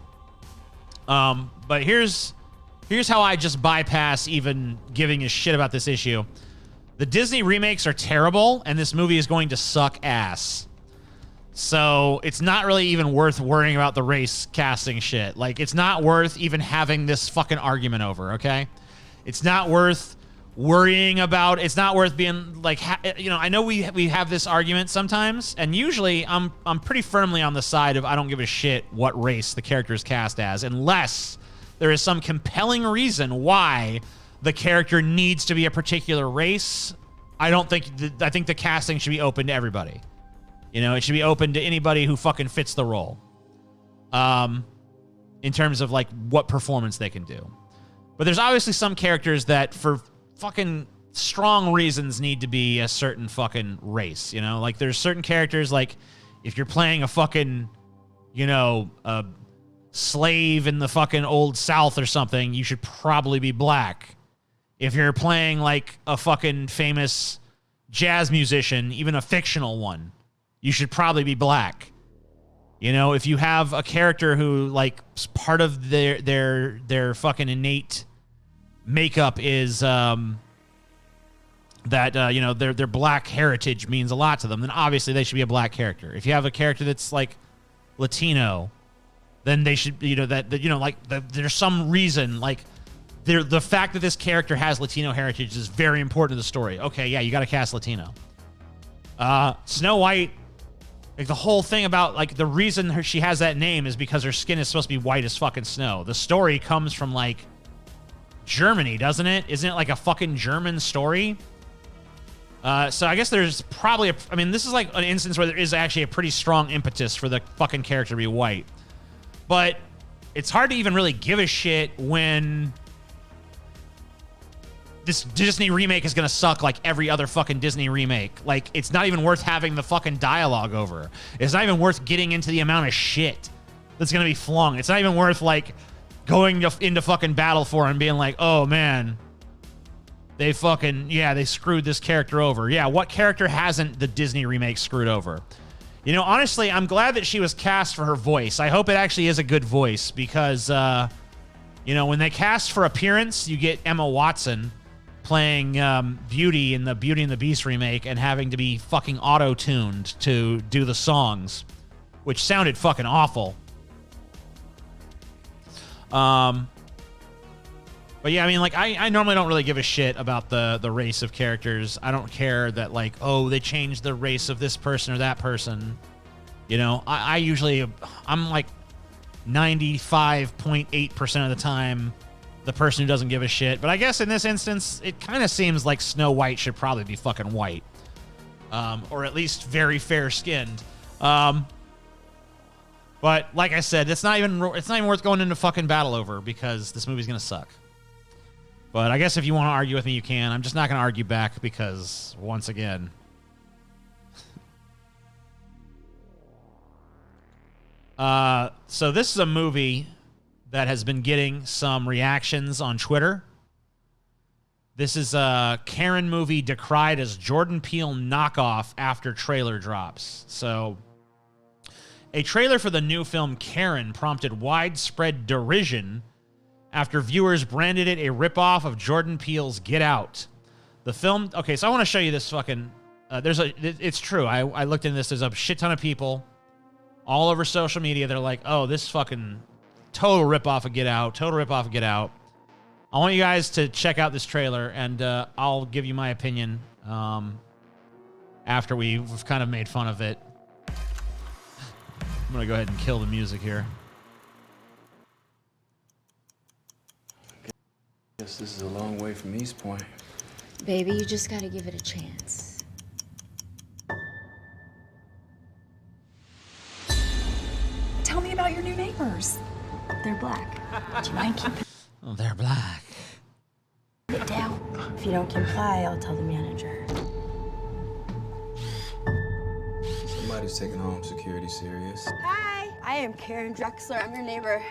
But here's how I just bypass even giving a shit about this issue. The Disney remakes are terrible, and this movie is going to suck ass. So it's not really even worth worrying about the race casting shit. Like, it's not worth even having this fucking argument over, okay? It's not worth worrying about. It's not worth being like, you know, I know we have this argument sometimes, and usually I'm pretty firmly on the side of I don't give a shit what race the character is cast as, unless there is some compelling reason why the character needs to be a particular race. I think the casting should be open to everybody. You know, it should be open to anybody who fucking fits the role. In terms of, like, what performance they can do. But there's obviously some characters that, for fucking strong reasons, need to be a certain fucking race, you know? Like, there's certain characters, like, if you're playing a fucking, you know, a slave in the fucking old South or something, you should probably be black. If you're playing, like, a fucking famous jazz musician, even a fictional one, you should probably be black. You know, if you have a character who, like, part of their fucking innate makeup is that you know, their black heritage means a lot to them, then obviously they should be a black character. If you have a character that's, like, Latino, then they should, you know, there's some reason, like, the fact that this character has Latino heritage is very important to the story. Okay, yeah, you got to cast Latino. Snow White, like, the whole thing about, like, the reason she has that name is because her skin is supposed to be white as fucking snow. The story comes from, like, Germany, doesn't it? Isn't it like a fucking German story? So I guess there's probably I mean, this is like an instance where there is actually a pretty strong impetus for the fucking character to be white. But it's hard to even really give a shit when this Disney remake is gonna suck like every other fucking Disney remake. Like, it's not even worth having the fucking dialogue over. It's not even worth getting into the amount of shit that's gonna be flung. It's not even worth like going into fucking battle for and being like, oh man, they screwed this character over. Yeah, what character hasn't the Disney remake screwed over? You know, honestly, I'm glad that she was cast for her voice. I hope it actually is a good voice because, you know, when they cast for appearance, you get Emma Watson playing Beauty in the Beauty and the Beast remake and having to be fucking auto-tuned to do the songs, which sounded fucking awful. But yeah, I mean, like, I normally don't really give a shit about the race of characters. I don't care that, like, oh, they changed the race of this person or that person. You know, I'm like 95.8% of the time the person who doesn't give a shit. But I guess in this instance, it kind of seems like Snow White should probably be fucking white. Or at least very fair-skinned. But like I said, it's not even worth going into fucking battle over because this movie's gonna suck. But I guess if you want to argue with me, you can. I'm just not going to argue back because, once again... so this is a movie that has been getting some reactions on Twitter. This is a Karen movie decried as Jordan Peele knockoff after trailer drops. So, a trailer for the new film Karen prompted widespread derision after viewers branded it a ripoff of Jordan Peele's Get Out. The film... Okay, so I want to show you this fucking... it's true. I looked into this. There's a shit ton of people all over social media. They're like, oh, this fucking total ripoff of Get Out. Total ripoff of Get Out. I want you guys to check out this trailer, and I'll give you my opinion after we've kind of made fun of it. I'm going to go ahead and kill the music here. Guess this is a long way from East Point. Baby, you just gotta give it a chance. Tell me about your new neighbors. They're black. Do you mind keeping Oh, they're black. it down? If you don't comply, I'll tell the manager. Somebody's taking home security serious. Hi, I am Karen Drexler. I'm your neighbor.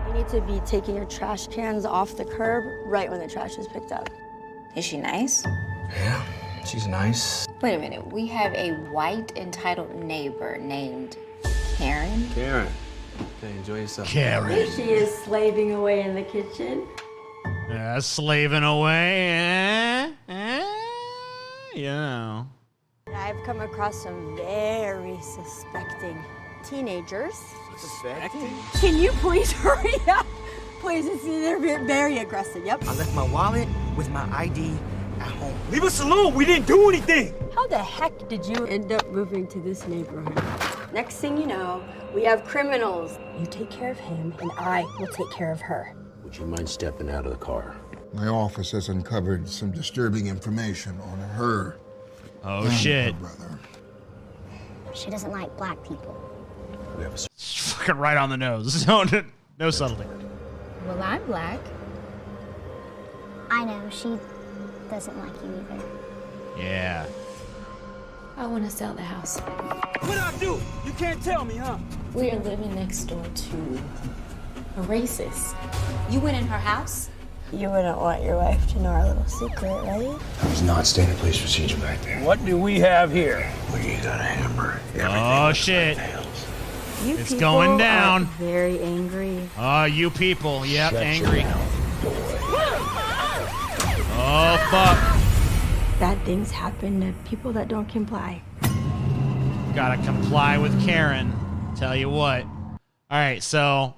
You need to be taking your trash cans off the curb right when the trash is picked up. Is she nice? Yeah, she's nice. Wait a minute. We have a white entitled neighbor named Karen. Karen. Okay, enjoy yourself. Karen. Here she is slaving away in the kitchen. Yeah, slaving away. You know. I've come across some very suspecting teenagers. Suspecting? Can you please hurry up? Please, they're very aggressive. Yep. I left my wallet with my ID at home. Leave us alone. We didn't do anything. How the heck did you end up moving to this neighborhood? Next thing you know, we have criminals. You take care of him, and I will take care of her. Would you mind stepping out of the car? My office has uncovered some disturbing information on her. Oh, and shit. her brother. She doesn't like black people. We have a... Fucking right on the nose. No subtlety. Well, I'm black. I know, she doesn't like you either. Yeah. I want to sell the house. What'd I do? You can't tell me, huh? We are living next door to a racist. You went in her house? You wouldn't want your wife to know our little secret, right? I was not standing police procedure back there. What do we have here? We got a hammer. Oh, shit. You It's people going down. Are very angry. Oh, you people. Yep, Shut angry. your mouth, boy. Oh, fuck. Bad things happen to people that don't comply. Gotta comply with Karen. Tell you what. All right, so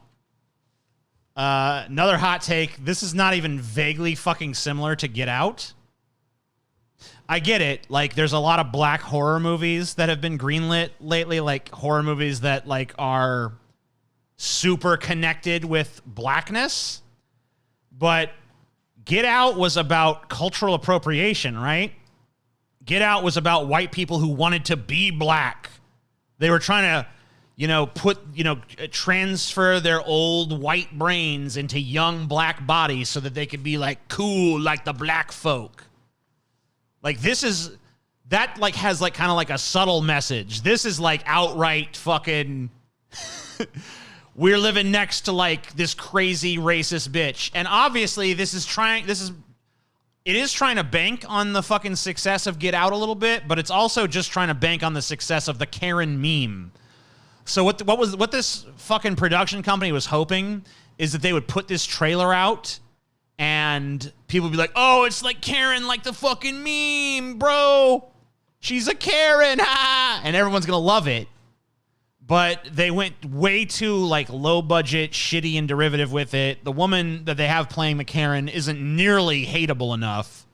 another hot take. This is not even vaguely fucking similar to Get Out. I get it. Like, there's a lot of black horror movies that have been greenlit lately, like horror movies that like are super connected with blackness. But Get Out was about cultural appropriation, right? Get Out was about white people who wanted to be black. They were trying to, transfer their old white brains into young black bodies so that they could be like cool like the black folk. Like that has like kind of like a subtle message. This is like outright fucking we're living next to like this crazy racist bitch. And obviously it is trying to bank on the fucking success of Get Out a little bit, but it's also just trying to bank on the success of the Karen meme. So what this fucking production company was hoping is that they would put this trailer out and people would be like, oh, it's like Karen, like the fucking meme, bro. She's a Karen, ha! And everyone's going to love it. But they went way too like low budget, shitty and derivative with it. The woman that they have playing the Karen isn't nearly hateable enough.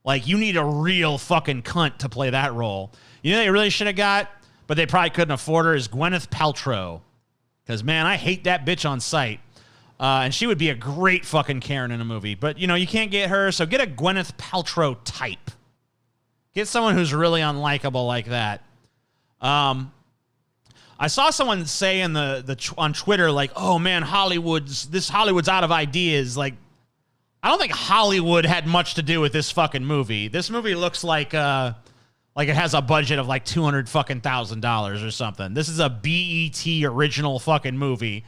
Like, you need a real fucking cunt to play that role. You know they really should have got, but they probably couldn't afford her, is Gwyneth Paltrow. Because, man, I hate that bitch on sight. And she would be a great fucking Karen in a movie. But, you can't get her, so get a Gwyneth Paltrow type. Get someone who's really unlikable like that. I saw someone say on Twitter, like, oh, man, Hollywood's out of ideas. Like, I don't think Hollywood had much to do with this fucking movie. This movie looks like it has a budget of like $200,000 or something. This is a BET original fucking movie.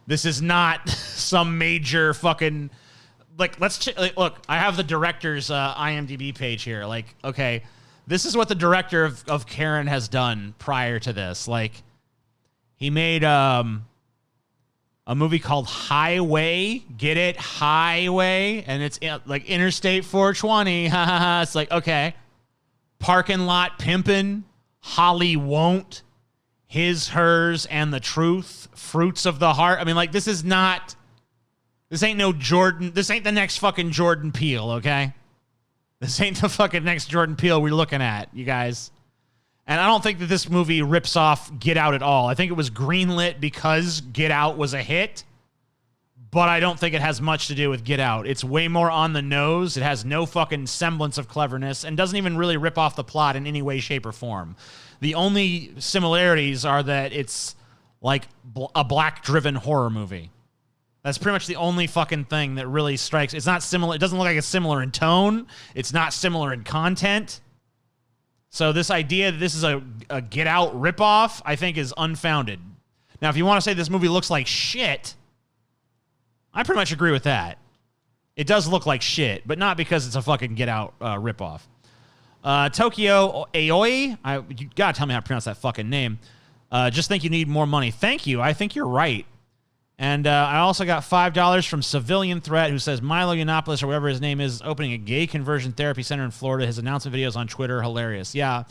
This is not some major fucking look. I have the director's IMDb page here. Like, okay, this is what the director of Karen has done prior to this. Like, he made a movie called Highway. Get it? Highway, and it's like Interstate 420. It's like, okay. Parking Lot Pimpin', Holly Won't, His, Hers, and the Truth, Fruits of the Heart. I mean, like, this ain't the next fucking Jordan Peele, okay? This ain't the fucking next Jordan Peele we're looking at, you guys. And I don't think that this movie rips off Get Out at all. I think it was greenlit because Get Out was a hit, but I don't think it has much to do with Get Out. It's way more on the nose. It has no fucking semblance of cleverness and doesn't even really rip off the plot in any way, shape, or form. The only similarities are that it's like a black-driven horror movie. That's pretty much the only fucking thing that really strikes. It's not similar. It doesn't look like it's similar in tone. It's not similar in content. So this idea that this is a Get Out ripoff, I think, is unfounded. Now, if you want to say this movie looks like shit, I pretty much agree with that. It does look like shit, but not because it's a fucking Get Out ripoff. Tokyo Aoi, you gotta tell me how to pronounce that fucking name. Just think you need more money. Thank you. I think you're right. And I also got $5 from Civilian Threat, who says Milo Yiannopoulos, or whatever his name is opening a gay conversion therapy center in Florida. His announcement videos on Twitter, hilarious. Yeah,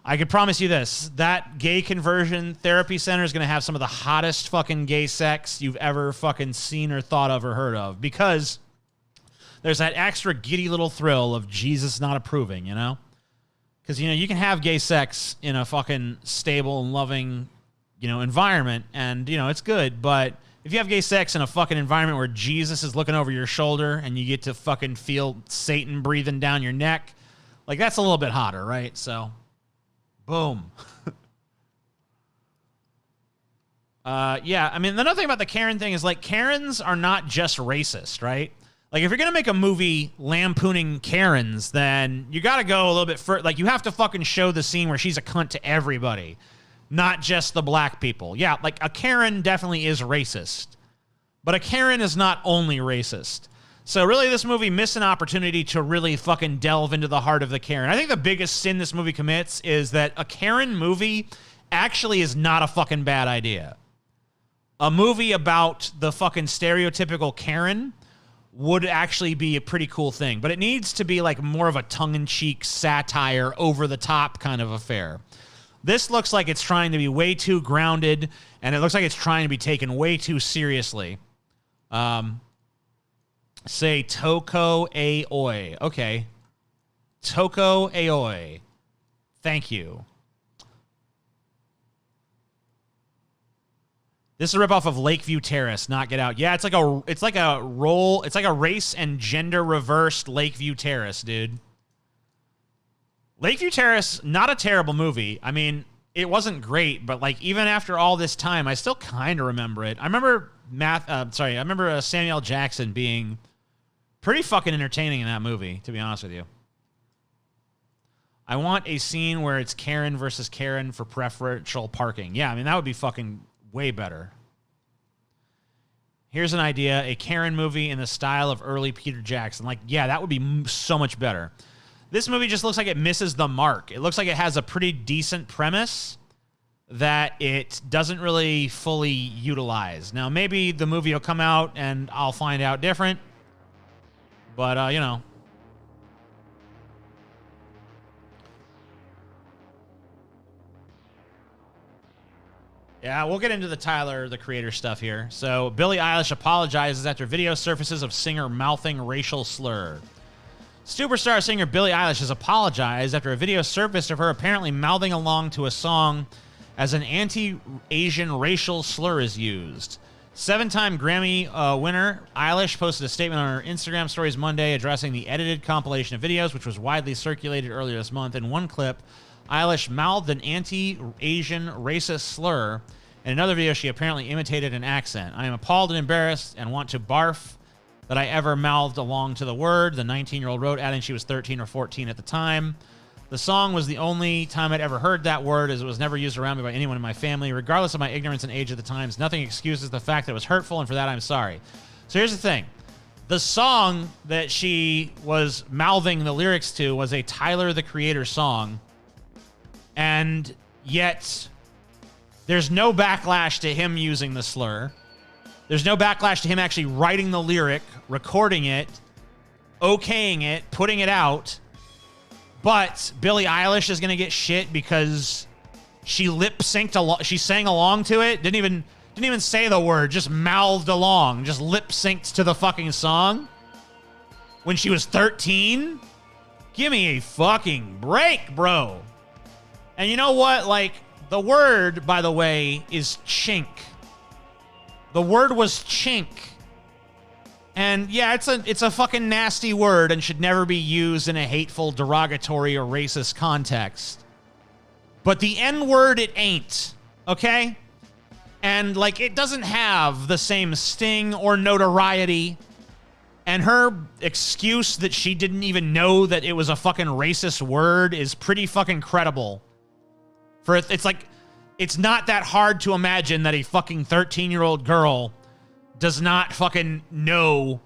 I could promise you this. That gay conversion therapy center is going to have some of the hottest fucking gay sex you've ever fucking seen or thought of or heard of. Because there's that extra giddy little thrill of Jesus not approving, you know? Because, you can have gay sex in a fucking stable and loving, environment, and, it's good, but if you have gay sex in a fucking environment where Jesus is looking over your shoulder and you get to fucking feel Satan breathing down your neck, like, that's a little bit hotter, right? So, boom. Yeah, I mean, another thing about the Karen thing is, like, Karens are not just racist, right? Like, if you're going to make a movie lampooning Karens, then you got to go a little bit further. Like, you have to fucking show the scene where she's a cunt to everybody, not just the black people. Yeah, like, a Karen definitely is racist, but a Karen is not only racist. So really, this movie missed an opportunity to really fucking delve into the heart of the Karen. I think the biggest sin this movie commits is that a Karen movie actually is not a fucking bad idea. A movie about the fucking stereotypical Karen would actually be a pretty cool thing, but it needs to be like more of a tongue-in-cheek satire, over-the-top kind of affair. This looks like it's trying to be way too grounded, and it looks like it's trying to be taken way too seriously. Say Toko Aoi. Okay. Toko Aoi. Thank you. This is a ripoff of Lakeview Terrace, not Get Out. Yeah, it's like a race and gender reversed Lakeview Terrace, dude. Lakeview Terrace, not a terrible movie. I mean, it wasn't great, but like even after all this time, I still kind of remember it. I remember Samuel L. Jackson being pretty fucking entertaining in that movie, to be honest with you. I want a scene where it's Karen versus Karen for preferential parking. Yeah, I mean, that would be fucking way better. Here's an idea, a Karen movie in the style of early Peter Jackson. Like, yeah, that would be so much better. This movie just looks like it misses the mark. It looks like it has a pretty decent premise that it doesn't really fully utilize. Now, maybe the movie will come out and I'll find out different. But, you know. Yeah, we'll get into the Tyler, the Creator stuff here. So, Billie Eilish apologizes after video surfaces of singer mouthing racial slur. Superstar singer Billie Eilish has apologized after a video surfaced of her apparently mouthing along to a song as an anti-Asian racial slur is used. 7-time Grammy winner Eilish posted a statement on her Instagram stories Monday addressing the edited compilation of videos, which was widely circulated earlier this month. In one clip, Eilish mouthed an anti-Asian racist slur. In another video, she apparently imitated an accent. I am appalled and embarrassed and want to barf that I ever mouthed along to the word, the 19-year-old wrote, adding she was 13 or 14 at the time. The song was the only time I'd ever heard that word, as it was never used around me by anyone in my family. Regardless of my ignorance and age at the times, nothing excuses the fact that it was hurtful, and for that I'm sorry. So here's the thing. The song that she was mouthing the lyrics to was a Tyler, the Creator song, and yet there's no backlash to him using the slur. There's no backlash to him actually writing the lyric, recording it, okaying it, putting it out. But Billie Eilish is going to get shit because she lip synced she sang along to it. Didn't even say the word, just mouthed along, just lip synced to the fucking song when she was 13. Give me a fucking break, bro. And you know what? Like, the word, by the way, is chink. The word was chink. And yeah, it's a fucking nasty word and should never be used in a hateful, derogatory, or racist context. But the N-word, it ain't. Okay? And, like, it doesn't have the same sting or notoriety. And her excuse that she didn't even know that it was a fucking racist word is pretty fucking credible. It's like, it's not that hard to imagine that a fucking 13-year-old girl does not fucking know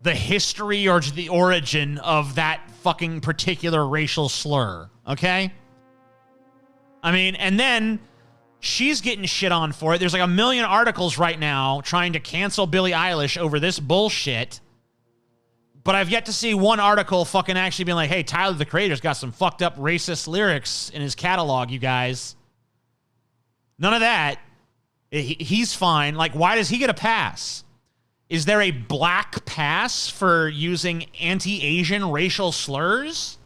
the history or the origin of that fucking particular racial slur, okay? I mean, and then she's getting shit on for it. There's like a million articles right now trying to cancel Billie Eilish over this bullshit. But I've yet to see one article fucking actually being like, hey, Tyler, the Creator's got some fucked up racist lyrics in his catalog, you guys. None of that. He's fine. Like, why does he get a pass? Is there a black pass for using anti-Asian racial slurs?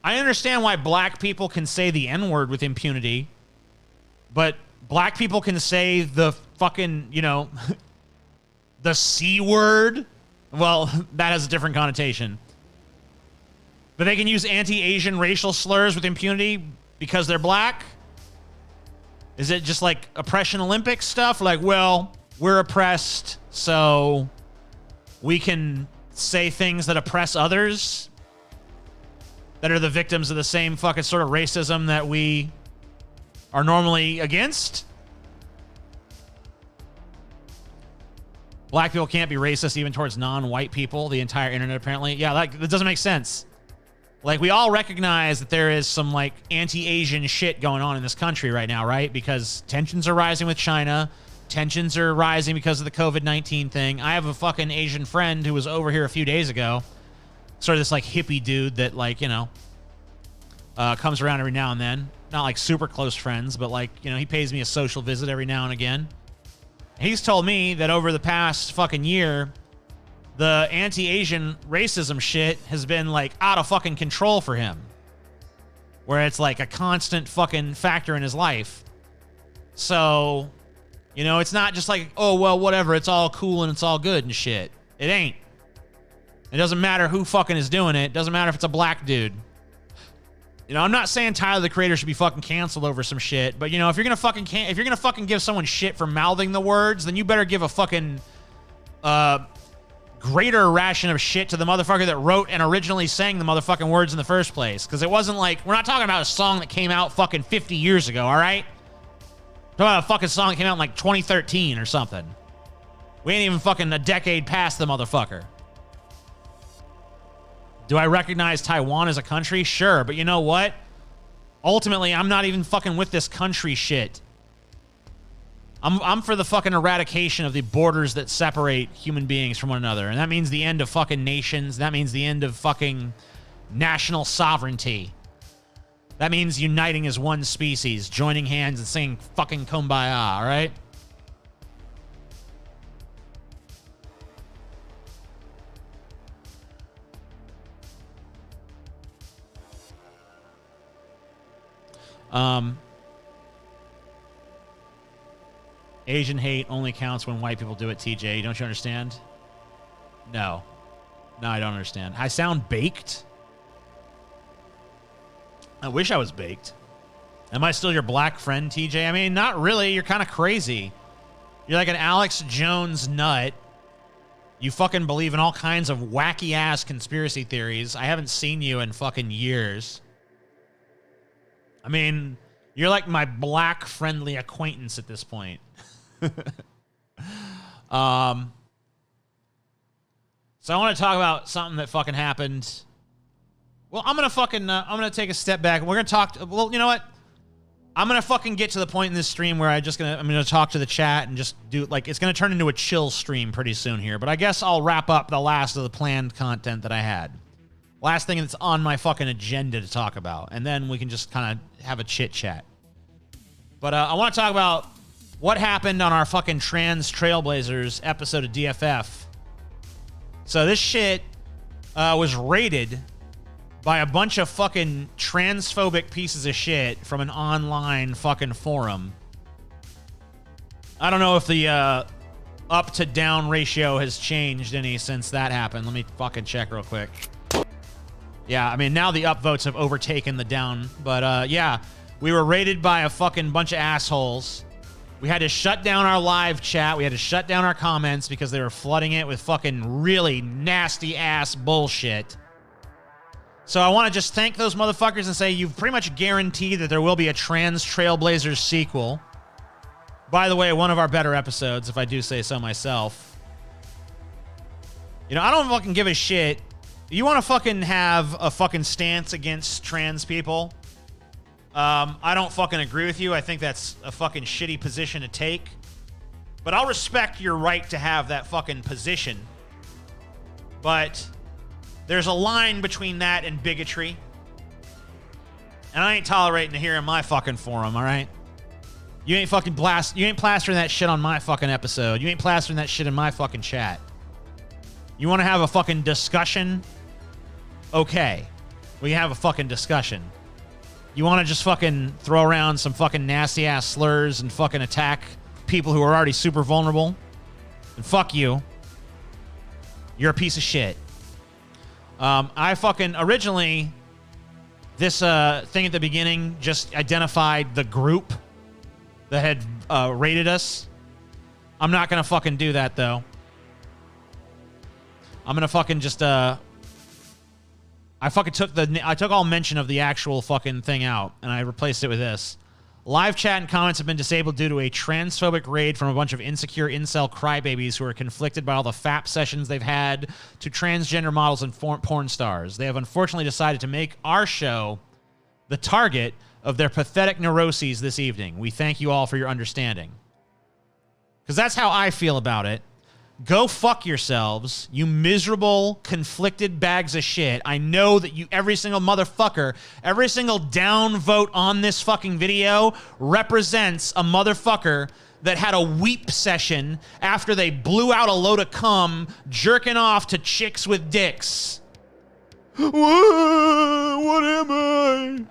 I understand why black people can say the N-word with impunity, but black people can say the fucking, you know, the C word. Well, that has a different connotation. But they can use anti-Asian racial slurs with impunity because they're black? Is it just like oppression Olympics stuff? Like, well, we're oppressed, so we can say things that oppress others that are the victims of the same fucking sort of racism that we are normally against? Black people can't be racist even towards non-white people, the entire internet apparently. Yeah, like, that doesn't make sense. Like, we all recognize that there is some, like, anti-Asian shit going on in this country right now, right? Because tensions are rising with China. Tensions are rising because of the COVID-19 thing. I have a fucking Asian friend who was over here a few days ago. Sort of this, like, hippie dude that, like, you know, comes around every now and then. Not, like, super close friends, but, like, you know, he pays me a social visit every now and again. He's told me that over the past fucking year, the anti-Asian racism shit has been, like, out of fucking control for him. Where it's, like, a constant fucking factor in his life. So, you know, it's not just like, oh, well, whatever, it's all cool and it's all good and shit. It ain't. It doesn't matter who fucking is doing it. It doesn't matter if it's a black dude. You know, I'm not saying Tyler the Creator should be fucking canceled over some shit, but you know, if you're gonna fucking give someone shit for mouthing the words, then you better give a fucking greater ration of shit to the motherfucker that wrote and originally sang the motherfucking words in the first place. Because it wasn't like, we're not talking about a song that came out fucking 50 years ago, all right? We're talking about a fucking song that came out in like 2013 or something. We ain't even fucking a decade past the motherfucker. Do I recognize Taiwan as a country? Sure, but you know what? Ultimately, I'm not even fucking with this country shit. I'm for the fucking eradication of the borders that separate human beings from one another. And that means the end of fucking nations. That means the end of fucking national sovereignty. That means uniting as one species, joining hands and singing fucking Kumbaya, all right? Asian hate only counts when white people do it, TJ. Don't you understand? No. No, I don't understand. I sound baked? I wish I was baked. Am I still your black friend, TJ? I mean, not really. You're kind of crazy. You're like an Alex Jones nut. You fucking believe in all kinds of wacky-ass conspiracy theories. I haven't seen you in fucking years. I mean, you're like my black friendly acquaintance at this point. So I want to talk about something that fucking happened. Well, I'm going to take a step back. We're going to talk, well, you know what? I'm going to fucking get to the point in this stream where I'm going to talk to the chat and just do, like, it's going to turn into a chill stream pretty soon here. But I guess I'll wrap up the last of the planned content that I had. Last thing that's on my fucking agenda to talk about. And then we can just kind of have a chit chat. But I want to talk about what happened on our fucking Trans Trailblazers episode of DFF. So this shit was rated by a bunch of fucking transphobic pieces of shit from an online fucking forum. I don't know if the up to down ratio has changed any since that happened. Let me fucking check real quick. Yeah, I mean, now the upvotes have overtaken the down. But yeah, we were rated by a fucking bunch of assholes. We had to shut down our live chat. We had to shut down our comments because they were flooding it with fucking really nasty ass bullshit. So I want to just thank those motherfuckers and say you've pretty much guaranteed that there will be a Trans Trailblazers sequel. By the way, one of our better episodes, if I do say so myself. You know, I don't fucking give a shit. You want to fucking have a fucking stance against trans people? I don't fucking agree with you. I think that's a fucking shitty position to take. But I'll respect your right to have that fucking position. But there's a line between that and bigotry. And I ain't tolerating it here in my fucking forum, all right? You ain't plastering that shit on my fucking episode. You ain't plastering that shit in my fucking chat. You want to have a fucking discussion? Okay. We have a fucking discussion. You want to just fucking throw around some fucking nasty ass slurs and fucking attack people who are already super vulnerable? And fuck you. You're a piece of shit. I fucking originally, this thing at the beginning just identified the group that had rated us. I'm not gonna fucking do that though. I'm gonna fucking just I took all mention of the actual fucking thing out and I replaced it with this. Live chat and comments have been disabled due to a transphobic raid from a bunch of insecure incel crybabies who are conflicted by all the FAP sessions they've had to transgender models and porn stars. They have unfortunately decided to make our show the target of their pathetic neuroses this evening. We thank you all for your understanding. Because that's how I feel about it. Go fuck yourselves, you miserable, conflicted bags of shit. I know that every single motherfucker, every single down vote on this fucking video represents a motherfucker that had a weep session after they blew out a load of cum jerking off to chicks with dicks. What am I?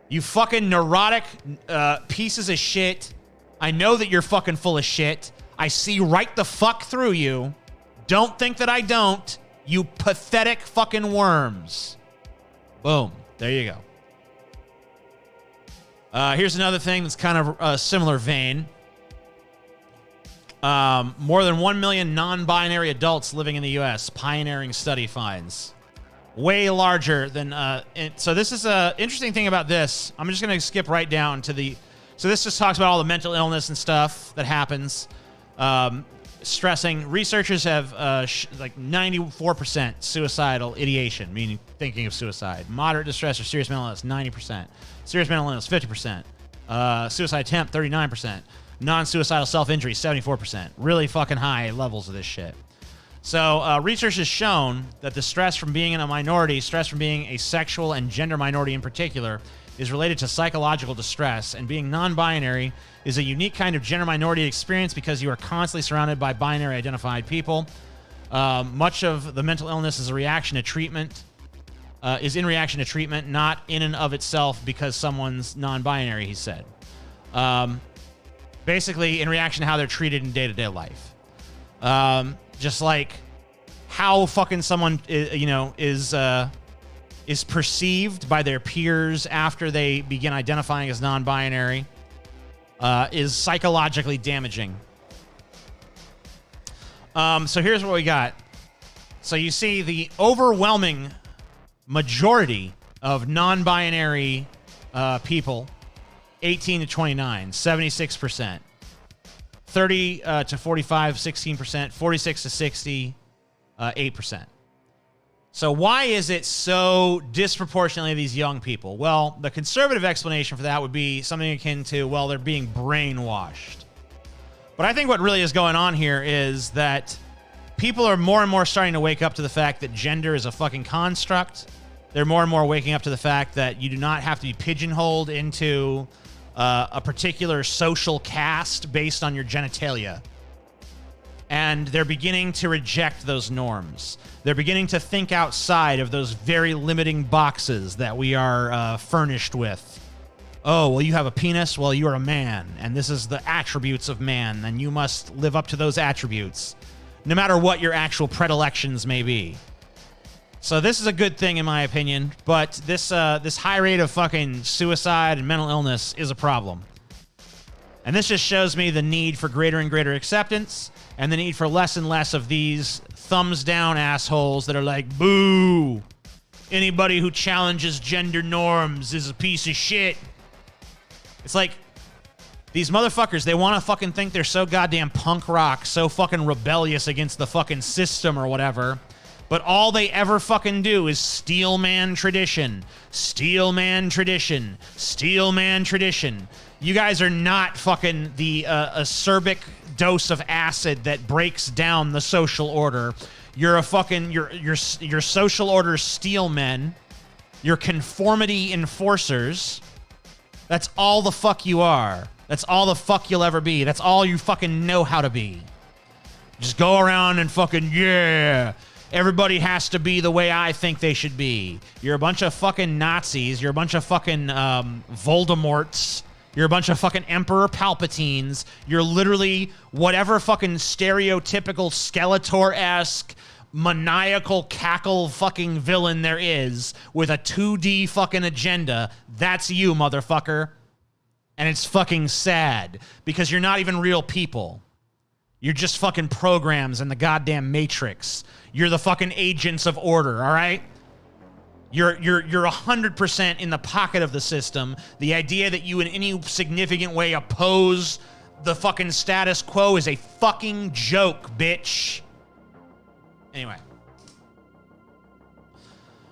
You fucking neurotic pieces of shit. I know that you're fucking full of shit. I see right the fuck through you. Don't think that I don't. You pathetic fucking worms. Boom. There you go. Here's another thing that's kind of a similar vein. More than 1 million non-binary adults living in the U.S. Pioneering study finds. Way larger than... so this is an interesting thing about this. I'm just going to skip right down to the... So this just talks about all the mental illness and stuff that happens. Stressing. Researchers have like 94% suicidal ideation, meaning thinking of suicide. Moderate distress or serious mental illness, 90%. Serious mental illness, 50%. Suicide attempt, 39%. Non-suicidal self-injury, 74%. Really fucking high levels of this shit. So research has shown that the stress from being in a minority, stress from being a sexual and gender minority in particular, is related to psychological distress, and being non-binary is a unique kind of gender minority experience because you are constantly surrounded by binary identified people. Much of the mental illness is a reaction to treatment, not in and of itself because someone's non-binary, he said. Basically, in reaction to how they're treated in day-to-day life. Just like how fucking someone, is perceived by their peers after they begin identifying as non-binary is psychologically damaging. So here's what we got. So you see the overwhelming majority of non-binary people, 18 to 29, 76%. 30 to 45, 16%. 46 to 60, 8%. So why is it so disproportionately these young people? Well, the conservative explanation for that would be something akin to, well, they're being brainwashed. But I think what really is going on here is that people are more and more starting to wake up to the fact that gender is a fucking construct. They're more and more waking up to the fact that you do not have to be pigeonholed into a particular social caste based on your genitalia. And they're beginning to reject those norms. They're beginning to think outside of those very limiting boxes that we are furnished with. Oh, well, you have a penis? Well, you're a man, and this is the attributes of man, and you must live up to those attributes, no matter what your actual predilections may be. So this is a good thing, in my opinion, but this high rate of fucking suicide and mental illness is a problem. And this just shows me the need for greater and greater acceptance, and the need for less and less of these thumbs down assholes that are like, boo, anybody who challenges gender norms is a piece of shit. It's like, these motherfuckers, they want to fucking think they're so goddamn punk rock, so fucking rebellious against the fucking system or whatever, but all they ever fucking do is steel man tradition, steel man tradition, steel man tradition. You guys are not fucking the acerbic dose of acid that breaks down the social order. You're a fucking, you're social order steel men. You're conformity enforcers. That's all the fuck you are. That's all the fuck you'll ever be. That's all you fucking know how to be. Just go around and fucking, yeah, everybody has to be the way I think they should be. You're a bunch of fucking Nazis. You're a bunch of fucking Voldemorts. You're a bunch of fucking Emperor Palpatines. You're literally whatever fucking stereotypical Skeletor-esque maniacal cackle fucking villain there is with a 2D fucking agenda. That's you, motherfucker. And it's fucking sad because you're not even real people. You're just fucking programs in the goddamn Matrix. You're the fucking agents of order, all right? You're 100% in the pocket of the system. The idea that you in any significant way oppose the fucking status quo is a fucking joke, bitch. Anyway.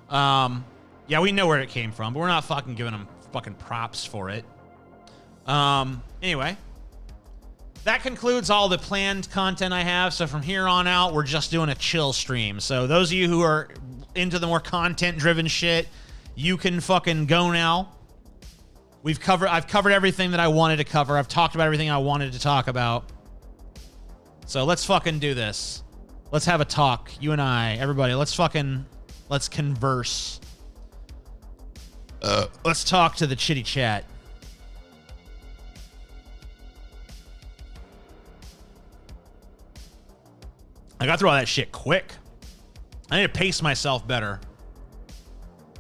Yeah, we know where it came from, but we're not fucking giving them fucking props for it. Anyway. That concludes all the planned content I have. So from here on out, we're just doing a chill stream. So those of you who are into the more content-driven shit, you can fucking go now. I've covered everything that I wanted to cover. I've talked about everything I wanted to talk about. So let's fucking do this. Let's have a talk. You and I, everybody, let's converse. Let's talk to the chitty chat. I got through all that shit quick. I need to pace myself better.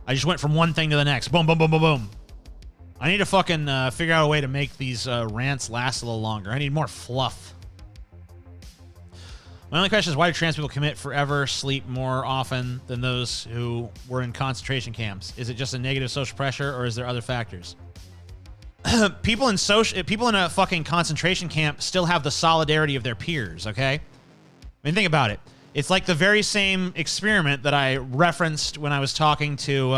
I just went from one thing to the next. Boom, boom, boom, boom, boom. I need to fucking figure out a way to make these rants last a little longer. I need more fluff. My only question is, why do trans people commit forever, sleep more often than those who were in concentration camps? Is it just a negative social pressure, or is there other factors? People in a fucking concentration camp still have the solidarity of their peers, okay? I mean, think about it. It's like the very same experiment that I referenced when I was talking to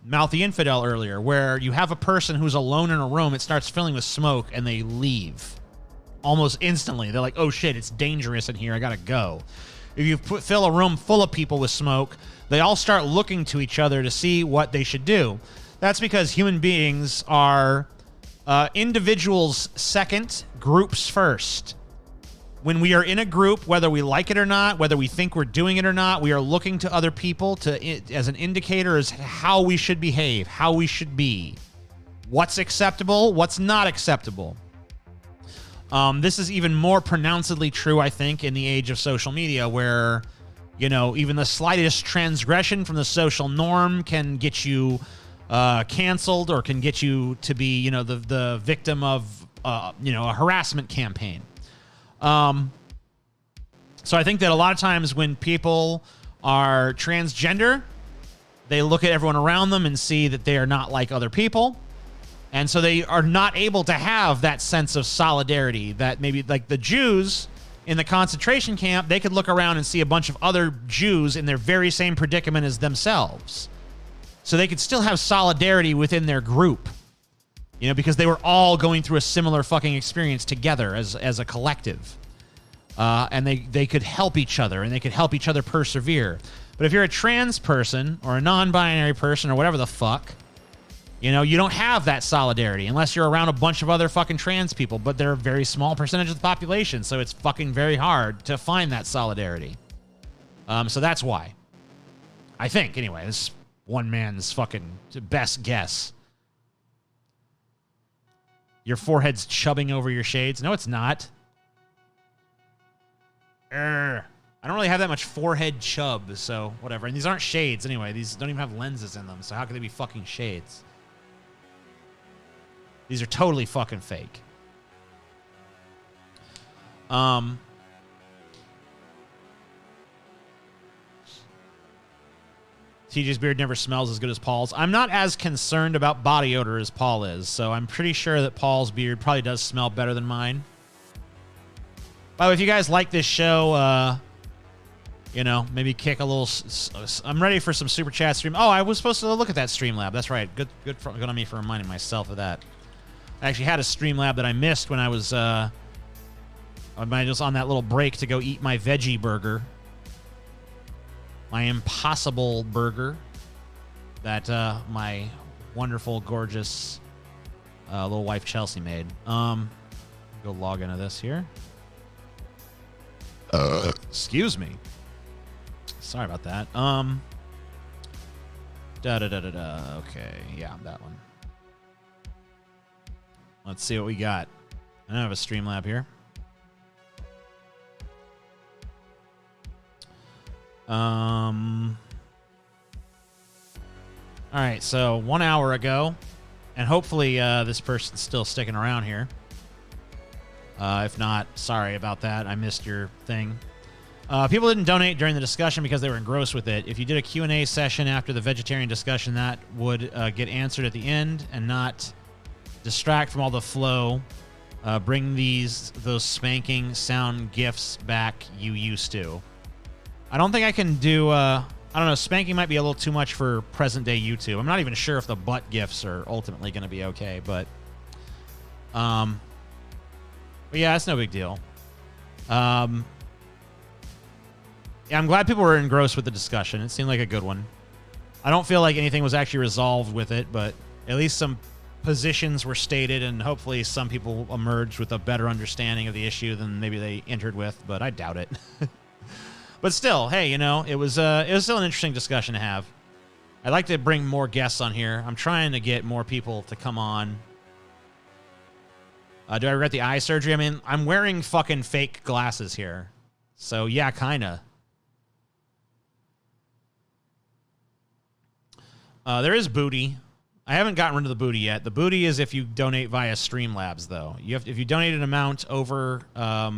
MouthyInfidel earlier, where you have a person who's alone in a room, it starts filling with smoke, and they leave. Almost instantly. They're like, oh shit, it's dangerous in here, I gotta go. If you fill a room full of people with smoke, they all start looking to each other to see what they should do. That's because human beings are individuals second, groups first. When we are in a group, whether we like it or not, whether we think we're doing it or not, we are looking to other people as an indicator as how we should behave, how we should be. What's acceptable, what's not acceptable. This is even more pronouncedly true, I think, in the age of social media, where, you know, even the slightest transgression from the social norm can get you canceled, or can get you to be, you know, the victim of, you know, a harassment campaign. So I think that a lot of times when people are transgender, they look at everyone around them and see that they are not like other people. And so they are not able to have that sense of solidarity that maybe like the Jews in the concentration camp, they could look around and see a bunch of other Jews in their very same predicament as themselves. So they could still have solidarity within their group, you know, because they were all going through a similar fucking experience together as a collective. And they could help each other, and they could help each other persevere. But if you're a trans person or a non-binary person or whatever the fuck, you know, you don't have that solidarity unless you're around a bunch of other fucking trans people, but they're a very small percentage of the population, so it's fucking very hard to find that solidarity. So that's why. I think, anyway, this is one man's fucking best guess. Your forehead's chubbing over your shades. No, it's not. I don't really have that much forehead chub, so whatever. And these aren't shades anyway. These don't even have lenses in them, so how could they be fucking shades? These are totally fucking fake. TJ's beard never smells as good as Paul's. I'm not as concerned about body odor as Paul is, so I'm pretty sure that Paul's beard probably does smell better than mine. By the way, if you guys like this show, you know, maybe kick a little... I'm ready for some Super Chat stream. Oh, I was supposed to look at that Streamlab. That's right. Good on me for reminding myself of that. I actually had a Streamlab that I missed when I was on that little break to go eat my veggie burger. My Impossible burger that my wonderful, gorgeous little wife Chelsea made. Go log into this here. Excuse me. Sorry about that. Okay, yeah, that one. Let's see what we got. I don't have a Streamlab here. All right, so 1 hour ago, and hopefully this person's still sticking around here. If not, sorry about that. I missed your thing. People didn't donate during the discussion because they were engrossed with it. If you did a Q&A session after the vegetarian discussion, that would get answered at the end and not distract from all the flow. Bring those spanking sound gifs back you used to. I don't think I can do... I don't know, spanking might be a little too much for present-day YouTube. I'm not even sure if the butt gifs are ultimately going to be okay, but yeah, it's no big deal. Yeah, I'm glad people were engrossed with the discussion. It seemed like a good one. I don't feel like anything was actually resolved with it, but at least some positions were stated, and hopefully some people emerged with a better understanding of the issue than maybe they entered with, but I doubt it. But still, hey, you know, it was still an interesting discussion to have. I'd like to bring more guests on here. I'm trying to get more people to come on. Do I regret the eye surgery? I mean, I'm wearing fucking fake glasses here. So, yeah, kind of. There is booty. I haven't gotten rid of the booty yet. The booty is if you donate via Streamlabs, though. If you donate an amount over $3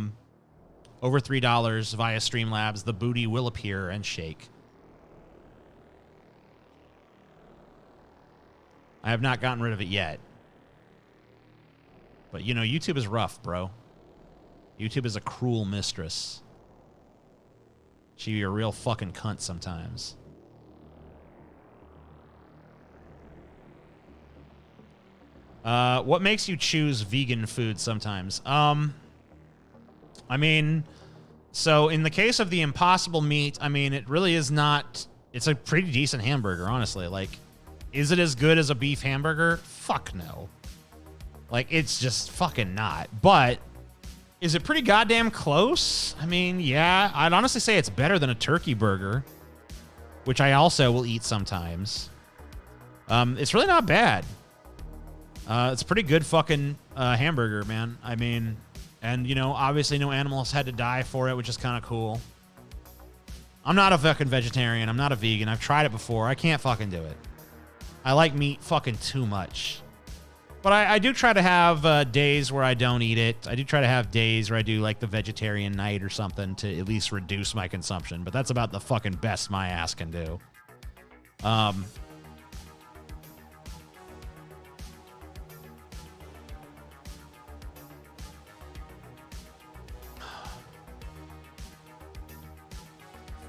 via Streamlabs, the booty will appear and shake. I have not gotten rid of it yet. But, you know, YouTube is rough, bro. YouTube is a cruel mistress. She be a real fucking cunt sometimes. What makes you choose vegan food sometimes? I mean, so in the case of the Impossible Meat, I mean, it really is not... It's a pretty decent hamburger, honestly. Like, is it as good as a beef hamburger? Fuck no. Like, it's just fucking not. But is it pretty goddamn close? I mean, yeah. I'd honestly say it's better than a turkey burger, which I also will eat sometimes. It's really not bad. It's a pretty good fucking hamburger, man. I mean, and, you know, obviously no animals had to die for it, which is kind of cool. I'm not a fucking vegetarian. I'm not a vegan. I've tried it before. I can't fucking do it. I like meat fucking too much. But I do try to have days where I don't eat it. I do try to have days where I do like the vegetarian night or something to at least reduce my consumption. But that's about the fucking best my ass can do.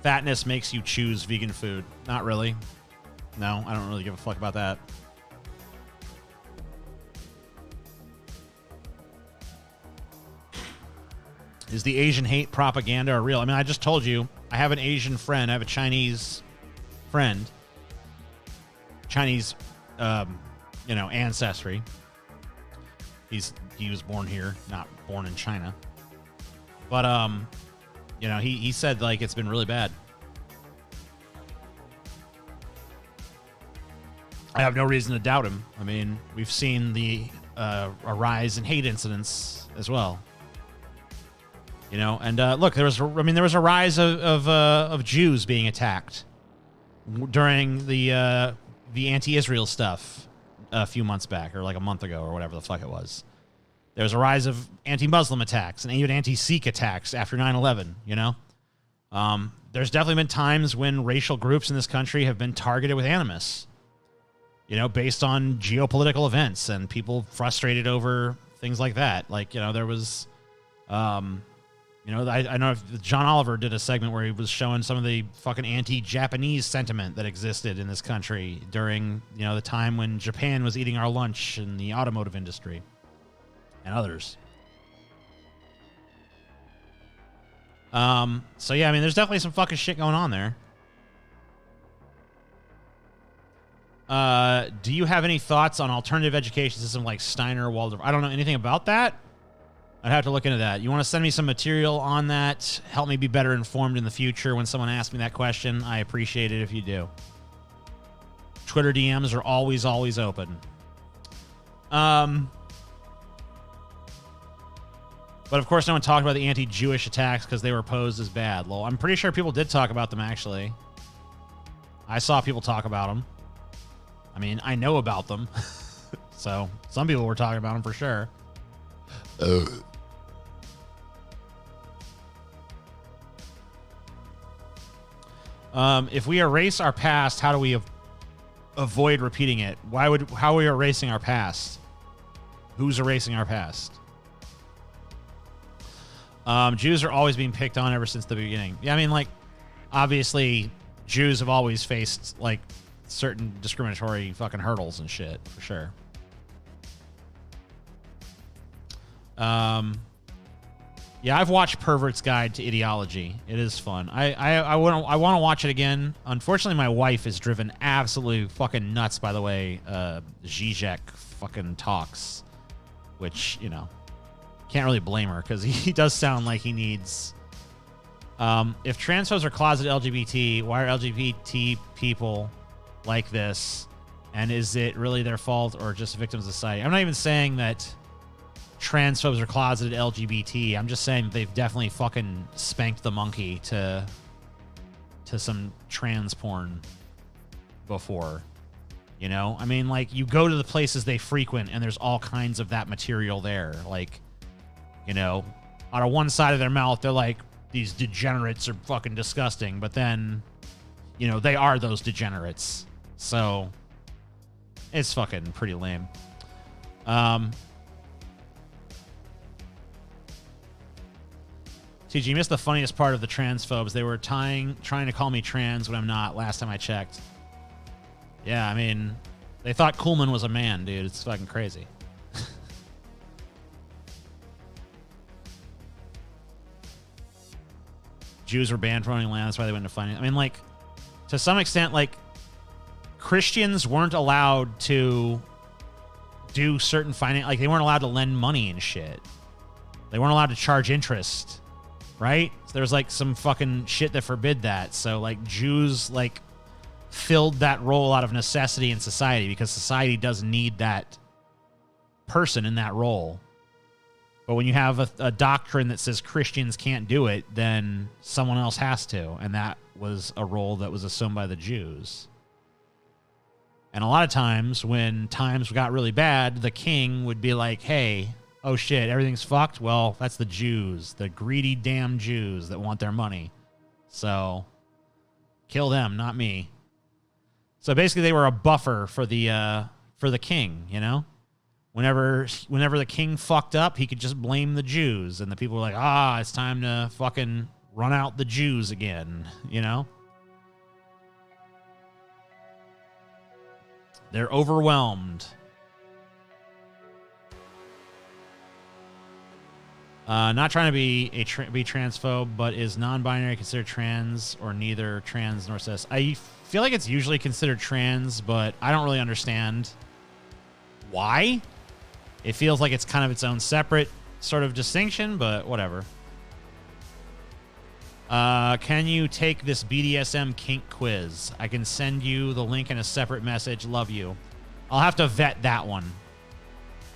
Fatness makes you choose vegan food. Not really. No, I don't really give a fuck about that. Is the Asian hate propaganda real? I mean, I just told you, I have an Asian friend. I have a Chinese friend. Chinese, you know, ancestry. He was born here, not born in China. But, you know, he said, like, it's been really bad. I have no reason to doubt him. I mean, we've seen a rise in hate incidents as well. You know, and look, there was a rise of Jews being attacked during the anti-Israel stuff a few months back, or like a month ago, or whatever the fuck it was. There was a rise of anti-Muslim attacks and even anti-Sikh attacks after 9/11. You know, there's definitely been times when racial groups in this country have been targeted with animus. You know, based on geopolitical events and people frustrated over things like that. Like, you know, there was. You know, I know John Oliver did a segment where he was showing some of the fucking anti-Japanese sentiment that existed in this country during, you know, the time when Japan was eating our lunch in the automotive industry and others. So, yeah, I mean, there's definitely some fucking shit going on there. Do you have any thoughts on alternative education system like Steiner, Waldorf? I don't know anything about that. I'd have to look into that. You want to send me some material on that? Help me be better informed in the future when someone asks me that question. I appreciate it if you do. Twitter DMs are always, always open. But of course, no one talked about the anti-Jewish attacks because they were posed as bad. Well, I'm pretty sure people did talk about them, actually. I saw people talk about them. I mean, I know about them. So, some people were talking about them for sure. If we erase our past, how do we avoid repeating it? How are we erasing our past? Who's erasing our past? Jews are always being picked on ever since the beginning. Yeah, I mean, like, obviously, Jews have always faced, like, certain discriminatory fucking hurdles and shit, for sure. Yeah, I've watched Pervert's Guide to Ideology. It is fun. I want to watch it again. Unfortunately, my wife is driven absolutely fucking nuts by the way Zizek fucking talks, which, you know, can't really blame her because he does sound like he needs. If transphobes are closeted LGBT, why are LGBT people like this? And is it really their fault or just victims of society? I'm not even saying that transphobes are closeted LGBT. I'm just saying they've definitely fucking spanked the monkey to some trans porn before. You know, I mean, like, you go to the places they frequent and there's all kinds of that material there. Like, you know, out of one side of their mouth, they're like, these degenerates are fucking disgusting. But then, you know, they are those degenerates. So it's fucking pretty lame. TG, you missed the funniest part of the transphobes. They were trying to call me trans when I'm not, last time I checked. Yeah, I mean, they thought Kuhlman was a man, dude. It's fucking crazy. Jews were banned from owning land. That's why they went into finance. I mean, like, to some extent, like, Christians weren't allowed to do certain finance. Like, they weren't allowed to lend money and shit. They weren't allowed to charge interest, right? So there was, like, some fucking shit that forbid that. So, like, Jews, like, filled that role out of necessity in society because society does need that person in that role. But when you have a doctrine that says Christians can't do it, then someone else has to. And that was a role that was assumed by the Jews. And a lot of times when times got really bad, the king would be like, hey, oh shit, everything's fucked. Well, that's the Jews, the greedy damn Jews that want their money. So kill them, not me. So basically they were a buffer for the king, you know? Whenever the king fucked up, he could just blame the Jews. And the people were like, it's time to fucking run out the Jews again, you know? They're overwhelmed. Not trying to be transphobe, but is non-binary considered trans or neither trans nor cis? I feel like it's usually considered trans, but I don't really understand why. It feels like it's kind of its own separate sort of distinction, but whatever. Can you take this BDSM kink quiz? I can send you the link in a separate message. Love you. I'll have to vet that one.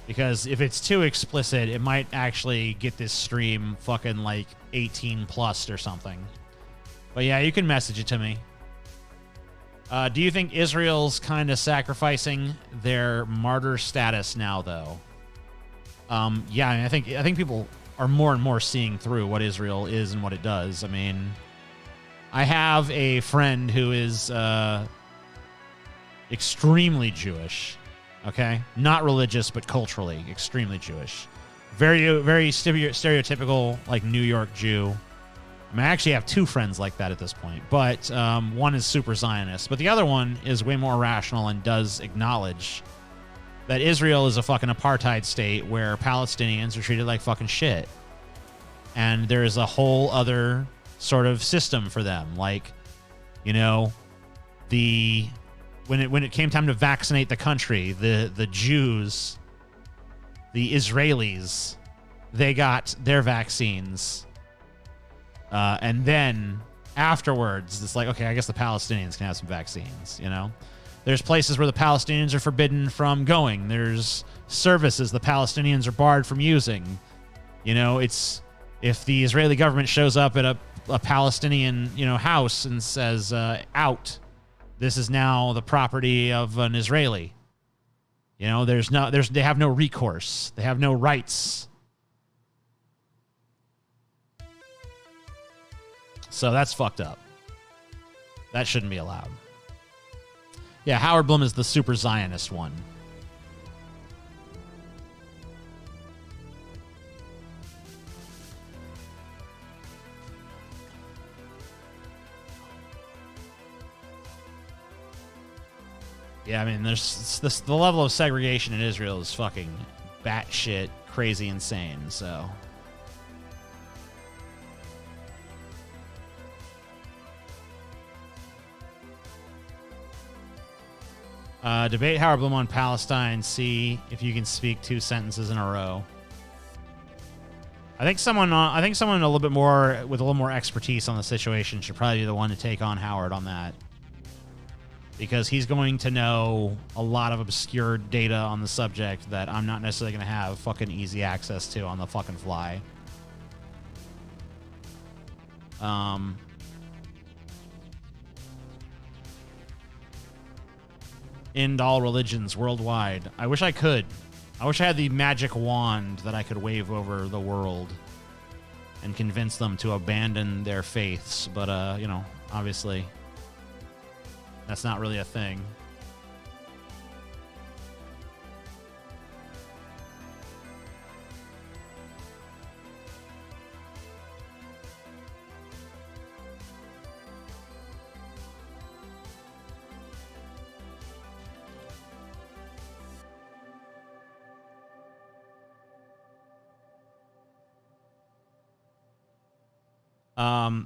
Because if it's too explicit, it might actually get this stream fucking like 18 plus or something. But yeah, you can message it to me. Do you think Israel's kind of sacrificing their martyr status now, though? Yeah, I mean, I think people are more and more seeing through what Israel is and what it does. I mean, I have a friend who is extremely Jewish. Okay, not religious, but culturally extremely Jewish. Very, very stereotypical, like New York Jew. I mean, I actually have two friends like that at this point, but one is super Zionist, but the other one is way more rational and does acknowledge that Israel is a fucking apartheid state where Palestinians are treated like fucking shit. And there's a whole other sort of system for them. Like, you know, when it came time to vaccinate the country, the Jews, the Israelis, they got their vaccines. And then afterwards, it's like, okay, I guess the Palestinians can have some vaccines, you know? There's places where the Palestinians are forbidden from going. There's services the Palestinians are barred from using. You know, it's if the Israeli government shows up at a Palestinian, you know, house and says, out, this is now the property of an Israeli. You know, they have no recourse. They have no rights. So that's fucked up. That shouldn't be allowed. Yeah, Howard Blum is the super Zionist one. Yeah, I mean, there's the level of segregation in Israel is fucking batshit crazy insane, so. Debate Howard Blum on Palestine. See if you can speak 2 sentences in a row. I think someone a little bit more with a little more expertise on the situation should probably be the one to take on Howard on that, because he's going to know a lot of obscure data on the subject that I'm not necessarily going to have fucking easy access to on the fucking fly. end all religions worldwide. I wish I could. I wish I had the magic wand that I could wave over the world and convince them to abandon their faiths. But, you know, obviously, that's not really a thing.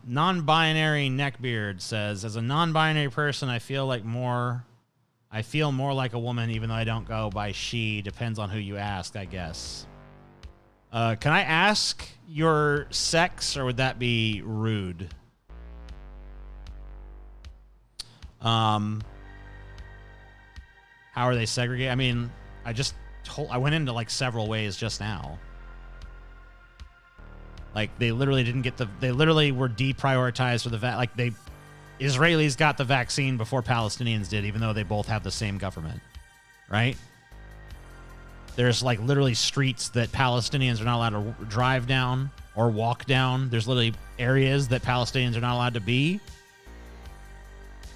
Non-binary neckbeard says, as a non-binary person, I feel more like a woman, even though I don't go by she. Depends on who you ask, I guess. Can I ask your sex, or would that be rude? How are they segregated? I mean, I went into like several ways just now. Like, they literally were deprioritized for the Israelis got the vaccine before Palestinians did, even though they both have the same government, right? There's like literally streets that Palestinians are not allowed to drive down or walk down. There's literally areas that Palestinians are not allowed to be.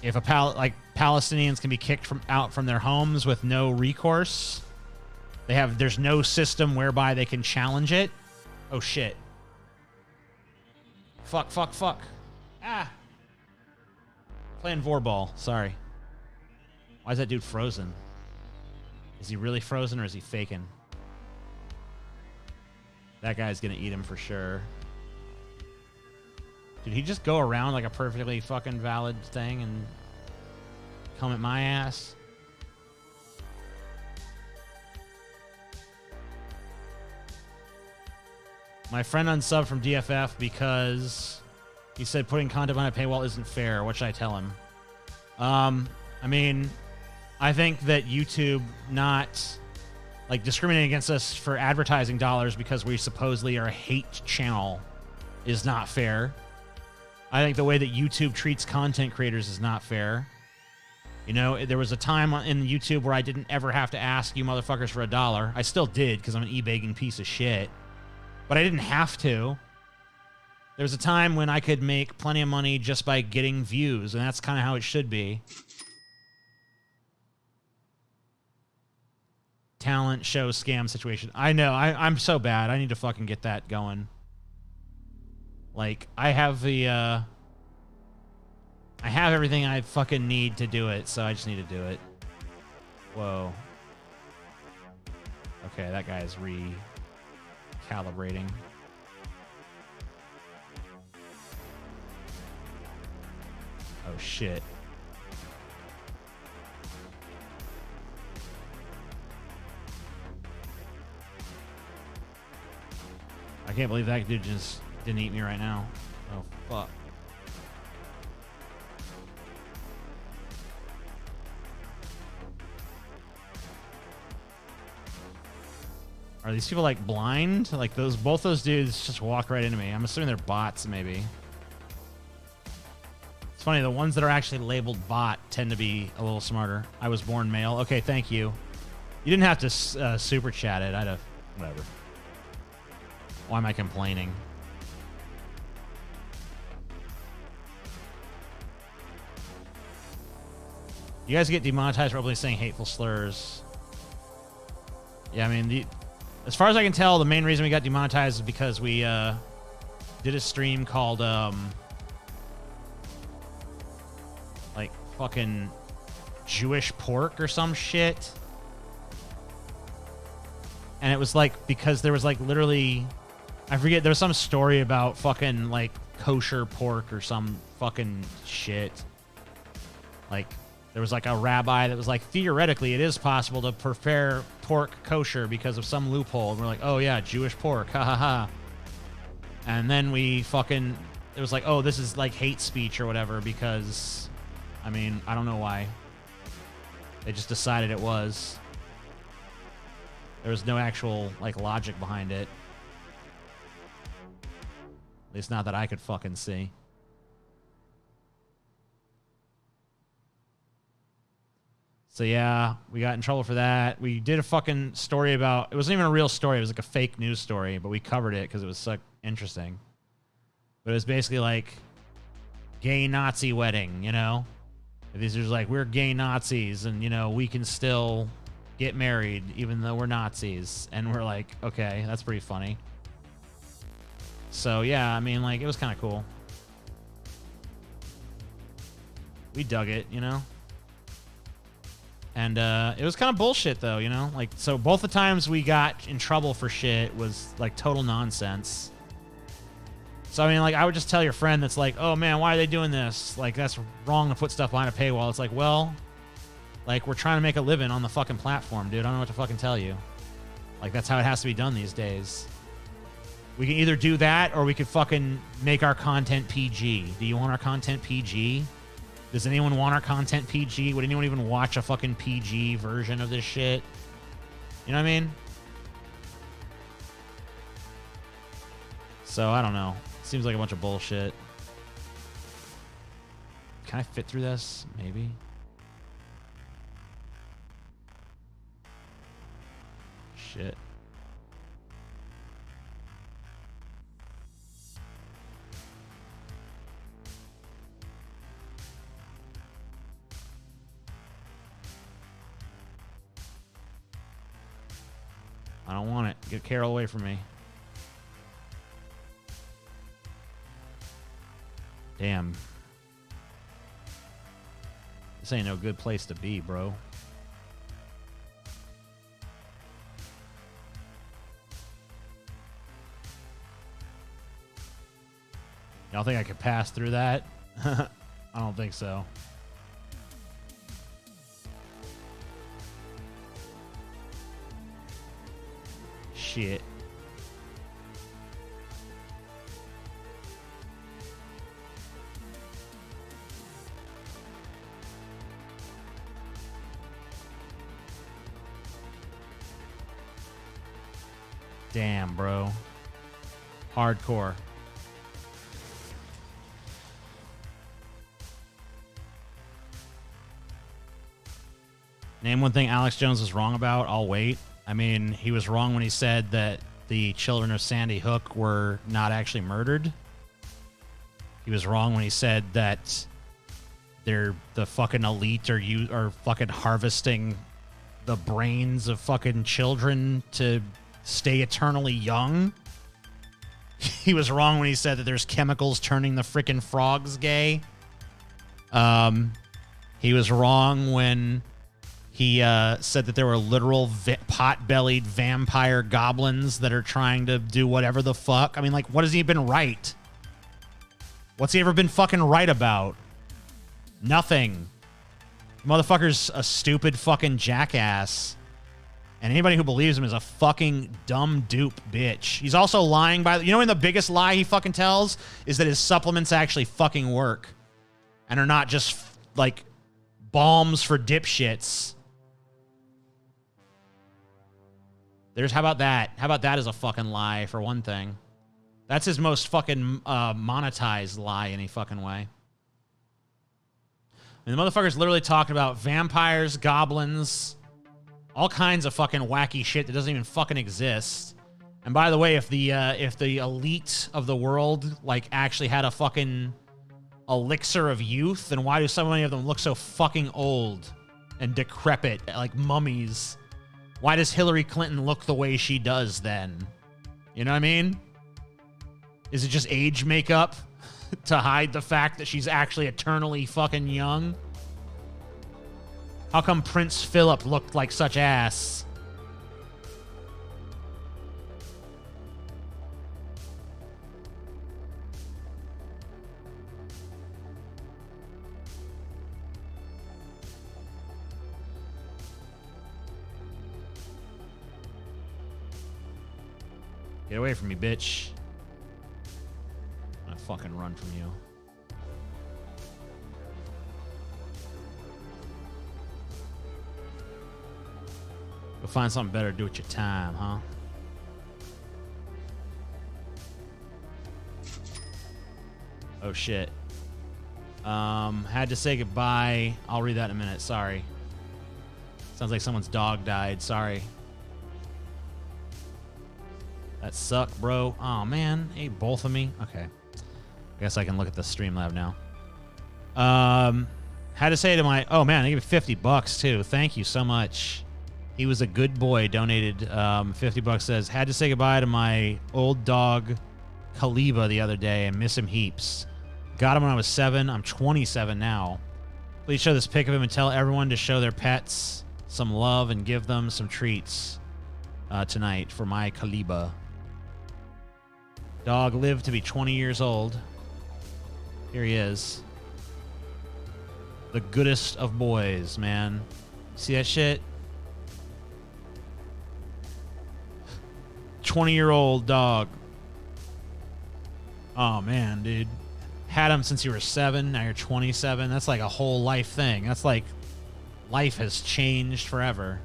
If Palestinians can be kicked out from their homes with no recourse, there's no system whereby they can challenge it. Oh shit. Fuck. Ah. Playing Vorball. Sorry. Why is that dude frozen? Is he really frozen or is he faking? That guy's gonna eat him for sure. Did he just go around like a perfectly fucking valid thing and come at my ass? My friend unsubbed from DFF because he said putting content on a paywall isn't fair. What should I tell him? I mean, I think that YouTube not like discriminating against us for advertising dollars because we supposedly are a hate channel is not fair. I think the way that YouTube treats content creators is not fair. You know, there was a time in YouTube where I didn't ever have to ask you motherfuckers for $1. I still did because I'm an e-begging piece of shit. But I didn't have to. There was a time when I could make plenty of money just by getting views, and that's kind of how it should be. Talent show scam situation. I know. I'm so bad. I need to fucking get that going. Like, I have everything I fucking need to do it, so I just need to do it. Whoa. Okay, that guy is recalibrating. Oh shit. I can't believe that dude just didn't eat me right now. Oh fuck. Are these people like blind? Like both those dudes just walked right into me. I'm assuming they're bots, maybe. It's funny, the ones that are actually labeled bot tend to be a little smarter. I was born male. Okay, thank you. You didn't have to super chat it. I'd have, whatever. Why am I complaining? You guys get demonetized for openly saying hateful slurs. Yeah, I mean, as far as I can tell, the main reason we got demonetized is because we did a stream called like fucking Jewish pork or some shit. And it was like because there was like literally, I forget, there was some story about fucking like kosher pork or some fucking shit. Like there was like a rabbi that was like, theoretically it is possible to prepare pork kosher because of some loophole. And we're like, oh yeah, Jewish pork, ha ha ha. And then we fucking, it was like, oh, this is like hate speech or whatever because, I mean, I don't know why. They just decided it was. There was no actual like logic behind it. At least not that I could fucking see. So yeah, we got in trouble for that. We did a fucking story about, it wasn't even a real story. It was like a fake news story, but we covered it because it was so interesting. But it was basically like gay Nazi wedding, you know? These are like, we're gay Nazis and, you know, we can still get married even though we're Nazis. And we're like, okay, that's pretty funny. So yeah, I mean, like, it was kind of cool. We dug it, you know? And it was kind of bullshit, though, you know? Like, so both the times we got in trouble for shit was, like, total nonsense. So, I mean, like, I would just tell your friend that's like, oh, man, why are they doing this? Like, that's wrong to put stuff behind a paywall. It's like, well, like, we're trying to make a living on the fucking platform, dude. I don't know what to fucking tell you. Like, that's how it has to be done these days. We can either do that or we could fucking make our content PG. Do you want our content PG? Does anyone want our content PG? Would anyone even watch a fucking PG version of this shit? You know what I mean? So, I don't know. Seems like a bunch of bullshit. Can I fit through this? Maybe. Shit. I don't want it. Get Carol away from me. Damn. This ain't no good place to be, bro. Y'all think I could pass through that? I don't think so. Shit. Damn, bro. Hardcore. Name one thing Alex Jones was wrong about. I'll wait. I mean, he was wrong when he said that the children of Sandy Hook were not actually murdered. He was wrong when he said that they're the fucking elite are fucking harvesting the brains of fucking children to stay eternally young. He was wrong when he said that there's chemicals turning the freaking frogs gay. He was wrong when he said that there were literal pot-bellied vampire goblins that are trying to do whatever the fuck. I mean, like, what has he been right? What's he ever been fucking right about? Nothing. Motherfucker's a stupid fucking jackass. And anybody who believes him is a fucking dumb dupe bitch. He's also lying by... You know when the biggest lie he fucking tells is that his supplements actually fucking work. And are not just, like, balms for dipshits. How about that? How about that as a fucking lie, for one thing? That's his most fucking monetized lie any fucking way. I mean, the motherfucker's literally talking about vampires, goblins, all kinds of fucking wacky shit that doesn't even fucking exist. And by the way, if the elite of the world, like, actually had a fucking elixir of youth, then why do so many of them look so fucking old and decrepit, like mummies? Why does Hillary Clinton look the way she does then? You know what I mean? Is it just age makeup to hide the fact that she's actually eternally fucking young? How come Prince Philip looked like such ass? Get away from me, bitch. I'm gonna fucking run from you. Go find something better to do with your time, huh? Oh, shit. Had to say goodbye. I'll read that in a minute. Sorry. Sounds like someone's dog died. Sorry. That sucked, bro. Oh, man. Ate both of me. Okay. I guess I can look at the Streamlab now. Had to say to my... Oh, man. They gave me $50, too. Thank you so much. He was a good boy. Donated $50. Says, had to say goodbye to my old dog, Kaliba, the other day and miss him heaps. Got him when I was 7. I'm 27 now. Please show this pic of him and tell everyone to show their pets some love and give them some treats tonight for my Kaliba. Dog lived to be 20 years old. Here he is. The goodest of boys, man. See that shit? 20-year-old dog. Oh, man, dude. Had him since you were 7. Now you're 27. That's like a whole life thing. That's like life has changed forever.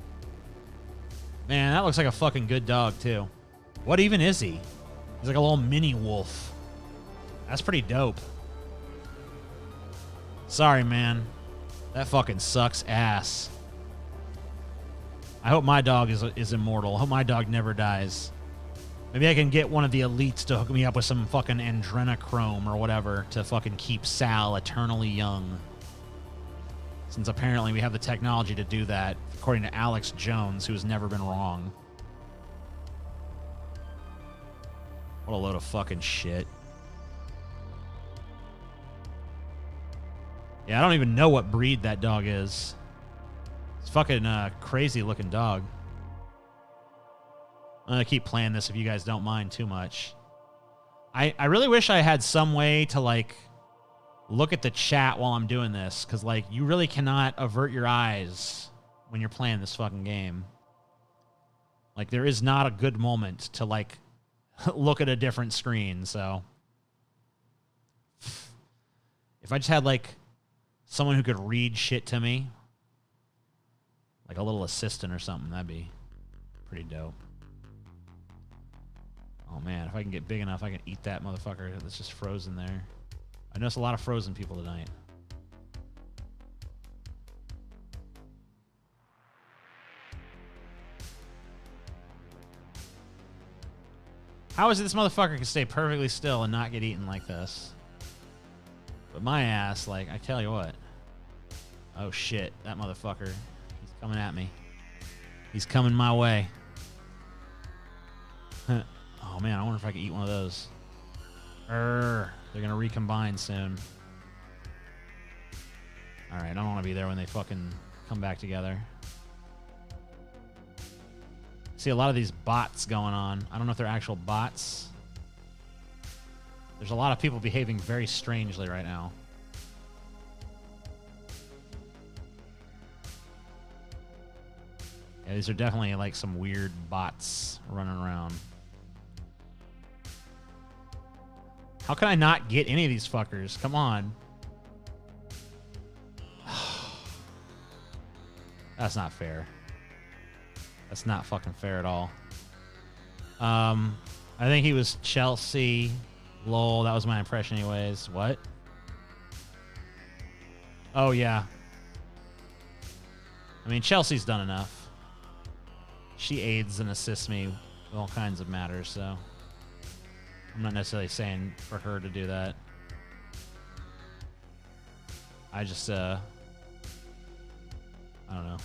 Man, that looks like a fucking good dog, too. What even is he? He's like a little mini wolf. That's pretty dope. Sorry, man. That fucking sucks ass. I hope my dog is immortal. I hope my dog never dies. Maybe I can get one of the elites to hook me up with some fucking adrenochrome or whatever to fucking keep Sal eternally young. Since apparently we have the technology to do that, according to Alex Jones, who's never been wrong. What a load of fucking shit. Yeah, I don't even know what breed that dog is. It's fucking crazy looking dog. I'm gonna keep playing this if you guys don't mind too much. I really wish I had some way to like look at the chat while I'm doing this, because like you really cannot avert your eyes when you're playing this fucking game. Like there is not a good moment to like look at a different screen. So if I just had like someone who could read shit to me, like a little assistant or something, that'd be pretty dope. Oh, man, if I can get big enough, I can eat that motherfucker that's just frozen there. I noticed a lot of frozen people tonight. How is it this motherfucker can stay perfectly still and not get eaten like this? But my ass, like, I tell you what. Oh, shit, that motherfucker. He's coming at me. He's coming my way. Oh, man, I wonder if I can eat one of those. They're going to recombine soon. All right, I don't want to be there when they fucking come back together. See a lot of these bots going on. I don't know if they're actual bots. There's a lot of people behaving very strangely right now. Yeah, these are definitely like some weird bots running around. How can I not get any of these fuckers? Come on. That's not fair. That's not fucking fair at all. I think he was Chelsea. Lol, that was my impression anyways. What? Oh, yeah. I mean, Chelsea's done enough. She aids and assists me with all kinds of matters, so I'm not necessarily saying for her to do that. I just, I don't know.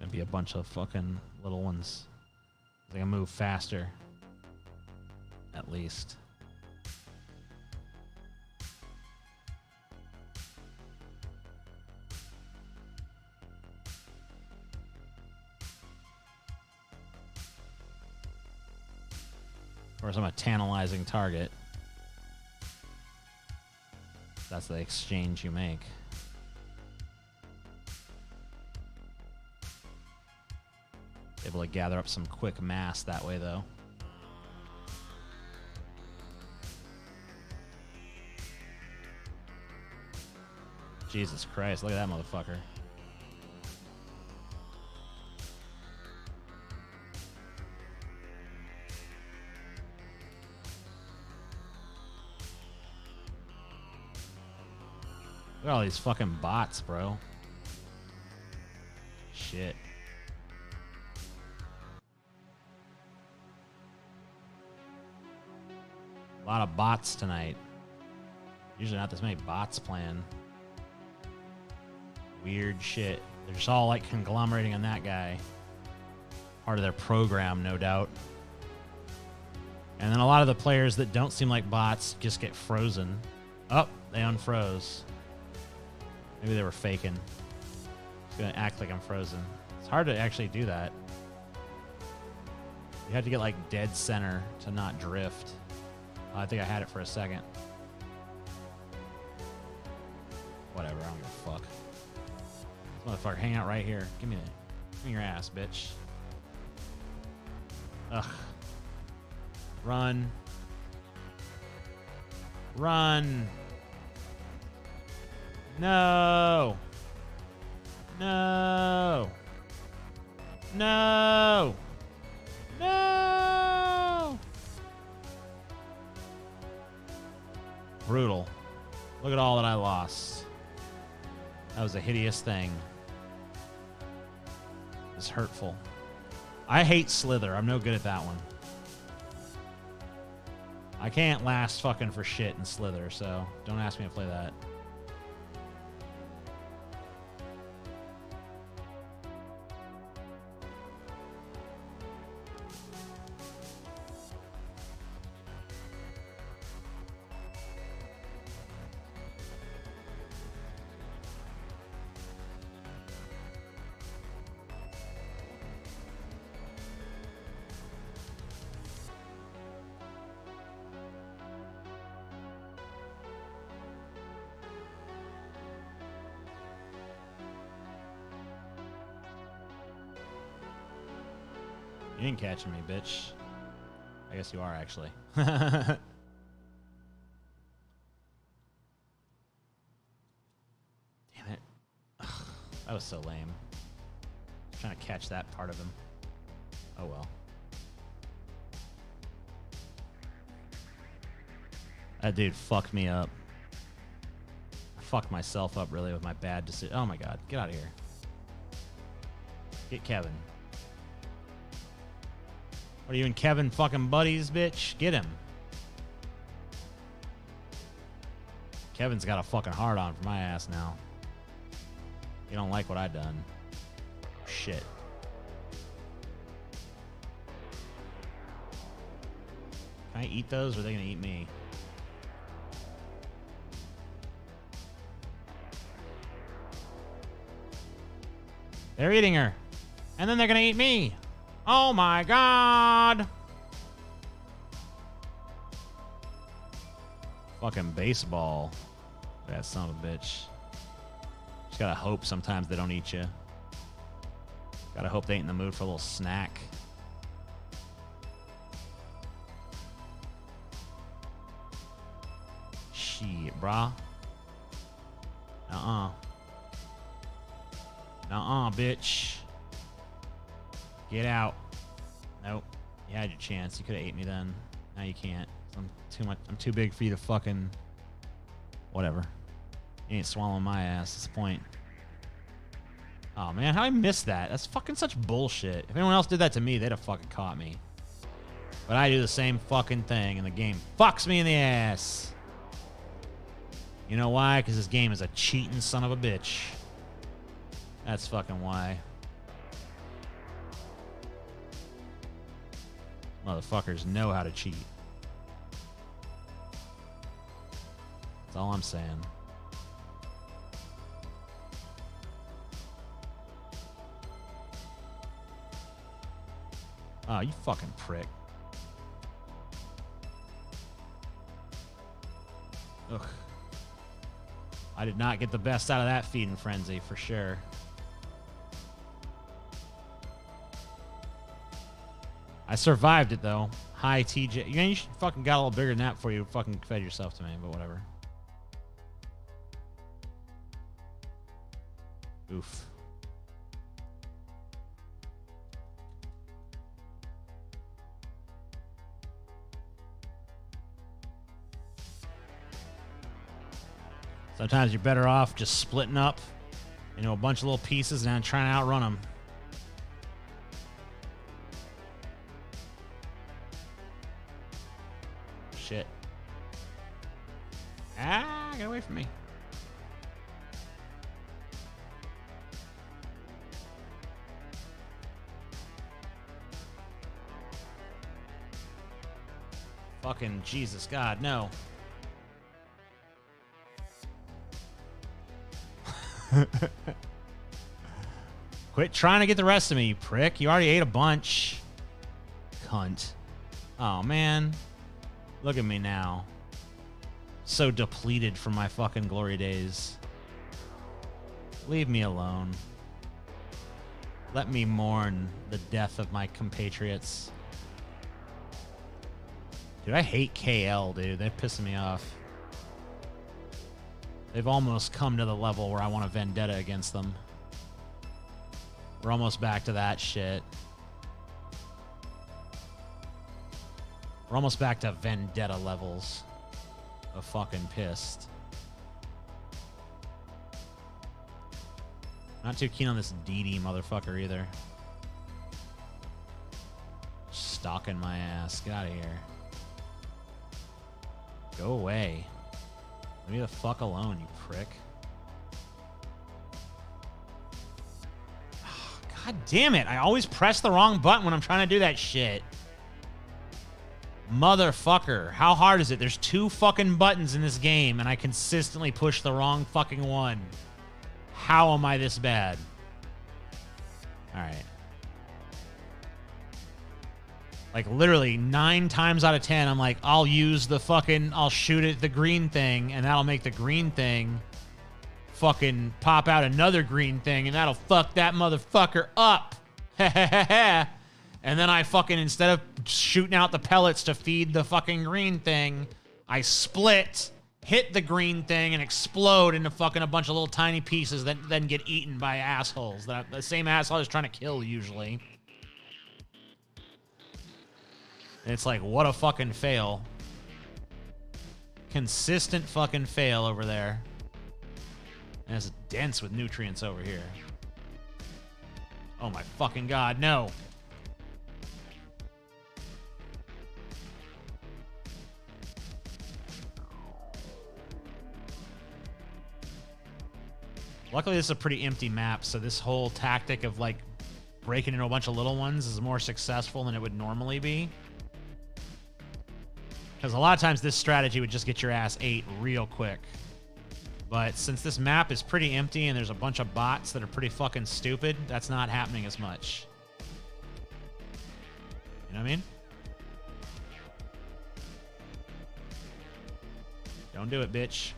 Gonna be a bunch of fucking little ones. They're gonna move faster. At least. Of course, I'm a tantalizing target. That's the exchange you make. Able to gather up some quick mass that way, though. Jesus Christ, look at that motherfucker. Look at all these fucking bots, bro. Shit. A lot of bots tonight. Usually not this many bots playing. Weird shit. They're just all like conglomerating on that guy. Part of their program, no doubt. And then a lot of the players that don't seem like bots just get frozen. Oh, they unfroze. Maybe they were faking. It's gonna act like I'm frozen. It's hard to actually do that. You have to get like dead center to not drift. Oh, I think I had it for a second. Whatever, I don't give a fuck. This motherfucker, hang out right here. Give me your ass, bitch. Ugh. Run. Run. No. No. No. No. Brutal. Look at all that I lost. That was a hideous thing. It's hurtful. I hate Slither. I'm no good at that one. I can't last fucking for shit in Slither, so don't ask me to play that. You ain't catching me, bitch. I guess you are, actually. Damn it. Ugh, that was so lame. Trying to catch that part of him. Oh well. That dude fucked me up. I fucked myself up, really, with my bad decision. Oh my god. Get out of here. Get Kevin. What are you and Kevin fucking buddies, bitch? Get him. Kevin's got a fucking hard on for my ass now. You don't like what I done. Shit. Can I eat those or are they gonna eat me? They're eating her. And then they're gonna eat me. Oh my god! Fucking baseball. That son of a bitch. Just gotta hope sometimes they don't eat you. Gotta hope they ain't in the mood for a little snack. Shit, brah. Nuh-uh. Nuh-uh, bitch. Get out. Nope. You had your chance. You could have ate me then. Now you can't. I'm too big for you to fucking... Whatever. You ain't swallowing my ass. That's the point. Oh, man. How I missed that? That's fucking such bullshit. If anyone else did that to me, they'd have fucking caught me. But I do the same fucking thing, and the game fucks me in the ass. You know why? Because this game is a cheating son of a bitch. That's fucking why. Motherfuckers know how to cheat. That's all I'm saying. Oh, you fucking prick. Ugh. I did not get the best out of that feeding frenzy, for sure. I survived it, though. Hi, TJ. You should fucking got a little bigger than that before you fucking fed yourself to me, but whatever. Oof. Sometimes you're better off just splitting up into a bunch of little pieces and then trying to outrun them. Shit. Ah, get away from me. Fucking Jesus God, no. Quit trying to get the rest of me, you prick. You already ate a bunch. Cunt. Oh, man. Look at me now. So depleted from my fucking glory days. Leave me alone. Let me mourn the death of my compatriots. Dude, I hate KL, dude. They're pissing me off. They've almost come to the level where I want a vendetta against them. We're almost back to that shit. We're almost back to vendetta levels of fucking pissed. Not too keen on this DD motherfucker either. Stalking my ass. Get out of here. Go away. Leave me the fuck alone, you prick. Oh, God damn it. I always press the wrong button when I'm trying to do that shit. Motherfucker. How hard is it? There's 2 fucking buttons in this game, and I consistently push the wrong fucking one. How am I this bad? Alright. Like, literally, 9 times out of 10, I'm like, I'll shoot at the green thing, and that'll make the green thing fucking pop out another green thing, and that'll fuck that motherfucker up. And then I fucking, instead of shooting out the pellets to feed the fucking green thing, I split, hit the green thing, and explode into fucking a bunch of little tiny pieces that then get eaten by assholes. The same asshole I was trying to kill, usually. And it's like, what a fucking fail. Consistent fucking fail over there. And it's dense with nutrients over here. Oh my fucking God, no. Luckily, this is a pretty empty map, so this whole tactic of, like, breaking into a bunch of little ones is more successful than it would normally be. Because a lot of times this strategy would just get your ass ate real quick. But since this map is pretty empty and there's a bunch of bots that are pretty fucking stupid, that's not happening as much. You know what I mean? Don't do it, bitch.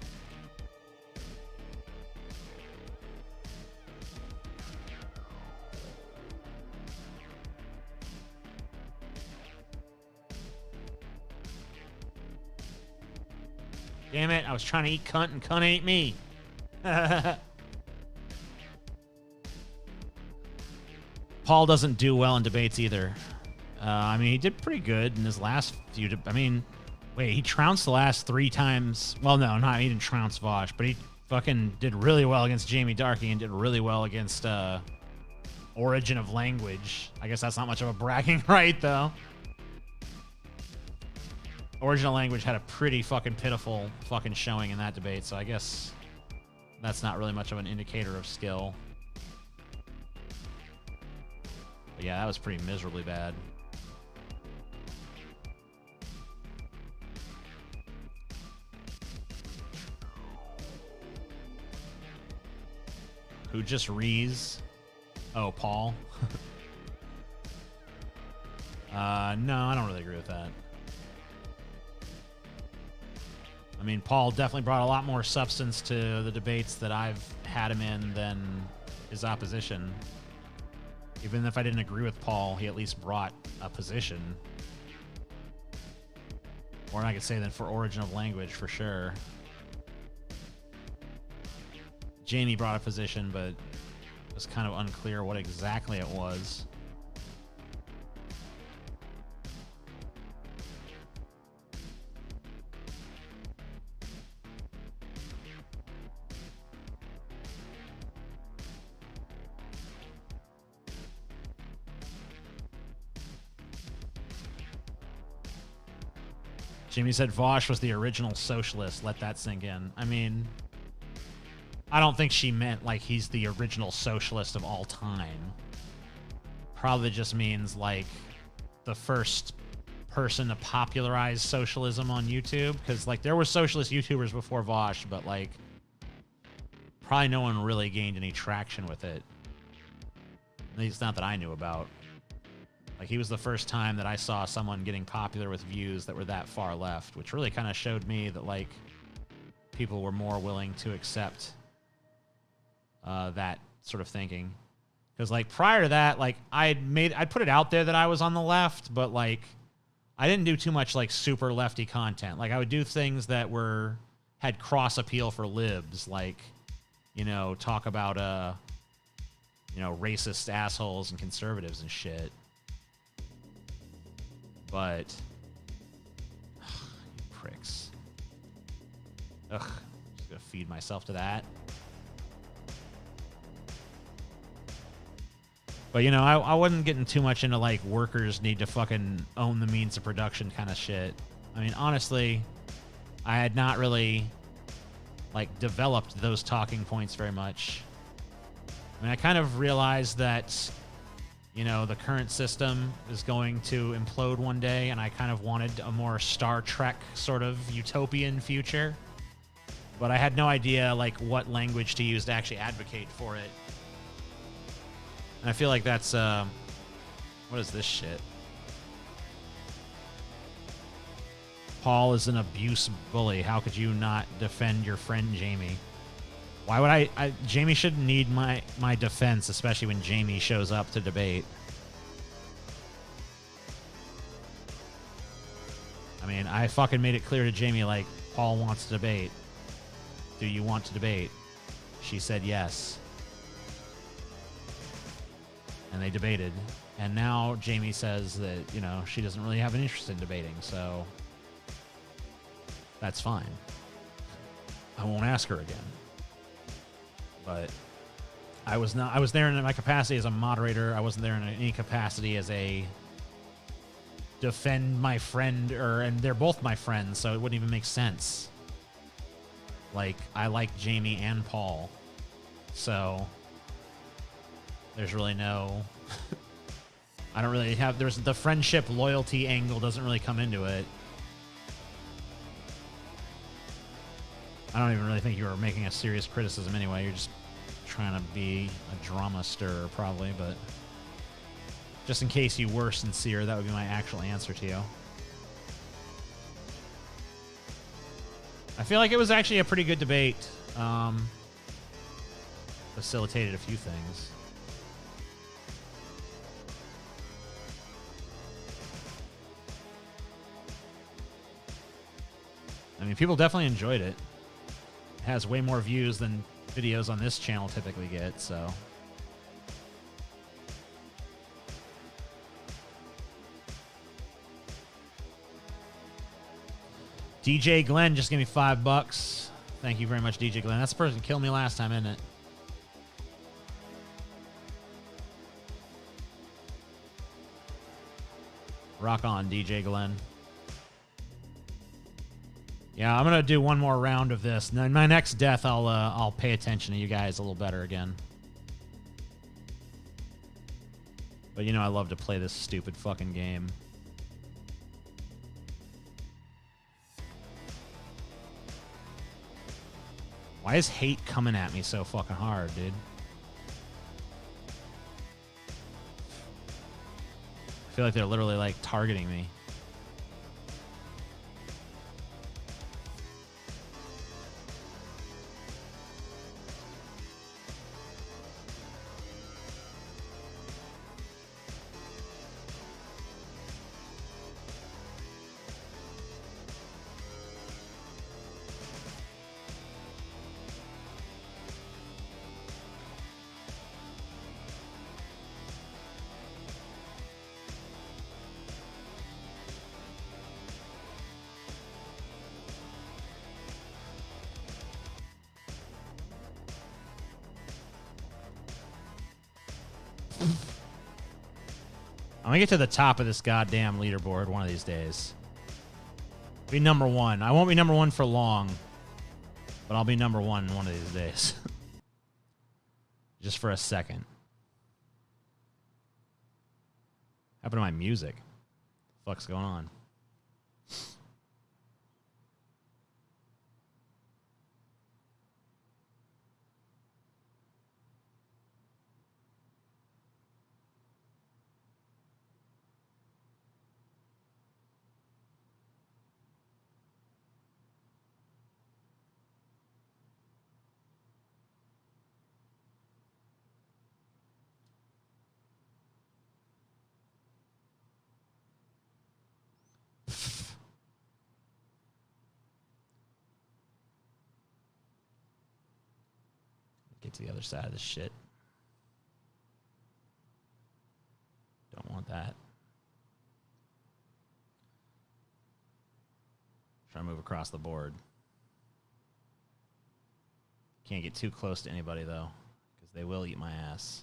Damn it, I was trying to eat cunt and cunt ate me. Paul doesn't do well in debates either. I mean, he did pretty good in his last few. Wait, he trounced the last 3 times. Well, no, he didn't trounce Vosh, but he fucking did really well against Jamie Darkey and did really well against Origin of Language. I guess that's not much of a bragging right, though. Original Language had a pretty fucking pitiful fucking showing in that debate, so I guess that's not really much of an indicator of skill. But yeah, that was pretty miserably bad. Who just rees? Oh, Paul? No, I don't really agree with that. I mean, Paul definitely brought a lot more substance to the debates that I've had him in than his opposition. Even if I didn't agree with Paul, he at least brought a position. Or I could say that for origin of language, for sure. Jamie brought a position, but it was kind of unclear what exactly it was. Jimmy said Vosh was the original socialist. Let that sink in. I mean, I don't think she meant like he's the original socialist of all time. Probably just means like the first person to popularize socialism on YouTube. Because like there were socialist YouTubers before Vosh, but like probably no one really gained any traction with it. At least not that I knew about. Like, he was the first time that I saw someone getting popular with views that were that far left, which really kind of showed me that, like, people were more willing to accept that sort of thinking. Because, like, prior to that, like, I'd put it out there that I was on the left, but, like, I didn't do too much, like, super lefty content. Like, I would do things that had cross appeal for libs, like, you know, talk about, you know, racist assholes and conservatives and shit. But, you pricks. Ugh, just gonna feed myself to that. But, you know, I wasn't getting too much into, like, workers need to fucking own the means of production kind of shit. I mean, honestly, I had not really, like, developed those talking points very much. I mean, I kind of realized that, you know, the current system is going to implode one day, and I kind of wanted a more Star Trek sort of utopian future. But I had no idea, like, what language to use to actually advocate for it. And I feel like that's, what is this shit? Paul is an abuse bully. How could you not defend your friend Jamie? Why would Jamie shouldn't need my defense, especially when Jamie shows up to debate. I mean, I fucking made it clear to Jamie, like, Paul wants to debate. Do you want to debate? She said yes. And they debated. And now Jamie says that, you know, she doesn't really have an interest in debating, so that's fine. I won't ask her again. But I was there in my capacity as a moderator. I wasn't there in any capacity as a defend my friend, and they're both my friends, so it wouldn't even make sense. Like, I like Jamie and Paul, so there's really no I don't really have, there's the friendship loyalty angle doesn't really come into it. I don't even really think you were making a serious criticism anyway. You're just trying to be a drama stirrer, probably, but just in case you were sincere, that would be my actual answer to you. I feel like it was actually a pretty good debate. Facilitated a few things. I mean, people definitely enjoyed it. It has way more views than videos on this channel typically get, so. DJ Glenn just gave me $5. Thank you very much, DJ Glenn. That's the person who killed me last time, isn't it? Rock on, DJ Glenn. Yeah, I'm gonna do one more round of this. In my next death, I'll pay attention to you guys a little better again. But you know, I love to play this stupid fucking game. Why is hate coming at me so fucking hard, dude? I feel like they're literally like targeting me. I'm gonna get to the top of this goddamn leaderboard one of these days. Be number one. I won't be number one for long, but I'll be number one one of these days. Just for a second. What happened to my music? What the fuck's going on? Get to the other side of this shit. Don't want that. Try to move across the board. Can't get too close to anybody though, because they will eat my ass.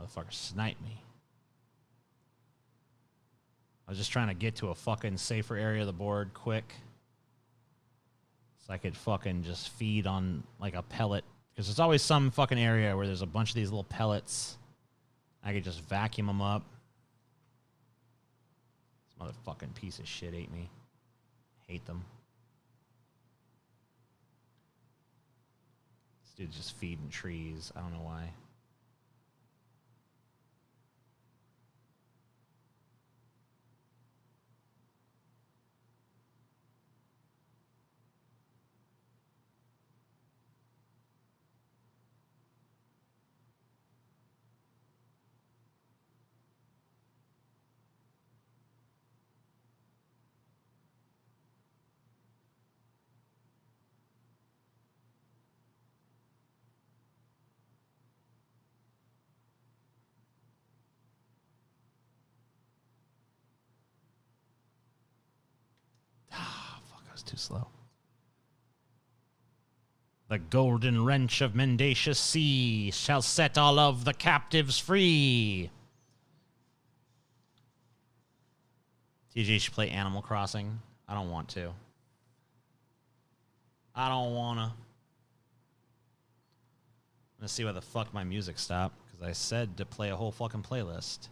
Motherfucker sniped me. I was just trying to get to a fucking safer area of the board quick. So I could fucking just feed on like a pellet. Because there's always some fucking area where there's a bunch of these little pellets. I could just vacuum them up. This motherfucking piece of shit ate me. Hate them. This dude's just feeding trees. I don't know why. Too slow. The golden wrench of mendacious sea shall set all of the captives free. TJ should play Animal Crossing. I don't want to. I don't wanna. Let's see why the fuck my music stopped, because I said to play a whole fucking playlist.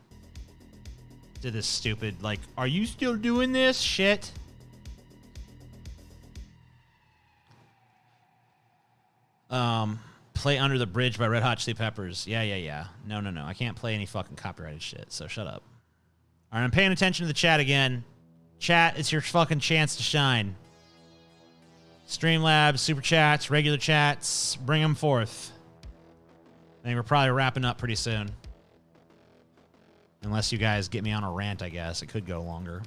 Did this stupid, like, are you still doing this shit? Play Under the Bridge by Red Hot Chili Peppers. Yeah. No. I can't play any fucking copyrighted shit, so shut up. All right, I'm paying attention to the chat again. Chat, it's your fucking chance to shine. Streamlabs, super chats, regular chats, bring them forth. I think we're probably wrapping up pretty soon. Unless you guys get me on a rant, I guess. It could go longer.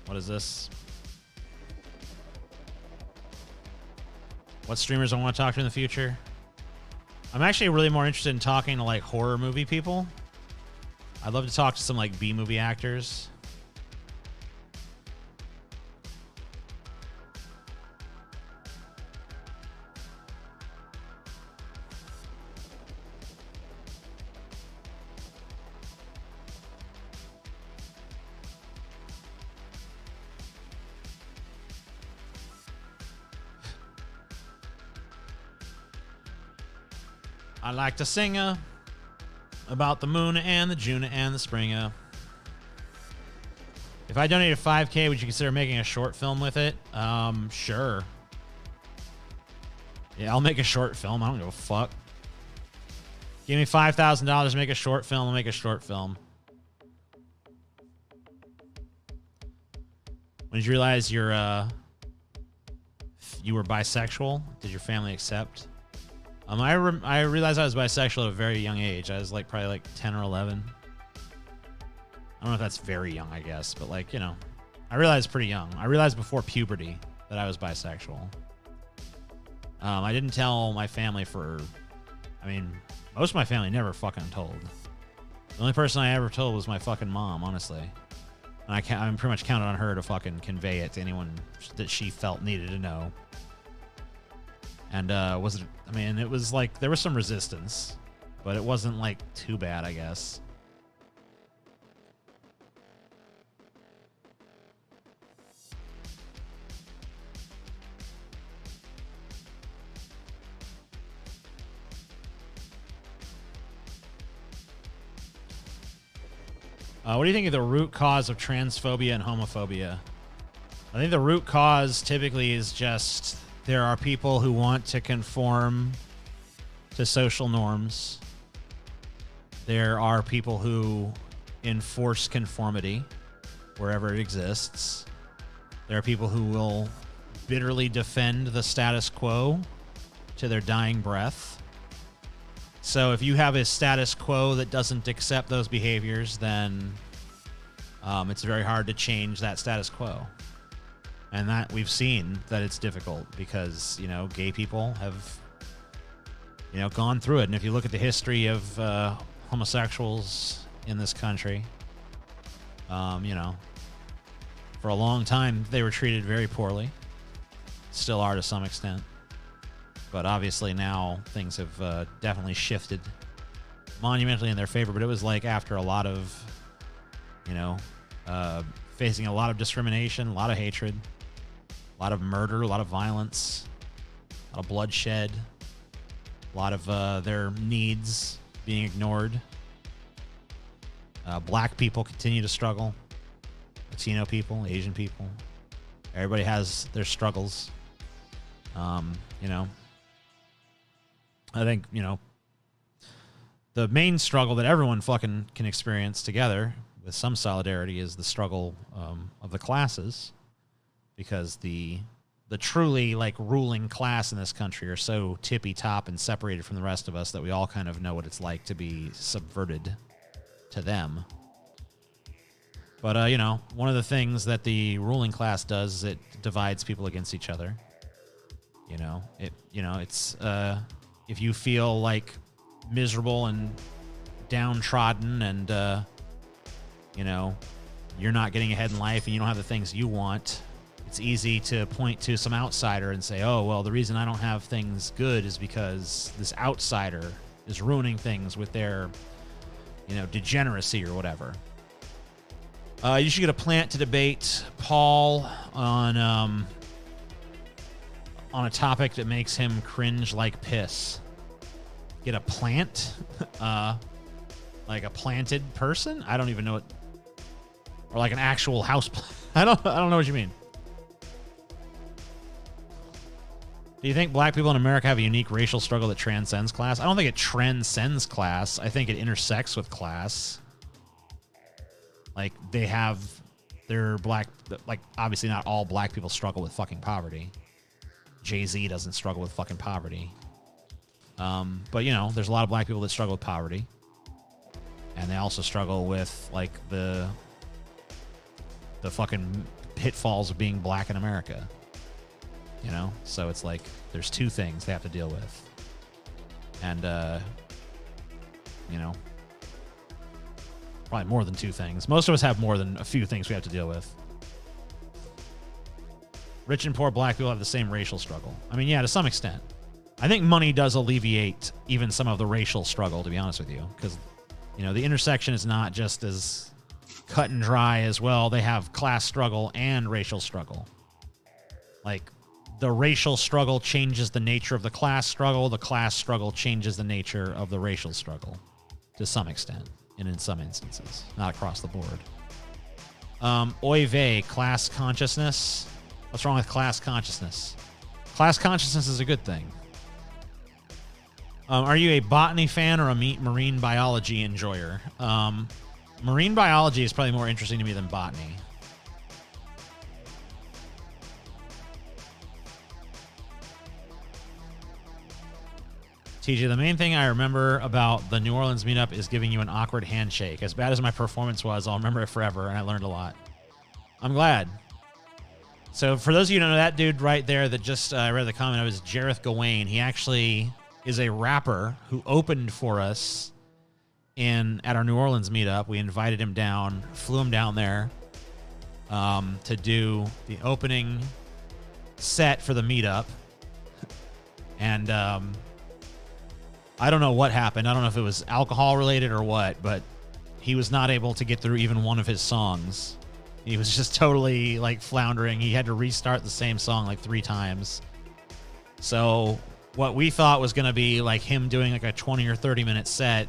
What is this? What streamers I want to talk to in the future? I'm actually really more interested in talking to like horror movie people. I'd love to talk to some like B-movie actors. I like to sing about the moon and the June and the spring. If I donated $5K, would you consider making a short film with it? Sure. Yeah, I'll make a short film. I don't give a fuck. Give me $5,000 to make a short film. I'll make a short film. When did you realize you were bisexual? Did your family accept? I realized I was bisexual at a very young age. I was like probably like 10 or 11. I don't know if that's very young, I guess, but like, you know, I realized pretty young. I realized before puberty that I was bisexual. I didn't tell my family most of my family never fucking told. The only person I ever told was my fucking mom, honestly. And I'm pretty much counted on her to fucking convey it to anyone that she felt needed to know. And it was like, there was some resistance, but it wasn't like too bad, I guess. What do you think of the root cause of transphobia and homophobia? I think the root cause typically is just there are people who want to conform to social norms. There are people who enforce conformity wherever it exists. There are people who will bitterly defend the status quo to their dying breath. So if you have a status quo that doesn't accept those behaviors, then it's very hard to change that status quo. And that we've seen that it's difficult because, gay people have, gone through it. And if you look at the history of homosexuals in this country, for a long time they were treated very poorly. Still are to some extent. But obviously now things have definitely shifted monumentally in their favor. But it was like after a lot of, facing a lot of discrimination, a lot of hatred, a lot of murder, a lot of violence, a lot of bloodshed, a lot of their needs being ignored. Black people continue to struggle. Latino people, Asian people. Everybody has their struggles. I think, the main struggle that everyone fucking can experience together with some solidarity is the struggle of the classes, because the truly ruling class in this country are so tippy top and separated from the rest of us that we all kind of know what it's like to be subverted to them. But, one of the things that the ruling class does is it divides people against each other. It's if you feel miserable and downtrodden and you're not getting ahead in life and you don't have the things you want, it's easy to point to some outsider and say, oh, well, the reason I don't have things good is because this outsider is ruining things with their degeneracy or whatever. You should get a plant to debate Paul on a topic that makes him cringe like piss. Get a plant? Like a planted person? I don't even know what. Or like an actual house plant. I don't know what you mean. Do you think black people in America have a unique racial struggle that transcends class? I don't think it transcends class. I think it intersects with class. They have their black, obviously not all black people struggle with fucking poverty. Jay-Z doesn't struggle with fucking poverty. But there's a lot of black people that struggle with poverty. And they also struggle with the fucking pitfalls of being black in America. So it's there's two things they have to deal with. And probably more than two things. Most of us have more than a few things we have to deal with. Rich and poor black people have the same racial struggle. I mean, yeah, to some extent. I think money does alleviate even some of the racial struggle, to be honest with you. Because, the intersection is not just as cut and dry as, well, they have class struggle and racial struggle. The racial struggle changes the nature of the class struggle changes the nature of the racial struggle to some extent, and in some instances, not across the board. Oy vey, class consciousness. What's wrong with class consciousness? Class consciousness is a good thing. Are you a botany fan or a marine biology enjoyer? Marine biology is probably more interesting to me than botany. TJ, the main thing I remember about the New Orleans meetup is giving you an awkward handshake. As bad as my performance was, I'll remember it forever, and I learned a lot. I'm glad. So for those of you who know that dude right there that just read the comment, it was Jareth Gawain. He actually is a rapper who opened for us at our New Orleans meetup. We invited him down, flew him down there to do the opening set for the meetup. And I don't know what happened. I don't know if it was alcohol related or what, but he was not able to get through even one of his songs. He was just totally like floundering. He had to restart the same song like 3 times. So what we thought was going to be like him doing like a 20 or 30 minute set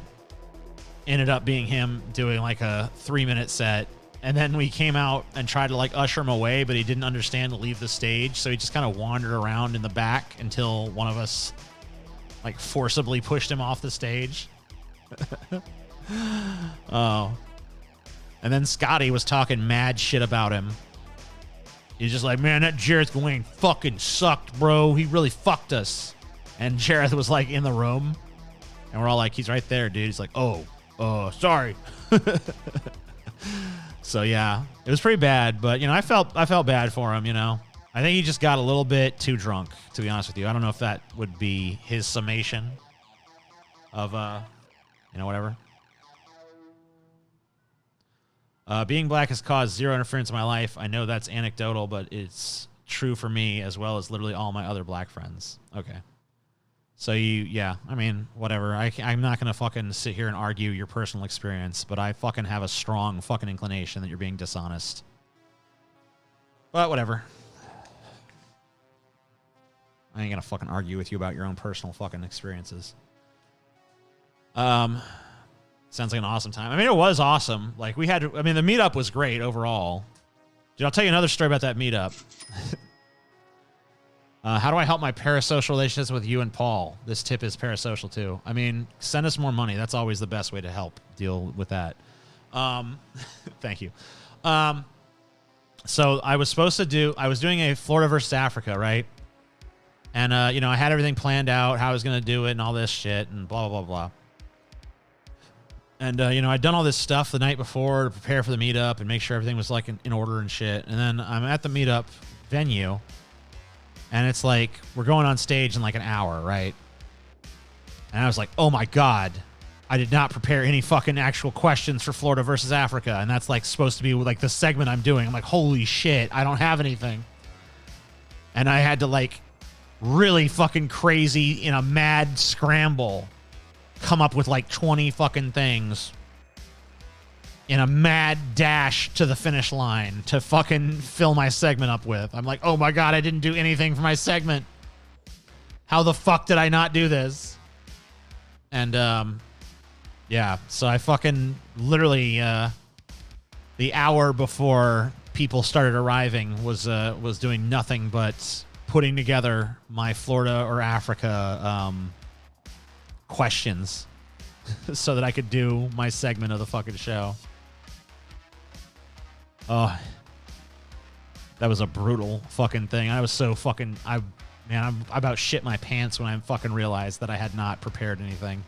ended up being him doing like a 3-minute set. And then we came out and tried to like usher him away, but he didn't understand to leave the stage. So he just kind of wandered around in the back until one of us like forcibly pushed him off the stage. Oh. And then Scotty was talking mad shit about him. He's just like, man, that Jareth Gawain fucking sucked, bro. He really fucked us. And Jareth was like in the room. And we're all like, he's right there, dude. He's like, oh, sorry. So yeah, it was pretty bad. But, you know, I felt bad for him, you know. I think he just got a little bit too drunk, to be honest with you. I don't know if that would be his summation of, you know, whatever. Being black has caused zero interference in my life. I know that's anecdotal, but it's true for me as well as literally all my other black friends. Okay. So yeah, I mean, whatever. I'm not going to fucking sit here and argue your personal experience, but I fucking have a strong fucking inclination that you're being dishonest. But whatever. I ain't going to fucking argue with you about your own personal fucking experiences. Sounds like an awesome time. I mean, it was awesome. Like, the meetup was great overall. Dude, I'll tell you another story about that meetup. How do I help my parasocial relationships with you and Paul? This tip is parasocial, too. I mean, send us more money. That's always the best way to help deal with that. Thank you. So I was doing a Florida versus Africa, right? And, you know, I had everything planned out, how I was going to do it and all this shit and blah, blah, blah, blah. And, you know, I'd done all this stuff the night before to prepare for the meetup and make sure everything was, like, in order and shit. And then I'm at the meetup venue, and it's like, we're going on stage in, like, an hour, right? And I was like, oh, my God. I did not prepare any fucking actual questions for Florida versus Africa. And that's, like, supposed to be, like, the segment I'm doing. I'm like, holy shit, I don't have anything. And I had to, like, really fucking crazy in a mad scramble come up with like 20 fucking things in a mad dash to the finish line to fucking fill my segment up with. I'm like, oh my God, I didn't do anything for my segment. How the fuck did I not do this? And yeah, so I fucking literally the hour before people started arriving was doing nothing but putting together my Florida or Africa questions so that I could do my segment of the fucking show. Oh, that was a brutal fucking thing. I was so fucking, I about shit my pants when I fucking realized that I had not prepared anything.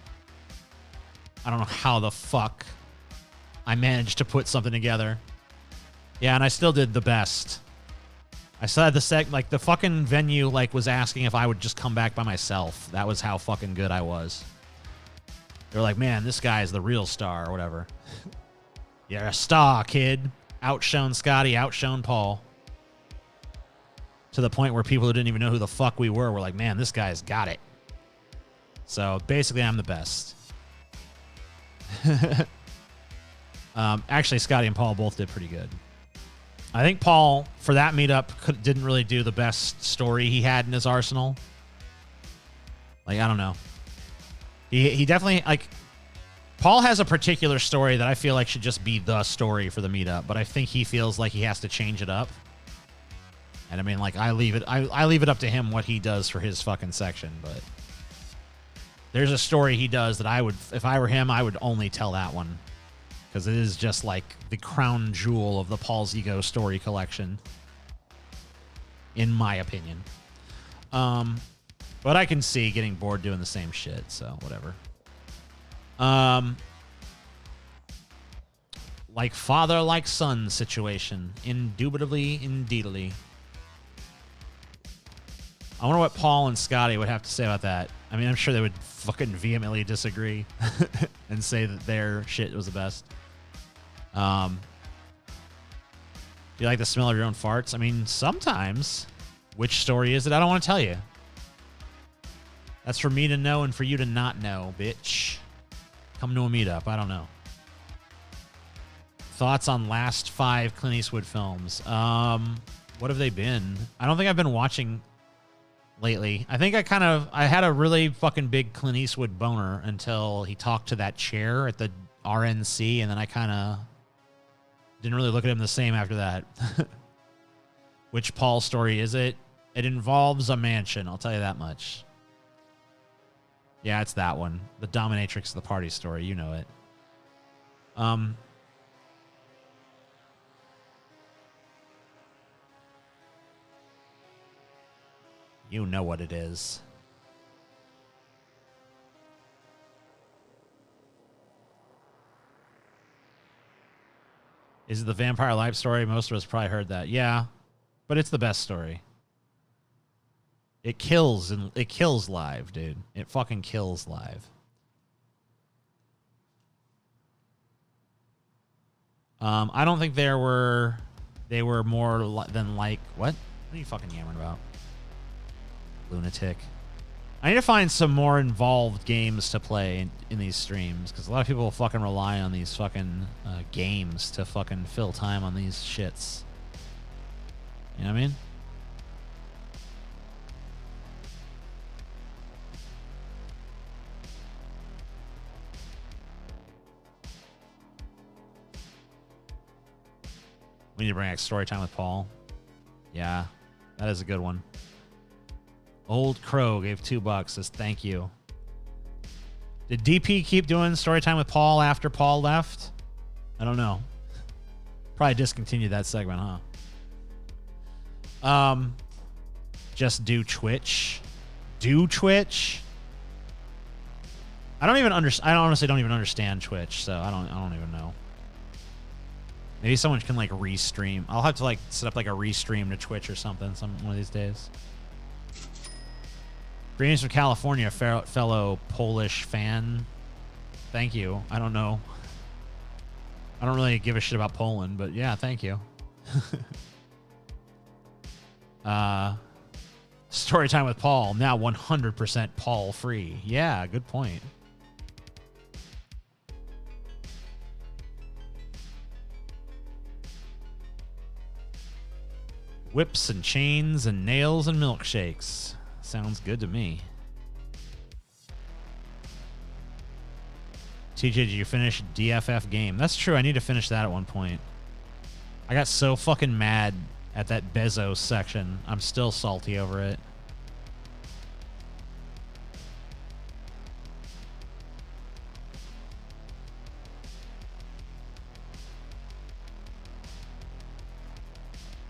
I don't know how the fuck I managed to put something together. Yeah, and I still did the best. I said the fucking venue like was asking if I would just come back by myself. That was how fucking good I was. They were like, man, this guy is the real star or whatever. You're a star, kid. Outshone Scotty, outshone Paul. To the point where people who didn't even know who the fuck we were like, man, this guy's got it. So basically, I'm the best. Actually, Scotty and Paul both did pretty good. I think Paul, for that meetup, didn't really do the best story he had in his arsenal. Like, I don't know. He definitely, like, Paul has a particular story that I feel like should just be the story for the meetup, but I think he feels like he has to change it up. And I mean, like, I leave it up to him what he does for his fucking section, but there's a story he does that I would, if I were him, I would only tell that one. Because it is just like the crown jewel of the Paul's Ego story collection, in my opinion. But I can see getting bored doing the same shit, so whatever. Like father, like son situation. Indubitably, indeedly. I wonder what Paul and Scotty would have to say about that. I mean, I'm sure they would fucking vehemently disagree and say that their shit was the best. Do you like the smell of your own farts? I mean, sometimes. Which story is it? I don't want to tell you. That's for me to know and for you to not know, bitch. Come to a meetup. I don't know. Thoughts on last 5 Clint Eastwood films? What have they been? I don't think I've been watching lately. I think I had a really fucking big Clint Eastwood boner until he talked to that chair at the RNC, and then I kind of didn't really look at him the same after that. Which Paul story is it? It involves a mansion, I'll tell you that much. Yeah, it's that one. The dominatrix of the party story. You know it. You know what it is. Is it the Vampire Life story? Most of us probably heard that. Yeah, but it's the best story. It kills, and it kills live, dude. It fucking kills live. I don't think they were more than like, what? What are you fucking yammering about? Lunatic. I need to find some more involved games to play in these streams, because a lot of people fucking rely on these fucking games to fucking fill time on these shits. You know what I mean? We need to bring back story time with Paul. Yeah, that is a good one. Old Crow gave $2. Says thank you. Did DP keep doing story time with Paul after Paul left? I don't know. Probably discontinued that segment, huh? Just do Twitch. Do Twitch. I honestly don't even understand Twitch, so I don't even know. Maybe someone can like restream. I'll have to like set up like a restream to Twitch or something one of these days. Greetings from California, fellow Polish fan. Thank you. I don't know. I don't really give a shit about Poland, but yeah, thank you. Story time with Paul. Now 100% Paul free. Yeah, good point. Whips and chains and nails and milkshakes. Sounds good to me. TJ, did you finish DFF game? That's true. I need to finish that at one point. I got so fucking mad at that Bezos section. I'm still salty over it.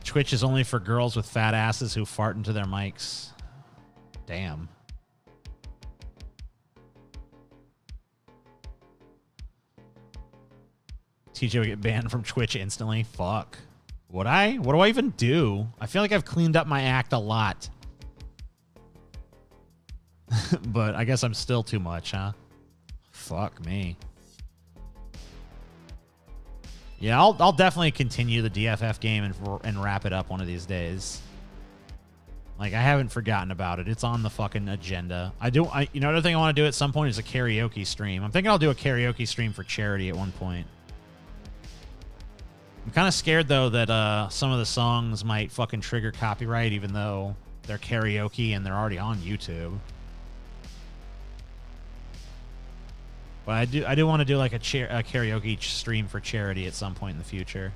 Twitch is only for girls with fat asses who fart into their mics. Damn. TJ would get banned from Twitch instantly. Fuck. Would I? What do I even do? I feel like I've cleaned up my act a lot. But I guess I'm still too much, huh? Fuck me. Yeah, I'll definitely continue the DFF game and wrap it up one of these days. Like, I haven't forgotten about it. It's on the fucking agenda. You know, another thing I want to do at some point is a karaoke stream. I'm thinking I'll do a karaoke stream for charity at one point. I'm kind of scared, though, that some of the songs might fucking trigger copyright, even though they're karaoke and they're already on YouTube. But I do want to do like a karaoke stream for charity at some point in the future.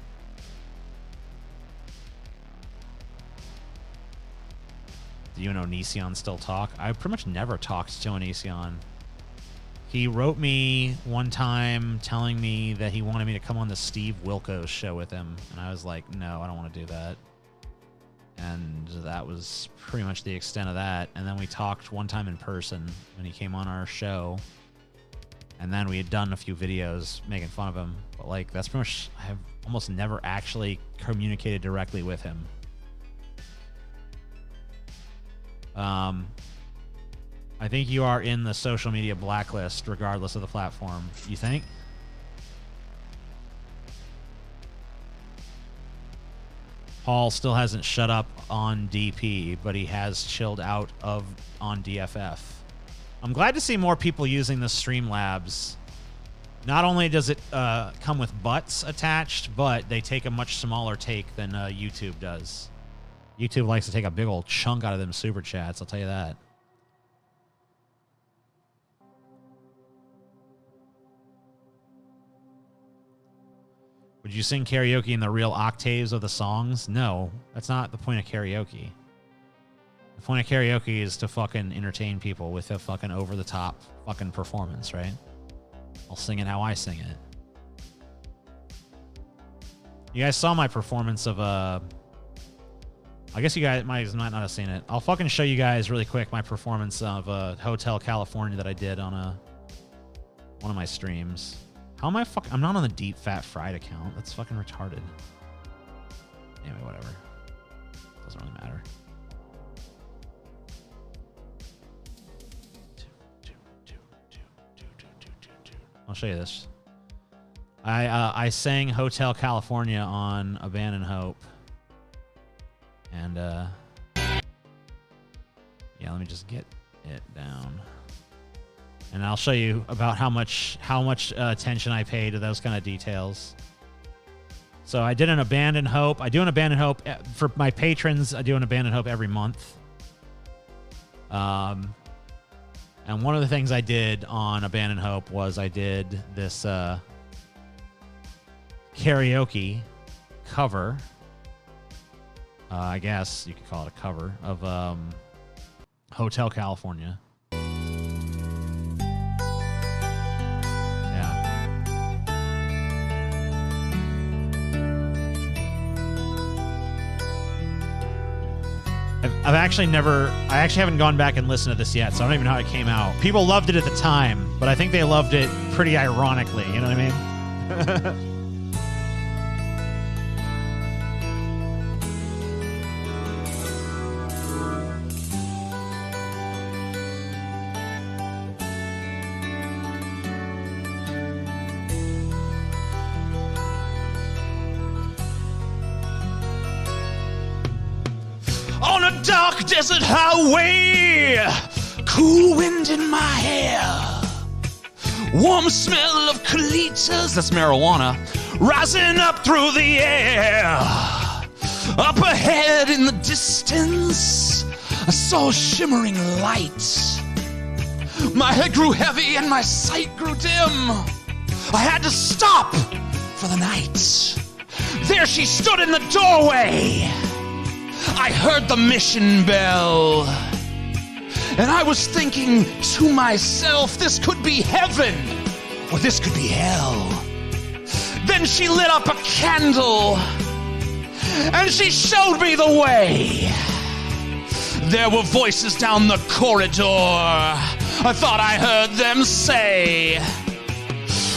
Do you and Onision still talk? I pretty much never talked to Onision. He wrote me one time telling me that he wanted me to come on the Steve Wilkos show with him. And I was like, no, I don't want to do that. And that was pretty much the extent of that. And then we talked one time in person when he came on our show. And then we had done a few videos making fun of him. But, like, that's pretty much... I have almost never actually communicated directly with him. I think you are in the social media blacklist regardless of the platform. You think? Paul still hasn't shut up on DP, but he has chilled out on DFF. I'm glad to see more people using the Streamlabs. Not only does it come with butts attached, but they take a much smaller take than YouTube does. YouTube likes to take a big old chunk out of them super chats, I'll tell you that. Would you sing karaoke in the real octaves of the songs? No, that's not the point of karaoke. The point of karaoke is to fucking entertain people with a fucking over-the-top fucking performance, right? I'll sing it how I sing it. You guys saw my performance of I guess you guys might not have seen it. I'll fucking show you guys really quick my performance of Hotel California that I did on one of my streams. How am I I'm not on the Deep Fat Fried account. That's fucking retarded. Anyway, whatever. Doesn't really matter. I'll show you this. I sang Hotel California on Abandon Hope. And yeah, let me just get it down. And I'll show you about how much attention I pay to those kind of details. So I did an Abandon Hope. I do an Abandon Hope for my patrons. I do an Abandon Hope every month. And one of the things I did on Abandon Hope was I did this karaoke cover. I guess you could call it a cover of Hotel California. I actually haven't gone back and listened to this yet, so I don't even know how it came out. People loved it at the time, but I think they loved it pretty ironically, you know what I mean? On a dark desert highway, cool wind in my hair, warm smell of colitas, that's marijuana, rising up through the air. Up ahead in the distance, I saw a shimmering light. My head grew heavy and my sight grew dim. I had to stop for the night. There she stood in the doorway. I heard the mission bell, and I was thinking to myself, this could be heaven, or this could be hell. Then she lit up a candle, and she showed me the way. There were voices down the corridor. I thought I heard them say,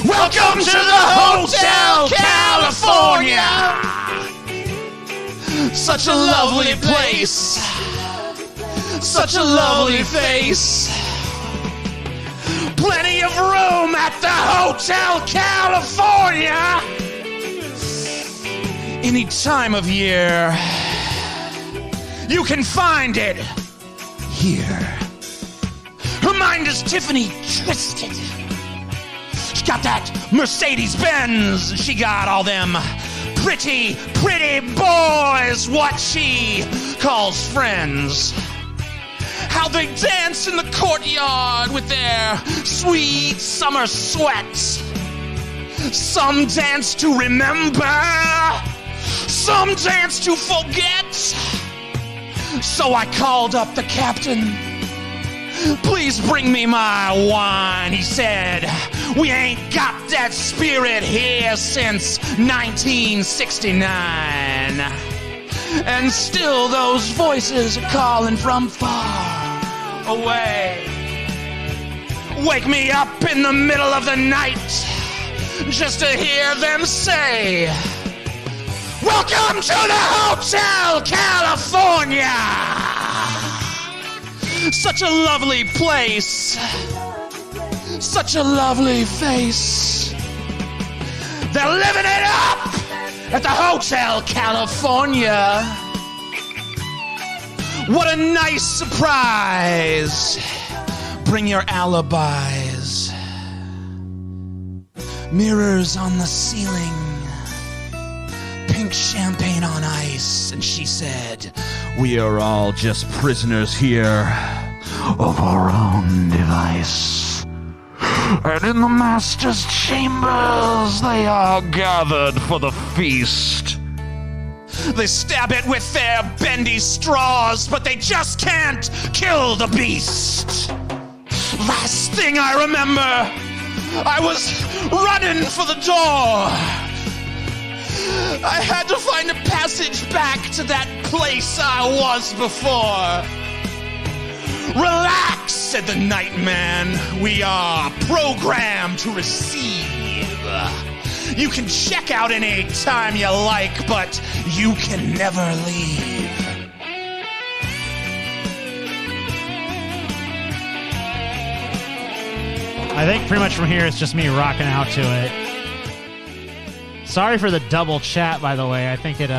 "Welcome to the Hotel California! Such a lovely place, such a lovely face. Plenty of room at the Hotel California. Any time of year, you can find it here." Her mind is Tiffany twisted. She got that Mercedes-Benz. She got all them pretty boys, what she calls friends. How they dance in the courtyard with their sweet summer sweat. Some dance to remember, some dance to forget. So I called up the captain. "Please bring me my wine," he said. "We ain't got that spirit here since 1969. And still those voices are calling from far away. Wake me up in the middle of the night just to hear them say, "Welcome to the Hotel California. Such a lovely place. Such a lovely face. They're living it up at the Hotel California. What a nice surprise. Bring your alibis. Mirrors on the ceiling. Pink champagne on ice. And she said, we are all just prisoners here of our own device. And in the master's chambers they are gathered for the feast. They stab it with their bendy straws, but they just can't kill the beast. Last thing I remember, I was running for the door. I had to find a passage back to that place I was before. Relax, said the night man. We are programmed to receive. You can check out any time you like, but you can never leave. I think pretty much from here it's just me rocking out to it. Sorry for the double chat, by the way. I think it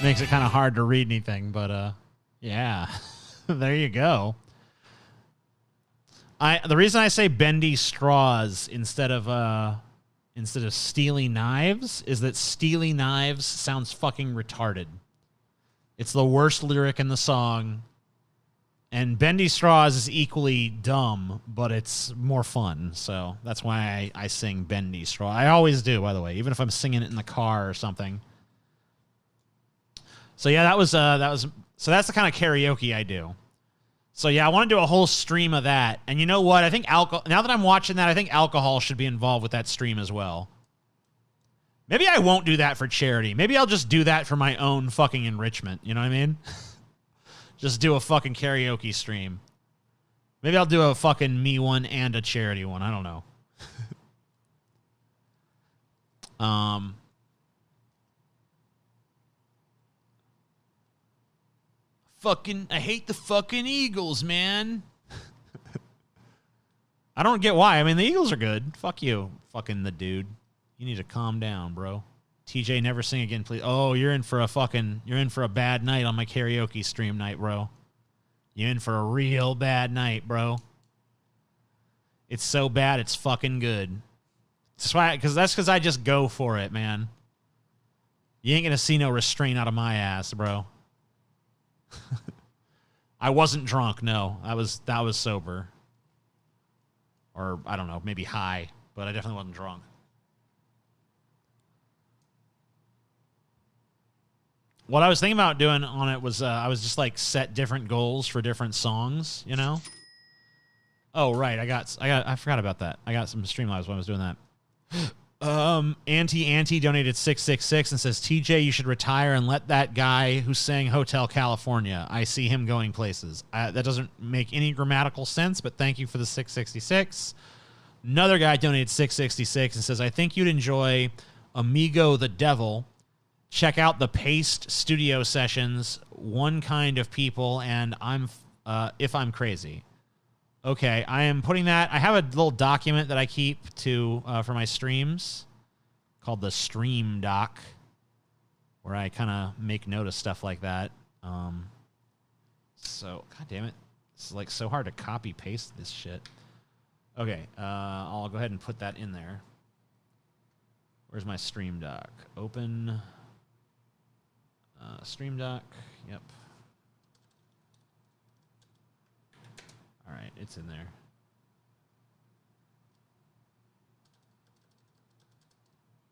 makes it kind of hard to read anything, but yeah. There you go. The reason I say bendy straws instead of steely knives is that steely knives sounds fucking retarded. It's the worst lyric in the song. And bendy straws is equally dumb, but it's more fun. So that's why I sing bendy straw. I always do, by the way, even if I'm singing it in the car or something. So yeah, that was so that's the kind of karaoke I do. So yeah, I want to do a whole stream of that. And you know what? I think now that I'm watching that, I think alcohol should be involved with that stream as well. Maybe I won't do that for charity. Maybe I'll just do that for my own fucking enrichment. You know what I mean? Just do a fucking karaoke stream. Maybe I'll do a fucking me one and a charity one. I don't know. I hate the fucking Eagles, man. I don't get why. I mean, the Eagles are good. Fuck you, fucking the dude. You need to calm down, bro. TJ, never sing again, please. Oh, you're in for a bad night on my karaoke stream night, bro. You're in for a real bad night, bro. It's so bad, it's fucking good. That's because I just go for it, man. You ain't gonna see no restraint out of my ass, bro. I wasn't drunk, no. That was sober. Or, I don't know, maybe high, but I definitely wasn't drunk. What I was thinking about doing on it was I was just like set different goals for different songs, you know? Oh, right. I forgot about that. I got some Streamlabs when I was doing that. Auntie donated 666 and says, TJ, you should retire and let that guy who sang Hotel California. I see him going places. That doesn't make any grammatical sense, but thank you for the 666. Another guy donated 666 and says, I think you'd enjoy Amigo the Devil. Check out the Paste studio sessions, One Kind of People, and If I'm Crazy. Okay, I am putting that. I have a little document that I keep for my streams called the Stream Doc, where I kind of make note of stuff like that. So, god damn it, it's like so hard to copy paste this shit. Okay, I'll go ahead and put that in there. Where's my Stream Doc? Open Stream Doc. Yep. All right, it's in there.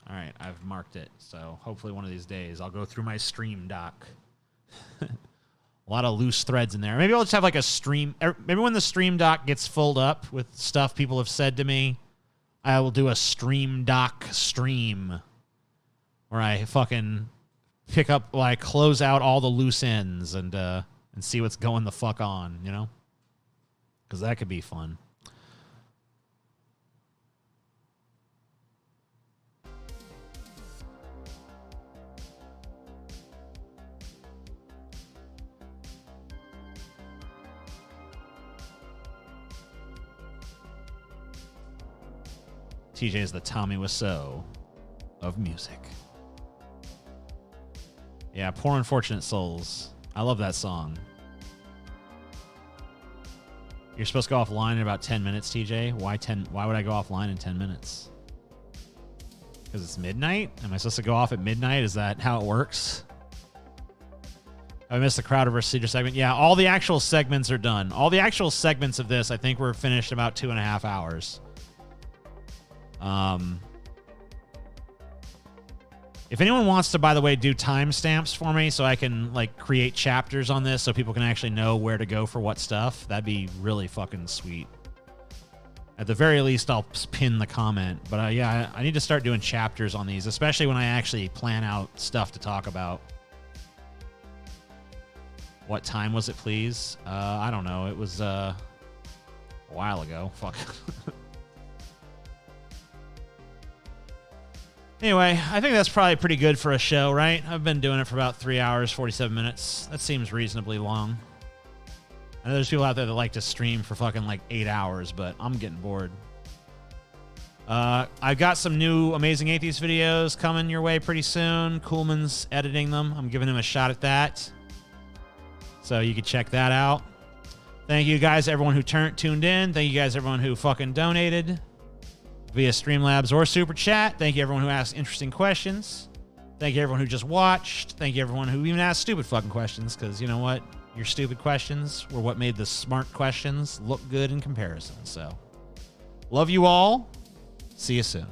All right, I've marked it. So hopefully one of these days I'll go through my Stream Doc. A lot of loose threads in there. Maybe I'll just have like a stream. Maybe when the Stream Doc gets filled up with stuff people have said to me, I will do a Stream Doc stream where I fucking pick up, like, close out all the loose ends and see what's going the fuck on, you know? Because that could be fun. TJ is the Tommy Wiseau of music. Yeah, Poor Unfortunate Souls. I love that song. You're supposed to go offline in about 10 minutes, TJ. Why would I go offline in 10 minutes? Because it's midnight? Am I supposed to go off at midnight? Is that how it works? I missed the Crowder versus Cedar segment. Yeah, all the actual segments are done. All the actual segments of this, I think, were finished about 2.5 hours. If anyone wants to, by the way, do timestamps for me so I can like create chapters on this so people can actually know where to go for what stuff, that'd be really fucking sweet. At the very least, I'll pin the comment. But yeah, I need to start doing chapters on these, especially when I actually plan out stuff to talk about. What time was it, please? I don't know. It was a while ago. Fuck. Anyway, I think that's probably pretty good for a show, right? I've been doing it for about 3 hours, 47 minutes. That seems reasonably long. I know there's people out there that like to stream for fucking like 8 hours, but I'm getting bored. I've got some new Amazing Atheist videos coming your way pretty soon. Coolman's editing them. I'm giving him a shot at that. So you can check that out. Thank you guys, everyone who tuned in. Thank you guys, everyone who fucking donated via Streamlabs or Super Chat. Thank you, everyone who asked interesting questions. Thank you, everyone who just watched. Thank you, everyone who even asked stupid fucking questions, because you know what? Your stupid questions were what made the smart questions look good in comparison. So, love you all. See you soon.